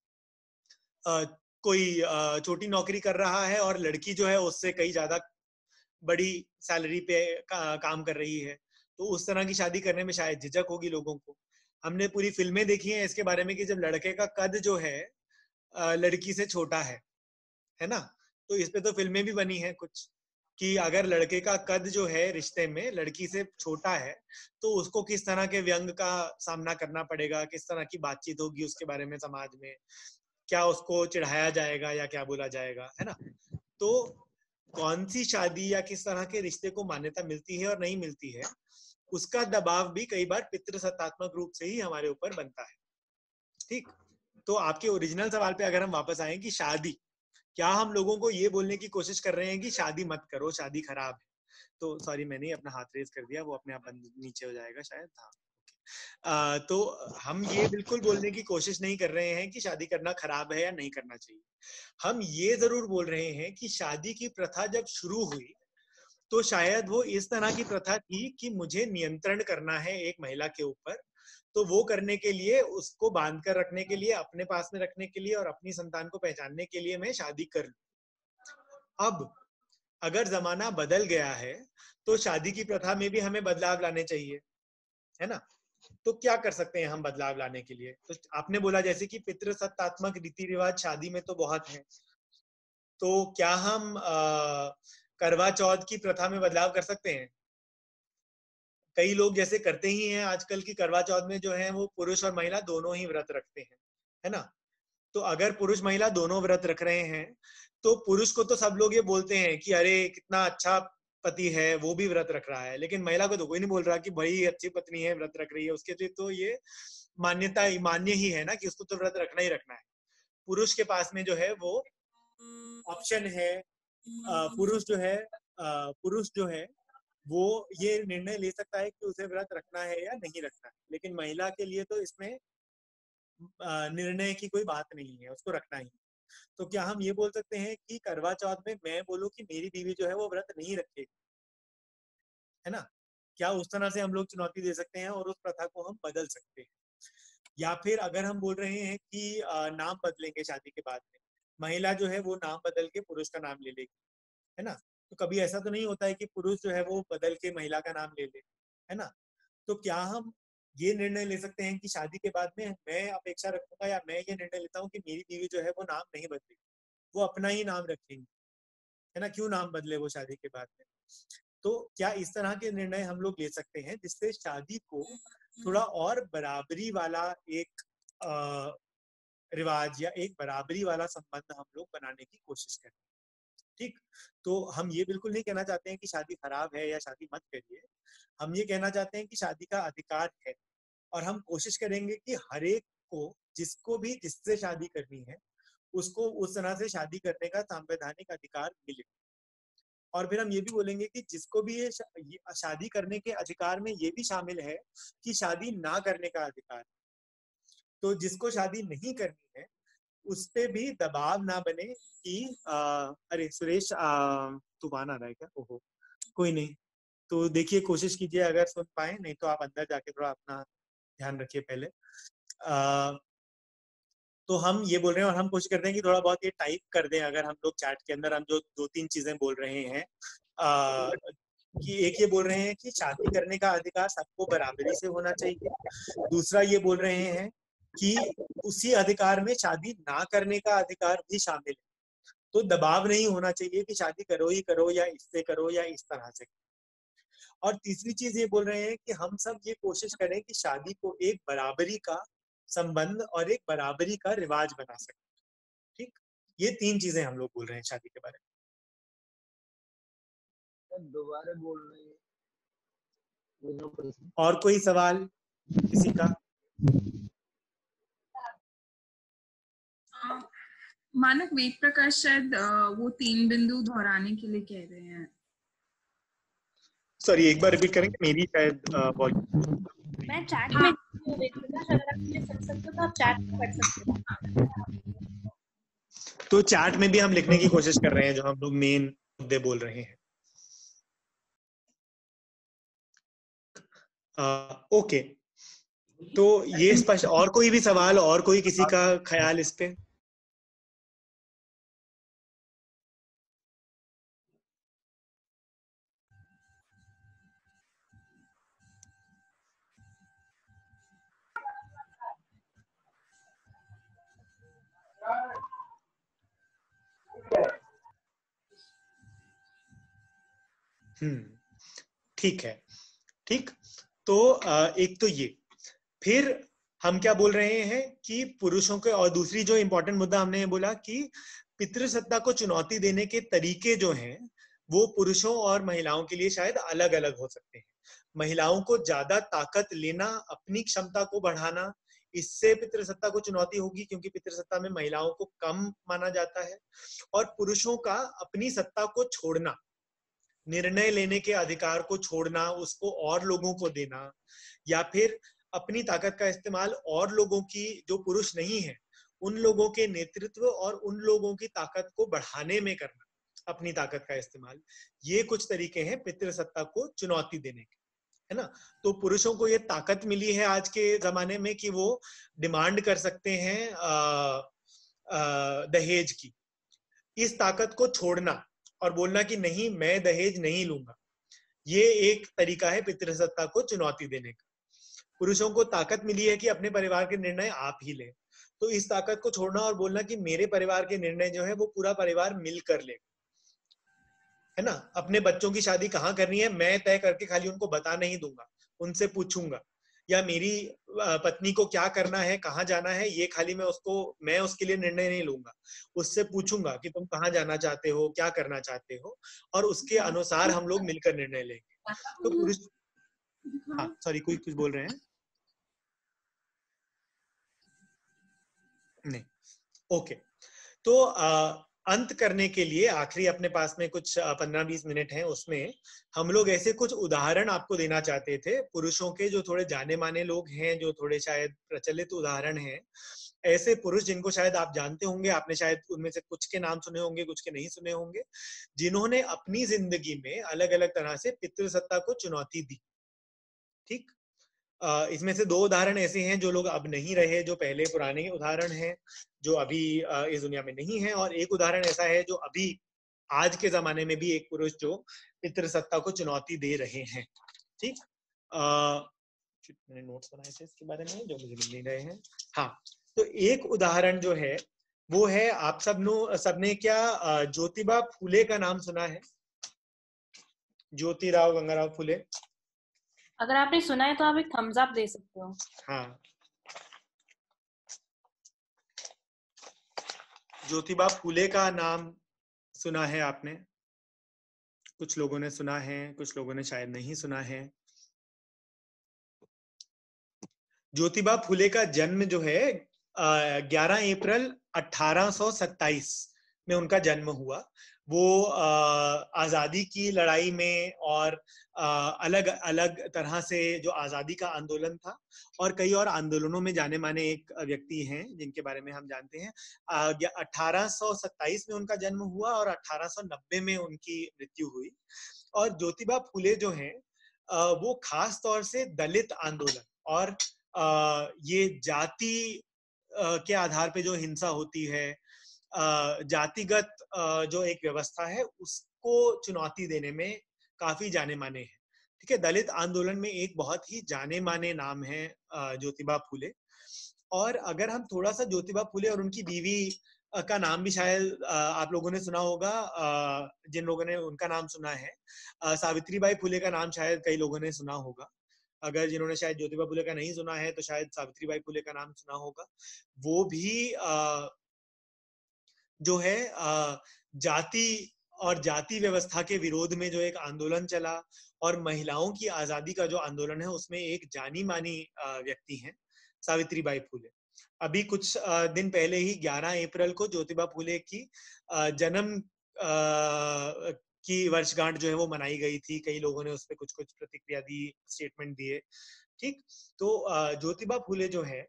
कोई छोटी नौकरी कर रहा है और लड़की जो है उससे कई ज्यादा बड़ी सैलरी पे काम कर रही है, तो उस तरह की शादी करने में शायद झिझक होगी लोगों को। हमने पूरी फिल्में देखी हैं इसके बारे में कि जब लड़के का कद जो है लड़की से छोटा है ना, तो इस पे तो फिल्में भी बनी हैं कुछ, कि अगर लड़के का कद जो है रिश्ते में लड़की से छोटा है तो उसको किस तरह के व्यंग का सामना करना पड़ेगा, किस तरह की बातचीत होगी उसके बारे में समाज में, क्या उसको चिढ़ाया जाएगा या क्या बोला जाएगा, है ना। तो कौन सी शादी या किस तरह के रिश्ते को मान्यता मिलती है और नहीं मिलती है, उसका दबाव भी कई बार पितृसत्तात्मक रूप से ही हमारे ऊपर बनता है, ठीक। तो आपके ओरिजिनल सवाल पे अगर हम वापस आए कि शादी, क्या हम लोगों को ये बोलने की कोशिश कर रहे हैं कि शादी मत करो, शादी खराब है? तो सॉरी, मैंने अपना हाथ रेज कर दिया, वो अपने आप बंद नीचे हो जाएगा शायद। हाँ, तो हम ये बिल्कुल बोलने की कोशिश नहीं कर रहे हैं कि शादी करना खराब है या नहीं करना चाहिए। हम ये जरूर बोल रहे हैं कि शादी की प्रथा जब शुरू हुई तो शायद वो इस तरह की प्रथा थी कि मुझे नियंत्रण करना है एक महिला के ऊपर, तो वो करने के लिए, उसको बांध कर रखने के लिए, अपने पास में रखने के लिए और अपनी संतान को पहचानने के लिए मैं शादी कर लूं। अब अगर जमाना बदल गया है तो शादी की प्रथा में भी हमें बदलाव लाने चाहिए, है ना। तो क्या कर सकते हैं हम बदलाव लाने के लिए? तो आपने बोला जैसे कि पितृसत्तात्मक रीति रिवाज शादी में तो बहुत हैं, तो क्या हम करवा चौथ की प्रथा में बदलाव कर सकते हैं? कई लोग जैसे करते ही हैं आजकल की करवा चौथ में जो है वो पुरुष और महिला दोनों ही व्रत रखते हैं, है ना? तो अगर पुरुष महिला दोनों व्रत रख रहे हैं तो पुरुष को तो सब लोग ये बोलते हैं कि अरे कितना अच्छा पति है, वो भी व्रत रख रहा है, लेकिन महिला को तो कोई नहीं बोल रहा कि भाई अच्छी पत्नी है, व्रत रख रही है। उसके लिए तो ये मान्यता मान्य ही है ना कि उसको तो व्रत रखना ही रखना है। पुरुष के पास में जो है वो ऑप्शन है, पुरुष जो है वो ये निर्णय ले सकता है कि उसे व्रत रखना है या नहीं रखना है, लेकिन महिला के लिए तो इसमें निर्णय की कोई बात नहीं है, उसको रखना ही। तो क्या हम ये बोल सकते हैं कि करवा चौथ में मैं बोलूं कि मेरी बीवी जो है वो व्रत नहीं रखेगी, है ना? क्या उस तरह से हम लोग चुनौती दे सकते हैं और उस प्रथा को हम बदल सकते हैं? या फिर अगर हम बोल रहे हैं कि नाम बदलेंगे शादी के बाद में, महिला जो है वो नाम बदल के पुरुष का नाम ले लेगी, है ना? तो कभी ऐसा तो नहीं होता है कि पुरुष जो है वो बदल के महिला का नाम ले ले, है ना? तो क्या हम ये निर्णय ले सकते हैं कि शादी के बाद में मैं अपेक्षा रखूंगा या मैं ये निर्णय लेता हूँ कि मेरी बीवी जो है वो नाम नहीं बदलेगी, वो अपना ही नाम रखेंगी, है ना? क्यों नाम बदले वो शादी के बाद में? तो क्या इस तरह के निर्णय हम लोग ले सकते हैं जिससे शादी को थोड़ा और बराबरी वाला एक रिवाज या एक बराबरी वाला संबंध हम लोग बनाने की कोशिश करें? ठीक, तो हम ये बिल्कुल नहीं कहना चाहते हैं कि शादी खराब है या शादी मत करिए। हम ये कहना चाहते हैं कि शादी का अधिकार है और हम कोशिश करेंगे कि हर एक को, जिसको भी जिससे शादी करनी है, उसको उस तरह से शादी करने का संवैधानिक अधिकार मिले। और फिर हम ये भी बोलेंगे कि जिसको भी ये शादी करने के अधिकार में ये भी शामिल है कि शादी ना करने का अधिकार। तो जिसको शादी नहीं करनी है उस पे भी दबाव ना बने कि अरे सुरेश तूफान आ रहा है क्या? ओहो, कोई नहीं, तो देखिए कोशिश कीजिए अगर सुन पाए, नहीं तो आप अंदर जाके थोड़ा अपना ध्यान रखिए पहले। तो हम ये बोल रहे हैं और हम कोशिश करते हैं कि थोड़ा बहुत ये टाइप कर दें अगर हम लोग चैट के अंदर हम जो 2-3 चीजें बोल रहे हैं कि एक ये बोल रहे हैं कि शादी करने का अधिकार सबको बराबरी से होना चाहिए। दूसरा ये बोल रहे हैं कि उसी अधिकार में शादी ना करने का अधिकार भी शामिल है, तो दबाव नहीं होना चाहिए कि शादी करो ही करो या इससे करो या इस तरह से। और तीसरी चीज ये बोल रहे हैं कि हम सब ये कोशिश करें कि शादी को एक बराबरी का संबंध और एक बराबरी का रिवाज बना सके। ठीक, ये 3 चीजें हम लोग बोल रहे हैं शादी के बारे में। दोबारा बोल रहे हैं। और कोई सवाल किसी का? मानक वेद प्रकाश शायद वो 3 बिंदु दोहराने के लिए कह रहे हैं। सॉरी, एक बार रिपीट करेंगे, मेरी शायद मैं चैट में वेद प्रकाश अगर आप मुझे सुन सकते हो तो आप चैट में पढ़ सकते हो। तो चैट में भी हम लिखने की कोशिश कर रहे हैं जो हम लोग मेन मुद्दे बोल रहे हैं। ओके, तो ये स्पष्ट। और कोई भी सवाल, और कोई किसी का ख्याल इस पे? ठीक है, ठीक। तो एक तो ये, फिर हम क्या बोल रहे हैं कि पुरुषों के, और दूसरी जो इम्पोर्टेंट मुद्दा हमने ये बोला कि पितृसत्ता को चुनौती देने के तरीके जो हैं वो पुरुषों और महिलाओं के लिए शायद अलग अलग हो सकते हैं। महिलाओं को ज्यादा ताकत लेना, अपनी क्षमता को बढ़ाना, इससे पितृसत्ता को चुनौती होगी क्योंकि पितृसत्ता में महिलाओं को कम माना जाता है। और पुरुषों का अपनी सत्ता को छोड़ना, निर्णय लेने के अधिकार को छोड़ना, उसको और लोगों को देना, या फिर अपनी ताकत का इस्तेमाल और लोगों की, जो पुरुष नहीं है, उन लोगों के नेतृत्व और उन लोगों की ताकत को बढ़ाने में करना अपनी ताकत का इस्तेमाल। ये कुछ तरीके हैं पितृसत्ता को चुनौती देने के, है ना। तो पुरुषों को ये ताकत मिली है आज के जमाने में कि वो डिमांड कर सकते हैं दहेज की। इस ताकत को छोड़ना और बोलना कि नहीं, मैं दहेज नहीं लूंगा, ये एक तरीका है पितृसत्ता को चुनौती देने का। पुरुषों को ताकत मिली है कि अपने परिवार के निर्णय आप ही लें। तो इस ताकत को छोड़ना और बोलना कि मेरे परिवार के निर्णय जो है वो पूरा परिवार मिलकर ले, है ना। अपने बच्चों की शादी कहाँ करनी है मैं तय करके खाली उनको बता नहीं दूंगा, उनसे पूछूंगा। या मेरी पत्नी को क्या करना है, कहाँ जाना है, ये खाली मैं उसके लिए निर्णय नहीं लूंगा, उससे पूछूंगा कि तुम कहाँ जाना चाहते हो, क्या करना चाहते हो, और उसके अनुसार हम लोग मिलकर निर्णय लेंगे। तो पुरुष, हाँ सॉरी, कोई कुछ बोल रहे हैं? नहीं, ओके। तो अंत करने के लिए आखिरी अपने पास में कुछ 15-20 मिनट हैं, उसमें हम लोग ऐसे कुछ उदाहरण आपको देना चाहते थे पुरुषों के, जो थोड़े जाने माने लोग हैं, जो थोड़े शायद प्रचलित उदाहरण हैं, ऐसे पुरुष जिनको शायद आप जानते होंगे, आपने शायद उनमें से कुछ के नाम सुने होंगे, कुछ के नहीं सुने होंगे, जिन्होंने अपनी जिंदगी में अलग अलग तरह से पितृसत्ता को चुनौती दी। ठीक, इसमें से 2 उदाहरण ऐसे हैं जो लोग अब नहीं रहे, जो पहले पुराने उदाहरण हैं, जो अभी इस दुनिया में नहीं है, और एक उदाहरण ऐसा है जो अभी आज के जमाने में भी एक पुरुष जो पितृसत्ता को चुनौती दे रहे हैं। ठीक, मैंने नोट्स बनाए थे इसके बारे में जो मुझे मिल नहीं रहे हैं। हाँ, तो एक उदाहरण जो है वो है, आप सबने क्या ज्योतिबा फुले का नाम सुना है? ज्योतिराव गंगाराम फुले। अगर आपने सुना है तो आप एक थम्स अप दे सकते हो। हाँ, ज्योतिबा फुले का नाम सुना है आपने? कुछ लोगों ने सुना है, कुछ लोगों ने शायद नहीं सुना है। ज्योतिबा फुले का जन्म जो है 11 अप्रैल 1827 में उनका जन्म हुआ। वो आजादी की लड़ाई में और अलग अलग तरह से जो आजादी का आंदोलन था और कई और आंदोलनों में जाने माने एक व्यक्ति हैं जिनके बारे में हम जानते हैं। 1827 में उनका जन्म हुआ और 1890 में उनकी मृत्यु हुई। और ज्योतिबा फुले जो हैं वो खास तौर से दलित आंदोलन और ये जाति के आधार पे जो हिंसा होती है, जातिगत जो एक व्यवस्था है, उसको चुनौती देने में काफी जाने माने हैं। ठीक है, दलित आंदोलन में एक बहुत ही जाने माने नाम है ज्योतिबा फुले। और अगर हम थोड़ा सा ज्योतिबा फुले और उनकी बीवी का नाम भी शायद आप लोगों ने सुना होगा, जिन लोगों ने उनका नाम सुना है, सावित्रीबाई फुले का नाम शायद कई लोगों ने सुना होगा। अगर जिन्होंने शायद ज्योतिबा फुले का नहीं सुना है तो शायद सावित्रीबाई फुले का नाम सुना होगा। वो भी जो है जाति और जाति व्यवस्था के विरोध में जो एक आंदोलन चला और महिलाओं की आजादी का जो आंदोलन है उसमें एक जानी मानी व्यक्ति हैं सावित्रीबाई फुले। अभी कुछ दिन पहले ही 11 अप्रैल को ज्योतिबा फुले की जन्म की वर्षगांठ जो है वो मनाई गई थी। कई लोगों ने उस पर कुछ कुछ प्रतिक्रिया दी, स्टेटमेंट दिए। ठीक, तो ज्योतिबा फुले जो है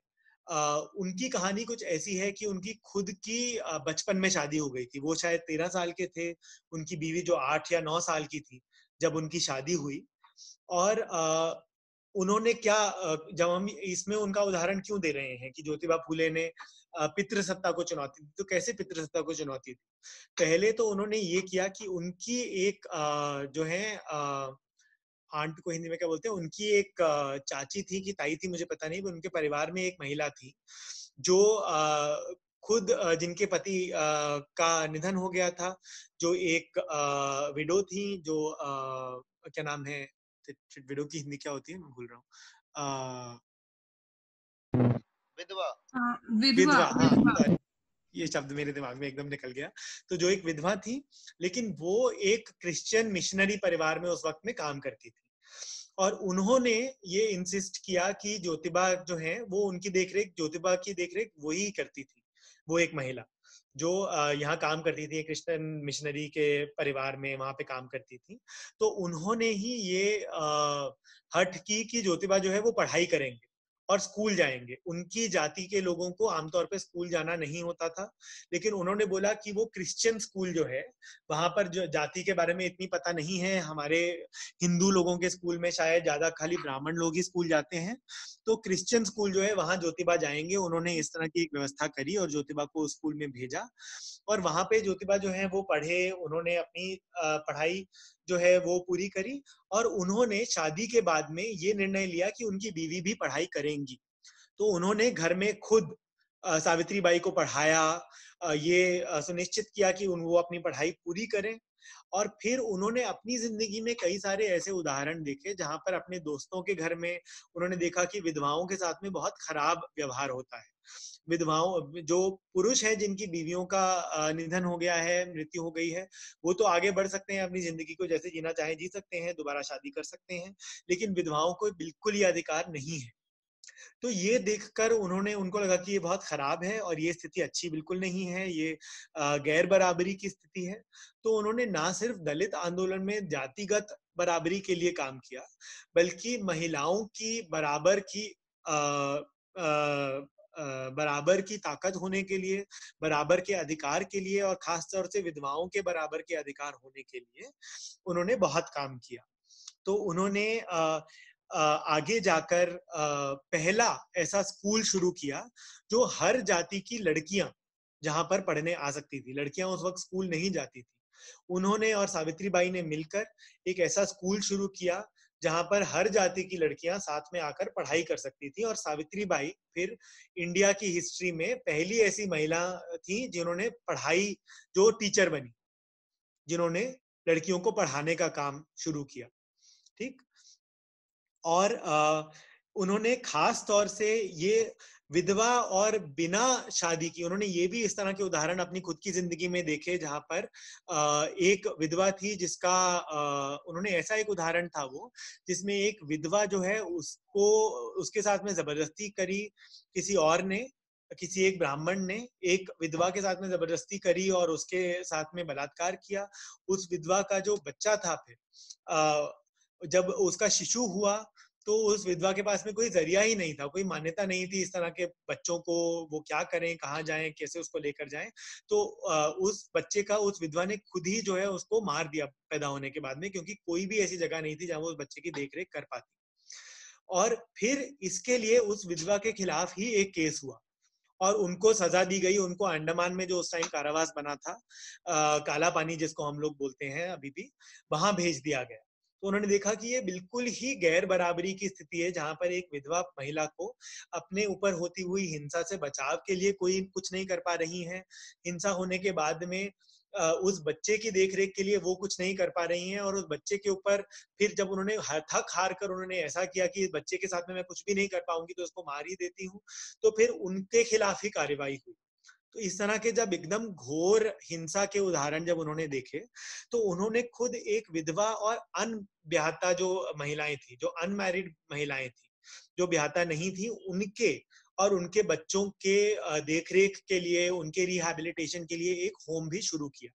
उनकी कहानी कुछ ऐसी है कि उनकी खुद की बचपन में शादी हो गई थी। वो शायद 13 साल के थे, उनकी बीवी जो 8 या 9 साल की थी जब उनकी शादी हुई। और उन्होंने क्या, जब हम इसमें उनका उदाहरण क्यों दे रहे हैं कि ज्योतिबा फुले ने पितृसत्ता को चुनौती दी, तो कैसे पितृसत्ता को चुनौती दी? पहले तो उन्होंने ये किया कि उनकी एक जो है आंट को हिंदी में क्या बोलते हैं, उनकी एक चाची थी कि ताई थी मुझे पता नहीं, उनके परिवार में एक महिला थी जो खुद जिनके पति का निधन हो गया था, जो एक विडो थी, जो क्या नाम है, विडो की हिंदी क्या होती है, मैं भूल रहा हूँ, विधवा। हाँ, ये शब्द मेरे दिमाग में एकदम निकल गया। तो जो एक विधवा थी, लेकिन वो एक क्रिश्चियन मिशनरी परिवार में उस वक्त में काम करती थी। और उन्होंने ये इंसिस्ट किया कि ज्योतिबा जो है वो उनकी देखरेख, ज्योतिबा की देखरेख वही करती थी। वो एक महिला जो यहाँ काम करती थी, क्रिश्चियन मिशनरी के परिवार में वहां पे काम करती थी। तो उन्होंने ही ये हट की कि ज्योतिबा जो है वो पढ़ाई करेंगे और स्कूल जाएंगे। उनकी जाति के लोगों को आमतौर पे स्कूल जाना नहीं होता था, लेकिन उन्होंने बोला कि वो क्रिश्चियन स्कूल जो है वहां पर जो जाति के बारे में इतनी पता नहीं है, हमारे हिंदू लोगों के स्कूल में शायद ज्यादा खाली ब्राह्मण लोग ही स्कूल जाते हैं, तो क्रिश्चियन स्कूल जो है वहां ज्योतिबा जाएंगे। उन्होंने इस तरह की एक व्यवस्था करी और ज्योतिबा को स्कूल में भेजा और वहां पे ज्योतिबा जो है वो पढ़े। उन्होंने अपनी पढ़ाई जो है वो पूरी करी, और उन्होंने शादी के बाद में ये निर्णय लिया कि उनकी बीवी भी पढ़ाई करेंगी। तो उन्होंने घर में खुद सावित्रीबाई को पढ़ाया, ये सुनिश्चित किया कि वो अपनी पढ़ाई पूरी करें। और फिर उन्होंने अपनी जिंदगी में कई सारे ऐसे उदाहरण देखे जहां पर अपने दोस्तों के घर में उन्होंने देखा कि विधवाओं के साथ में बहुत खराब व्यवहार होता है। विधवाओं, जो पुरुष है जिनकी बीवियों का निधन हो गया है, मृत्यु हो गई है, वो तो आगे बढ़ सकते हैं, अपनी जिंदगी को जैसे जीना चाहे जी सकते हैं, दोबारा शादी कर सकते हैं, लेकिन विधवाओं को बिल्कुल ये अधिकार नहीं है। तो ये देखकर उनको लगा कि ये बहुत खराब है और ये स्थिति अच्छी बिल्कुल नहीं है, ये गैर बराबरी की स्थिति है। तो उन्होंने ना सिर्फ दलित आंदोलन में जातिगत बराबरी के लिए काम किया, बल्कि महिलाओं की बराबर की ताकत होने के लिए, बराबर के अधिकार के लिए, और खास तौर से विधवाओं के बराबर के अधिकार होने के लिए उन्होंने बहुत काम किया। तो उन्होंने आगे जाकर पहला ऐसा स्कूल शुरू किया जो हर जाति की लड़कियां जहां पर पढ़ने आ सकती थी। लड़कियां उस वक्त स्कूल नहीं जाती थी। उन्होंने और सावित्रीबाई ने मिलकर एक ऐसा स्कूल शुरू किया जहां पर हर जाति की लड़कियां साथ में आकर पढ़ाई कर सकती थी। और सावित्रीबाई फिर इंडिया की हिस्ट्री में पहली ऐसी महिला थी जिन्होंने पढ़ाई, जो टीचर बनी, जिन्होंने लड़कियों को पढ़ाने का काम शुरू किया। ठीक। और उन्होंने खास तौर से ये विधवा और बिना शादी की, उन्होंने ये भी इस तरह के उदाहरण अपनी खुद की जिंदगी में देखे जहां पर एक विधवा थी जिसका उन्होंने ऐसा एक उदाहरण था वो, जिसमें एक विधवा जो है उसके साथ में जबरदस्ती करी किसी और ने, किसी एक ब्राह्मण ने एक विधवा के साथ में जबरदस्ती करी और उसके साथ में बलात्कार किया। उस विधवा का जो बच्चा था, फिर जब उसका शिशु हुआ तो उस विधवा के पास में कोई जरिया ही नहीं था, कोई मान्यता नहीं थी इस तरह के बच्चों को वो क्या करें, कहाँ जाएं, कैसे उसको लेकर जाएं। तो उस बच्चे का उस विधवा ने खुद ही जो है उसको मार दिया पैदा होने के बाद में, क्योंकि कोई भी ऐसी जगह नहीं थी जहां वो उस बच्चे की देखरेख कर पाती। और फिर इसके लिए उस विधवा के खिलाफ ही एक केस हुआ और उनको सजा दी गई। उनको अंडमान में जो उस टाइम कारावास बना था, काला पानी जिसको हम लोग बोलते हैं अभी भी, वहां भेज दिया गया। तो उन्होंने देखा कि ये बिल्कुल ही गैर बराबरी की स्थिति है, जहां पर एक विधवा महिला को अपने ऊपर होती हुई हिंसा से बचाव के लिए कोई कुछ नहीं कर पा रही है। हिंसा होने के बाद में उस बच्चे की देखरेख के लिए वो कुछ नहीं कर पा रही हैं, और उस बच्चे के ऊपर फिर जब उन्होंने थक हार कर उन्होंने ऐसा किया कि इस बच्चे के साथ में मैं कुछ भी नहीं कर पाऊंगी तो उसको मार ही देती हूँ, तो फिर उनके खिलाफ ही कार्रवाई हुई। तो इस तरह के जब एकदम घोर हिंसा के उदाहरण जब उन्होंने देखे, तो उन्होंने खुद एक विधवा और अनब्याहता जो महिलाएं थी, जो अनमैरिड महिलाएं थी, जो ब्याहता नहीं थी, उनके और उनके बच्चों के देखरेख के लिए, उनके रिहैबिलिटेशन के लिए एक होम भी शुरू किया।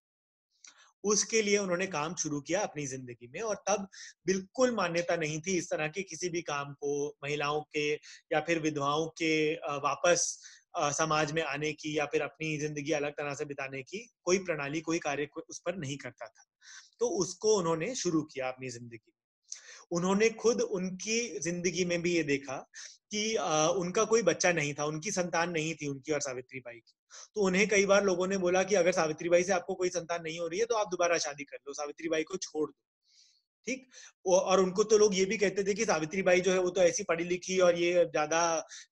उसके लिए उन्होंने काम शुरू किया अपनी जिंदगी में। और तब बिल्कुल मान्यता नहीं थी इस तरह के किसी भी काम को, महिलाओं के या फिर विधवाओं के वापस समाज में आने की या फिर अपनी जिंदगी अलग तरह से बिताने की कोई प्रणाली, कोई कार्य उस पर नहीं करता था। तो उसको उन्होंने शुरू किया अपनी जिंदगी। उन्होंने खुद उनकी जिंदगी में भी ये देखा कि उनका कोई बच्चा नहीं था, उनकी संतान नहीं थी, उनकी और सावित्रीबाई की। तो उन्हें कई बार लोगों ने बोला कि अगर सावित्रीबाई से आपको कोई संतान नहीं हो रही है तो आप दोबारा शादी कर लो, सावित्रीबाई को छोड़ दो। ठीक। और उनको तो लोग ये भी कहते थे कि सावित्रीबाई जो है वो तो ऐसी पढ़ी लिखी और ये ज्यादा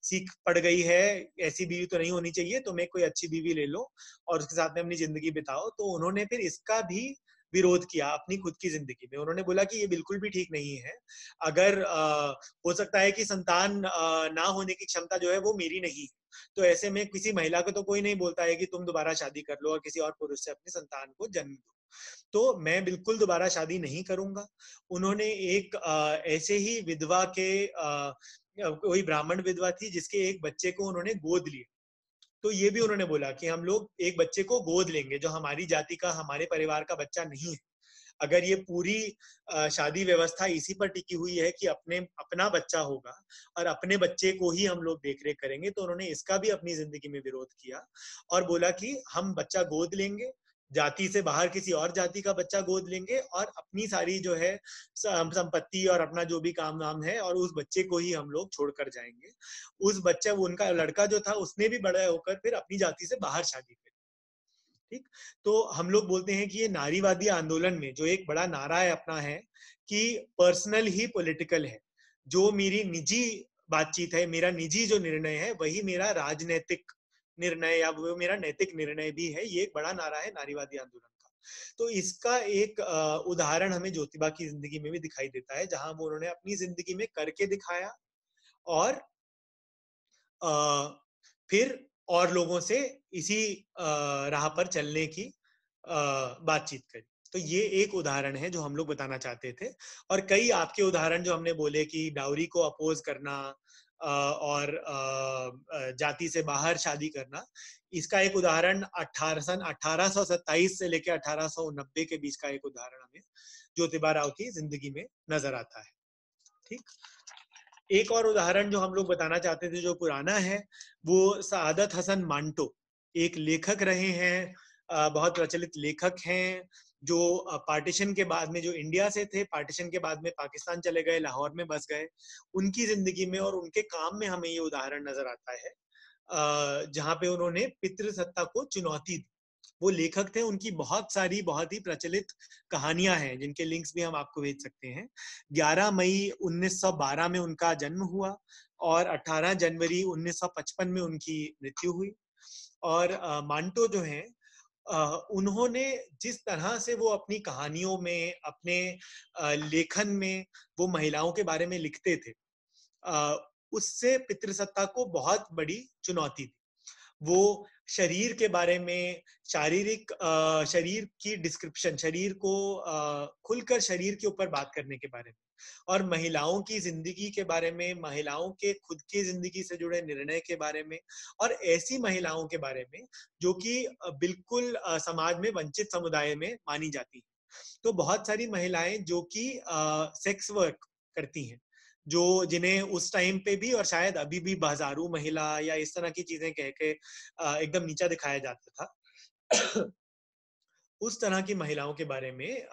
सीख पड़ गई है, ऐसी बीवी तो नहीं होनी चाहिए, तुम्हें कोई अच्छी बीवी ले लो और उसके साथ में अपनी जिंदगी बिताओ। तो उन्होंने फिर इसका भी विरोध किया अपनी खुद की जिंदगी में। उन्होंने बोला कि ये बिल्कुल भी ठीक नहीं है। अगर हो सकता है कि संतान ना होने की क्षमता जो है वो मेरी नहीं है, तो ऐसे में किसी महिला को तो कोई नहीं बोलता है कि तुम दोबारा शादी कर लो और किसी और पुरुष से अपनी संतान को जन्म दो, तो मैं बिल्कुल दोबारा शादी नहीं करूंगा। उन्होंने एक ऐसे ही विधवा के कोई ब्राह्मण विधवा थी जिसके एक बच्चे को उन्होंने गोद लिया। तो ये भी उन्होंने बोला कि हम लोग एक बच्चे को गोद लेंगे जो हमारी जाति का, हमारे परिवार का बच्चा नहीं है। अगर ये पूरी शादी व्यवस्था इसी पर टिकी हुई है कि अपना बच्चा होगा और अपने बच्चे को ही हम लोग देखरेख करेंगे, तो उन्होंने इसका भी अपनी जिंदगी में विरोध किया और बोला कि हम बच्चा गोद लेंगे, जाति से बाहर किसी और जाति का बच्चा गोद लेंगे और अपनी सारी जो है संपत्ति और अपना जो भी काम वाम है और उस बच्चे को ही हम लोग छोड़कर जाएंगे। उस बच्चा, वो उनका लड़का जो था, उसने भी बड़ा होकर फिर अपनी जाति से बाहर शादी करी। ठीक, तो हम लोग बोलते हैं कि ये नारीवादी आंदोलन में जो एक बड़ा नारा है अपना है कि पर्सनल ही पॉलिटिकल है, जो मेरी निजी बातचीत है, मेरा निजी जो निर्णय है वही मेरा राजनीतिक निर्णय या वो मेरा नैतिक निर्णय भी है। ये एक बड़ा नारा है नारीवादी आंदोलन का। तो इसका एक उदाहरण हमें ज्योतिबा की जिंदगी में भी दिखाई देता है, जहां वो उन्होंने अपनी जिंदगी में करके दिखाया और फिर और लोगों से इसी राह पर चलने की बातचीत करी। तो ये एक उदाहरण है जो हम लोग बताना चाहते थे। और कई आपके उदाहरण जो हमने बोले कि डाउरी को अपोज करना और जाति से बाहर शादी करना, इसका एक उदाहरण 1827 से लेकर 1890 के बीच का एक उदाहरण हमें ज्योतिबा राव की जिंदगी में नजर आता है। ठीक, एक और उदाहरण जो हम लोग बताना चाहते थे जो पुराना है, वो सआदत हसन मांटो एक लेखक रहे हैं, बहुत प्रचलित लेखक हैं, जो पार्टीशन के बाद में, जो इंडिया से थे, पार्टीशन के बाद में पाकिस्तान चले गए, लाहौर में बस गए। उनकी जिंदगी में और उनके काम में हमें ये उदाहरण नजर आता है जहाँ पे उन्होंने पितृसत्ता को चुनौती दी। वो लेखक थे, उनकी बहुत सारी बहुत ही प्रचलित कहानियां हैं जिनके लिंक्स भी हम आपको भेज सकते हैं। 11 मई 1912 में उनका जन्म हुआ और 18 जनवरी 1955 में उनकी मृत्यु हुई। और मांटो जो हैं, उन्होंने जिस तरह से वो अपनी कहानियों में, अपने लेखन में वो महिलाओं के बारे में लिखते थे, उससे पितृसत्ता को बहुत बड़ी चुनौती थी। वो शरीर के बारे में, शारीरिक शरीर की डिस्क्रिप्शन, शरीर को खुलकर शरीर के ऊपर बात करने के बारे में, और महिलाओं की जिंदगी के बारे में, महिलाओं के खुद की जिंदगी से जुड़े निर्णय के बारे में, और ऐसी महिलाओं के बारे में जो कि बिल्कुल समाज में वंचित समुदाय में मानी जाती है। तो बहुत सारी महिलाएं जो कि सेक्स वर्क करती हैं, जो जिन्हें उस टाइम पे भी और शायद अभी भी बाजारू महिला या इस तरह की चीजें कह के एकदम नीचा दिखाया जाता था। उस तरह की महिलाओं के बारे में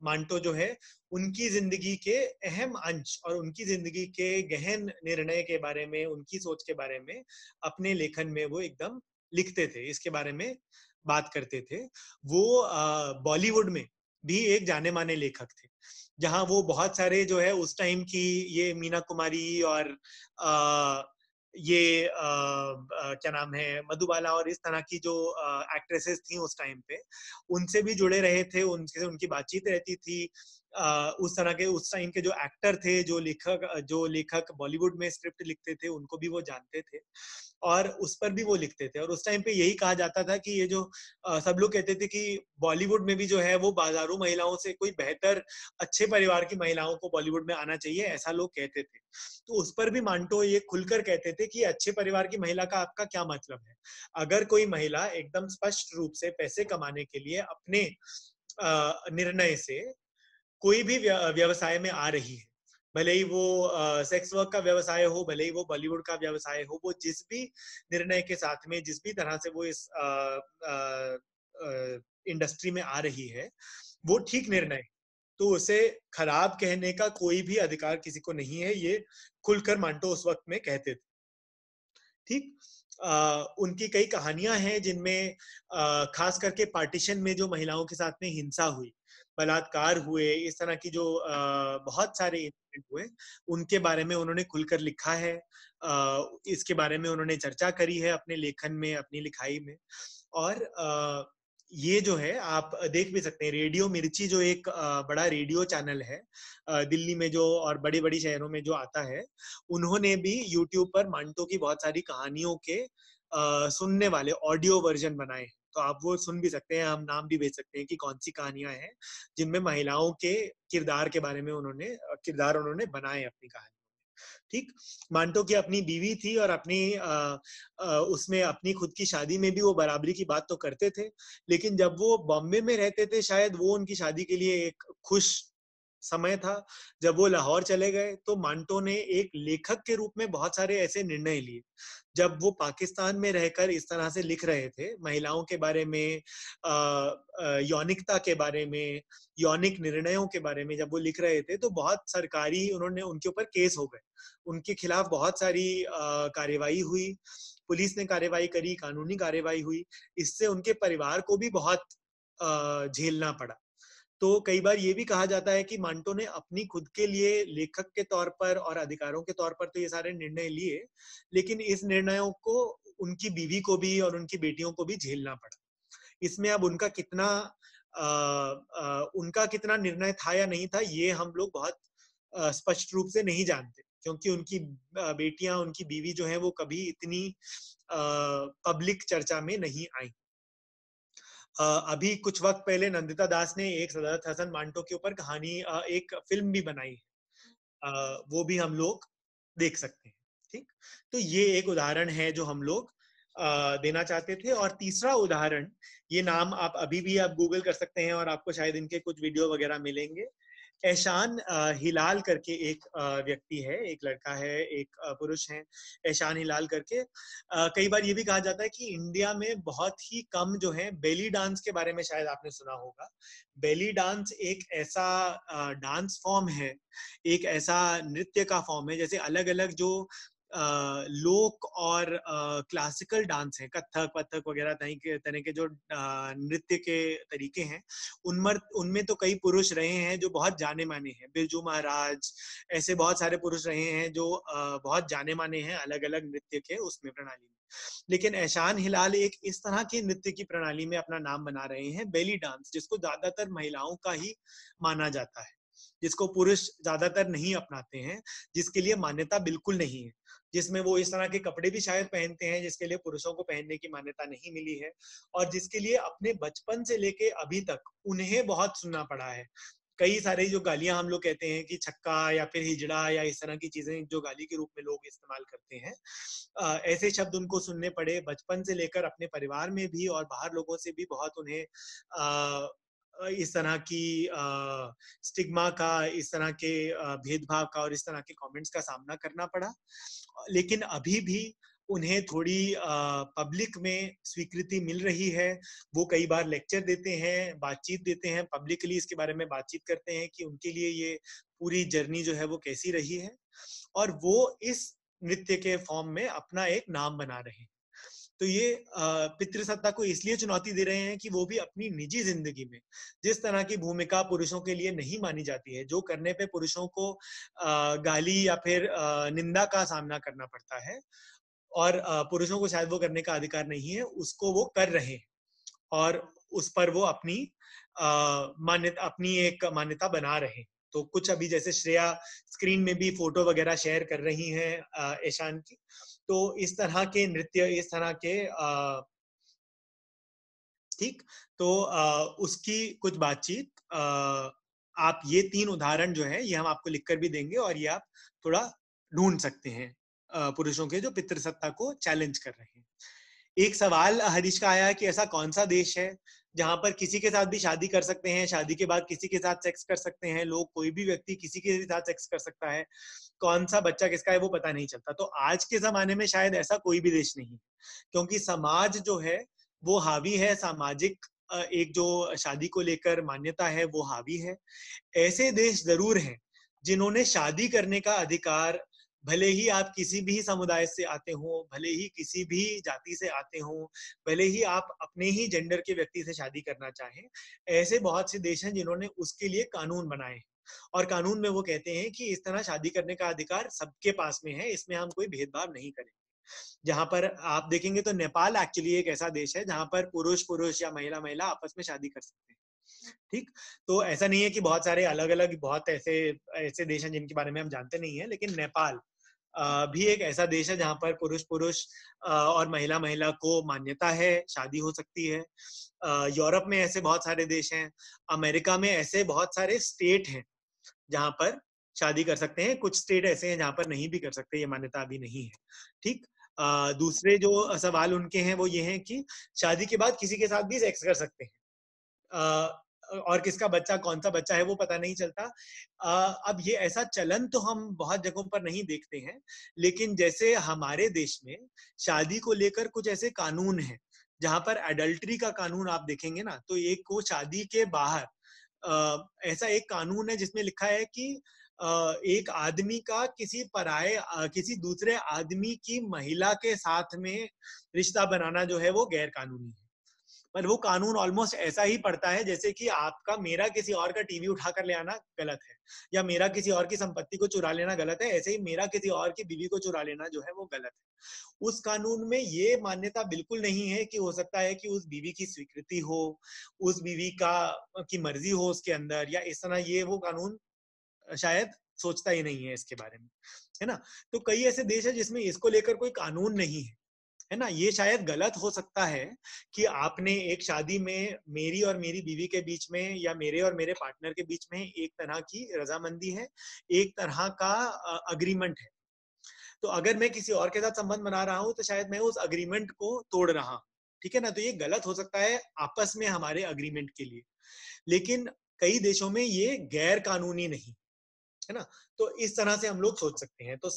मांटो जो है, उनकी जिंदगी के अहम अंश और उनकी जिंदगी के गहन निर्णय के बारे में, उनकी सोच के बारे में अपने लेखन में वो एकदम लिखते थे, इसके बारे में बात करते थे। वो बॉलीवुड में भी एक जाने माने लेखक थे, जहां वो बहुत सारे जो है उस टाइम की ये मीना कुमारी और ये क्या नाम है, मधुबाला और इस तरह की जो एक्ट्रेसेस थी उस टाइम पे, उनसे भी जुड़े रहे थे, उनसे उनकी बातचीत रहती थी। उस तरह के उस टाइम के जो एक्टर थे, जो लेखक बॉलीवुड में स्क्रिप्ट लिखते थे, उनको भी वो जानते थे और उस पर भी वो लिखते थे। और उस टाइम पे यही कहा जाता था कि ये जो सब लोग कहते थे कि बॉलीवुड में भी जो है वो बाजारू महिलाओं से कोई बेहतर अच्छे परिवार की महिलाओं को बॉलीवुड में आना चाहिए, ऐसा लोग कहते थे। तो उस पर भी मांटो ये खुलकर कहते थे कि अच्छे परिवार की महिला का आपका क्या मतलब है। अगर कोई महिला एकदम स्पष्ट रूप से पैसे कमाने के लिए अपने निर्णय से कोई भी व्यवसाय में आ रही है, भले ही वो सेक्स वर्क का व्यवसाय हो, भले ही वो बॉलीवुड का व्यवसाय हो, वो जिस भी निर्णय के साथ में, जिस भी तरह से वो इस इंडस्ट्री में आ रही है, वो ठीक निर्णय, तो उसे खराब कहने का कोई भी अधिकार किसी को नहीं है। ये खुलकर मांटो उस वक्त में कहते थे। ठीक, उनकी कई कहानियां हैं जिनमें खास करके पार्टीशन में जो महिलाओं के साथ में हिंसा हुई, बलात्कार हुए, इस तरह की जो बहुत सारे इंसिडेंट हुए, उनके बारे में उन्होंने खुलकर लिखा है। इसके बारे में उन्होंने चर्चा करी है अपने लेखन में, अपनी लिखाई में। और ये जो है आप देख भी सकते हैं, रेडियो मिर्ची जो एक बड़ा रेडियो चैनल है दिल्ली में जो और बड़ी बड़ी शहरों में जो आता है, उन्होंने भी यूट्यूब पर मांटो की बहुत सारी कहानियों के सुनने वाले ऑडियो वर्जन बनाए हैं। तो आप वो सुन भी सकते हैं, हम नाम भी भेज सकते हैं कि कौन सी कहानियां हैं जिनमें महिलाओं के किरदार के बारे में उन्होंने बनाए अपनी कहानी। ठीक, मांटो की अपनी बीवी थी और अपनी उसमें अपनी खुद की शादी में भी वो बराबरी की बात तो करते थे, लेकिन जब वो बॉम्बे में रहते थे, शायद वो उनकी शादी के लिए एक खुश समय था जब वो लाहौर चले गए, तो मांटो ने एक लेखक के रूप में बहुत सारे ऐसे निर्णय लिए। जब वो पाकिस्तान में रहकर इस तरह से लिख रहे थे, महिलाओं के बारे में, यौनिकता के बारे में, यौनिक निर्णयों के बारे में जब वो लिख रहे थे, तो बहुत सरकारी उन्होंने उनके ऊपर केस हो गए, उनके खिलाफ बहुत सारी कार्यवाही हुई, पुलिस ने कार्यवाही करी, कानूनी कार्यवाही हुई। इससे उनके परिवार को भी बहुत झेलना पड़ा। तो कई बार ये भी कहा जाता है कि मांटो ने अपनी खुद के लिए लेखक के तौर पर और अधिकारों के तौर पर तो ये सारे निर्णय लिए, लेकिन इस निर्णयों को उनकी बीवी को भी और उनकी बेटियों को भी झेलना पड़ा। इसमें अब उनका कितना निर्णय था या नहीं था, ये हम लोग बहुत स्पष्ट रूप से नहीं जानते, क्योंकि उनकी बेटियां, उनकी बीवी जो है वो कभी इतनी पब्लिक चर्चा में नहीं आई। अभी कुछ वक्त पहले नंदिता दास ने एक सदात हसन मांटो के ऊपर कहानी, एक फिल्म भी बनाई है, वो भी हम लोग देख सकते हैं। ठीक, तो ये एक उदाहरण है जो हम लोग देना चाहते थे। और तीसरा उदाहरण, ये नाम आप अभी भी आप गूगल कर सकते हैं और आपको शायद इनके कुछ वीडियो वगैरह मिलेंगे। एहसान हिलाल करके एक व्यक्ति है, एक लड़का है, एक पुरुष है, एहसान हिलाल करके। कई बार ये भी कहा जाता है कि इंडिया में बहुत ही कम जो है बेली डांस के बारे में शायद आपने सुना होगा। बेली डांस एक ऐसा डांस फॉर्म है, एक ऐसा नृत्य का फॉर्म है, जैसे अलग अलग जो लोक और क्लासिकल डांस है, कथक वथक वगैरह तरह के जो नृत्य के तरीके हैं, उनमें तो कई पुरुष रहे हैं जो बहुत जाने माने हैं। बिरजू महाराज, ऐसे बहुत सारे पुरुष रहे हैं जो बहुत जाने माने हैं अलग अलग नृत्य के उसमें प्रणाली में। लेकिन एहसान हिलाल एक इस तरह की नृत्य की प्रणाली में अपना नाम बना रहे हैं, बेली डांस, जिसको ज्यादातर महिलाओं का ही माना जाता है, जिसको पुरुष ज्यादातर नहीं अपनाते हैं, जिसके लिए मान्यता बिल्कुल नहीं है, जिसमें वो इस तरह के कपड़े भी शायद पहनते हैं जिसके लिए पुरुषों को पहनने की मान्यता नहीं मिली है, और जिसके लिए अपने बचपन से लेके अभी तक उन्हें बहुत सुनना पड़ा है। कई सारे जो गालियां हम लोग कहते हैं कि छक्का या फिर हिजड़ा या इस तरह की चीजें जो गाली के रूप में लोग इस्तेमाल करते हैं, ऐसे शब्द उनको सुनने पड़े बचपन से लेकर, अपने परिवार में भी और बाहर लोगों से भी बहुत उन्हें इस तरह की स्टिग्मा का, इस तरह के भेदभाव का और इस तरह के कमेंट्स का सामना करना पड़ा। लेकिन अभी भी उन्हें थोड़ी पब्लिक में स्वीकृति मिल रही है। वो कई बार लेक्चर देते हैं, बातचीत देते हैं, पब्लिकली इसके बारे में बातचीत करते हैं कि उनके लिए ये पूरी जर्नी जो है वो कैसी रही है, और वो इस नृत्य के फॉर्म में अपना एक नाम बना रहे हैं। तो ये पितृसत्ता को इसलिए चुनौती दे रहे हैं कि वो भी अपनी निजी जिंदगी में जिस तरह की भूमिका पुरुषों के लिए नहीं मानी जाती है, जो करने पे पुरुषों को गाली या फिर निंदा का सामना करना पड़ता है और पुरुषों को शायद वो करने का अधिकार नहीं है, उसको वो कर रहे हैं और उस पर वो अपनी एक मान्यता बना रहे हैं। तो कुछ अभी जैसे श्रेया स्क्रीन में भी फोटो वगैरह शेयर कर रही हैं एहसान की, तो इस तरह के नृत्य, इस तरह के ठीक, तो उसकी कुछ बातचीत आप ये 3 उदाहरण जो है ये हम आपको लिखकर भी देंगे और ये आप थोड़ा ढूंढ सकते हैं पुरुषों के जो पितृसत्ता को चैलेंज कर रहे हैं। एक सवाल हरीश का आया है कि ऐसा कौन सा देश है जहां पर किसी के साथ भी शादी कर सकते हैं, शादी के बाद किसी के साथ सेक्स कर सकते हैं लोग, कोई भी व्यक्ति किसी के साथ सेक्स कर सकता है, कौन सा बच्चा किसका है वो पता नहीं चलता। तो आज के जमाने में शायद ऐसा कोई भी देश नहीं, क्योंकि समाज जो है वो हावी है, सामाजिक एक जो शादी को लेकर मान्यता है वो हावी है। ऐसे देश जरूर हैं जिन्होंने शादी करने का अधिकार, भले ही आप किसी भी समुदाय से आते हो, भले ही किसी भी जाति से आते हो, भले ही आप अपने ही जेंडर के व्यक्ति से शादी करना चाहें, ऐसे बहुत से देश हैं जिन्होंने उसके लिए कानून बनाए हैं और कानून में वो कहते हैं कि इस तरह शादी करने का अधिकार सबके पास में है, इसमें हम कोई भेदभाव नहीं करेंगे। जहां पर आप देखेंगे तो नेपाल एक्चुअली एक ऐसा देश है जहां पर पुरुष पुरुष या महिला महिला आपस में शादी कर सकते हैं। ठीक, तो ऐसा नहीं है कि बहुत सारे अलग अलग बहुत ऐसे देश हैं जिनके बारे में हम जानते नहीं है, लेकिन नेपाल भी एक ऐसा देश है जहां पर पुरुष पुरुष और महिला महिला को मान्यता है, शादी हो सकती है। यूरोप में ऐसे बहुत सारे देश हैं, अमेरिका में ऐसे बहुत सारे स्टेट हैं जहां पर शादी कर सकते हैं, कुछ स्टेट ऐसे हैं जहां पर नहीं भी कर सकते, ये मान्यता अभी नहीं है। ठीक, दूसरे जो सवाल उनके हैं वो ये हैं कि शादी के बाद किसी के साथ भी सेक्स कर सकते हैं। और किसका बच्चा कौन सा बच्चा है वो पता नहीं चलता। अब ये ऐसा चलन तो हम बहुत जगहों पर नहीं देखते हैं, लेकिन जैसे हमारे देश में शादी को लेकर कुछ ऐसे कानून हैं जहां पर एडल्ट्री का कानून आप देखेंगे ना, तो एक को शादी के बाहर ऐसा एक कानून है जिसमें लिखा है कि एक आदमी का किसी दूसरे आदमी की महिला के साथ में रिश्ता बनाना जो है वो गैर कानूनी है। पर वो कानून ऑलमोस्ट ऐसा ही पड़ता है जैसे कि आपका मेरा किसी और का टीवी उठा कर ले आना गलत है, या मेरा किसी और की संपत्ति को चुरा लेना गलत है, ऐसे ही मेरा किसी और की बीवी को चुरा लेना जो है वो गलत है। उस कानून में ये मान्यता बिल्कुल नहीं है कि हो सकता है कि उस बीवी की स्वीकृति हो, उस बीवी की मर्जी हो उसके अंदर, या इस तरह ये वो कानून शायद सोचता ही नहीं है इसके बारे में, है ना। तो कई ऐसे देश है जिसमें इसको लेकर कोई कानून नहीं है ना। ये शायद गलत हो सकता है कि आपने एक शादी में मेरी और मेरी बीवी के बीच में या मेरे और मेरे पार्टनर के बीच में एक तरह की रजामंदी है, एक तरह का अग्रीमेंट है। तो अगर मैं किसी और के साथ संबंध बना रहा हूं तो शायद मैं उस अग्रीमेंट को तोड़ रहा हूं, ठीक है ना। तो ये गलत हो सकता है आपस में हमारे अग्रीमेंट के लिए, लेकिन कई देशों में ये गैर कानूनी नहीं है ना। तो इस तरह से हम लोग सोच सकते हैं। तो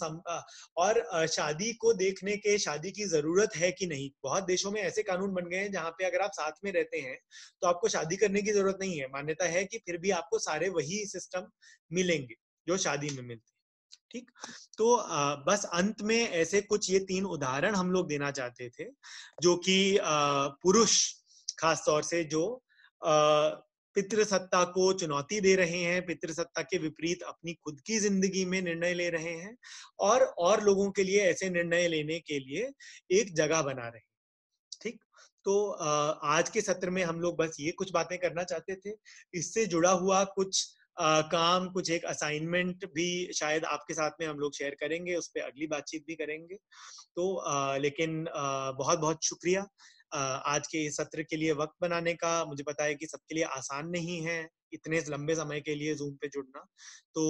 और शादी को देखने के शादी की जरूरत है कि नहीं, बहुत देशों में ऐसे कानून बन गए हैं जहां पे अगर आप साथ में रहते हैं तो आपको शादी करने की जरूरत नहीं है। मान्यता है कि फिर भी आपको सारे वही सिस्टम मिलेंगे जो शादी में मिलते हैं, ठीक। तो बस अंत में ऐसे कुछ ये 3 उदाहरण हम लोग देना चाहते थे, जो कि पुरुष खास तौर से जो पितृसत्ता को चुनौती दे रहे हैं, पितृसत्ता के विपरीत अपनी खुद की जिंदगी में निर्णय ले रहे हैं, और लोगों के लिए ऐसे निर्णय लेने के लिए एक जगह बना रहे हैं, ठीक। तो आज के सत्र में हम लोग बस ये कुछ बातें करना चाहते थे। इससे जुड़ा हुआ कुछ काम, कुछ एक असाइनमेंट भी शायद आपके साथ में हम लोग शेयर करेंगे, उस पर अगली बातचीत भी करेंगे। तो लेकिन बहुत बहुत शुक्रिया आज के इस सत्र के लिए वक्त बनाने का। मुझे पता है कि सबके लिए आसान नहीं है इतने लंबे समय के लिए जूम पे जुड़ना, तो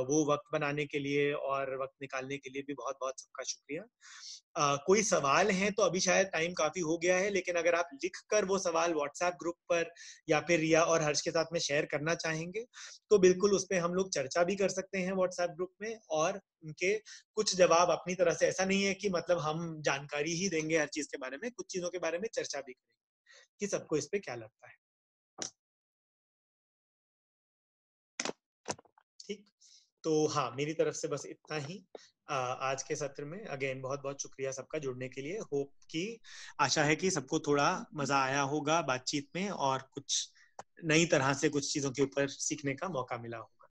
वो वक्त बनाने के लिए और वक्त निकालने के लिए भी बहुत बहुत सबका शुक्रिया। कोई सवाल है तो अभी शायद टाइम काफी हो गया है, लेकिन अगर आप लिखकर वो सवाल व्हाट्सएप ग्रुप पर या फिर रिया और हर्ष के साथ में शेयर करना चाहेंगे तो बिल्कुल उस पर हम लोग चर्चा भी कर सकते हैं व्हाट्सएप ग्रुप में, और उनके कुछ जवाब अपनी तरह से, ऐसा नहीं है कि मतलब हम जानकारी ही देंगे हर चीज के बारे में, कुछ चीजों के बारे में चर्चा भी करेंगे कि सबको इस पे क्या लगता है, ठीक। तो हाँ, मेरी तरफ से बस इतना ही आज के सत्र में। अगेन बहुत बहुत शुक्रिया सबका जुड़ने के लिए। होप की आशा है कि सबको थोड़ा मजा आया होगा बातचीत में और कुछ नई तरह से कुछ चीजों के ऊपर सीखने का मौका मिला होगा।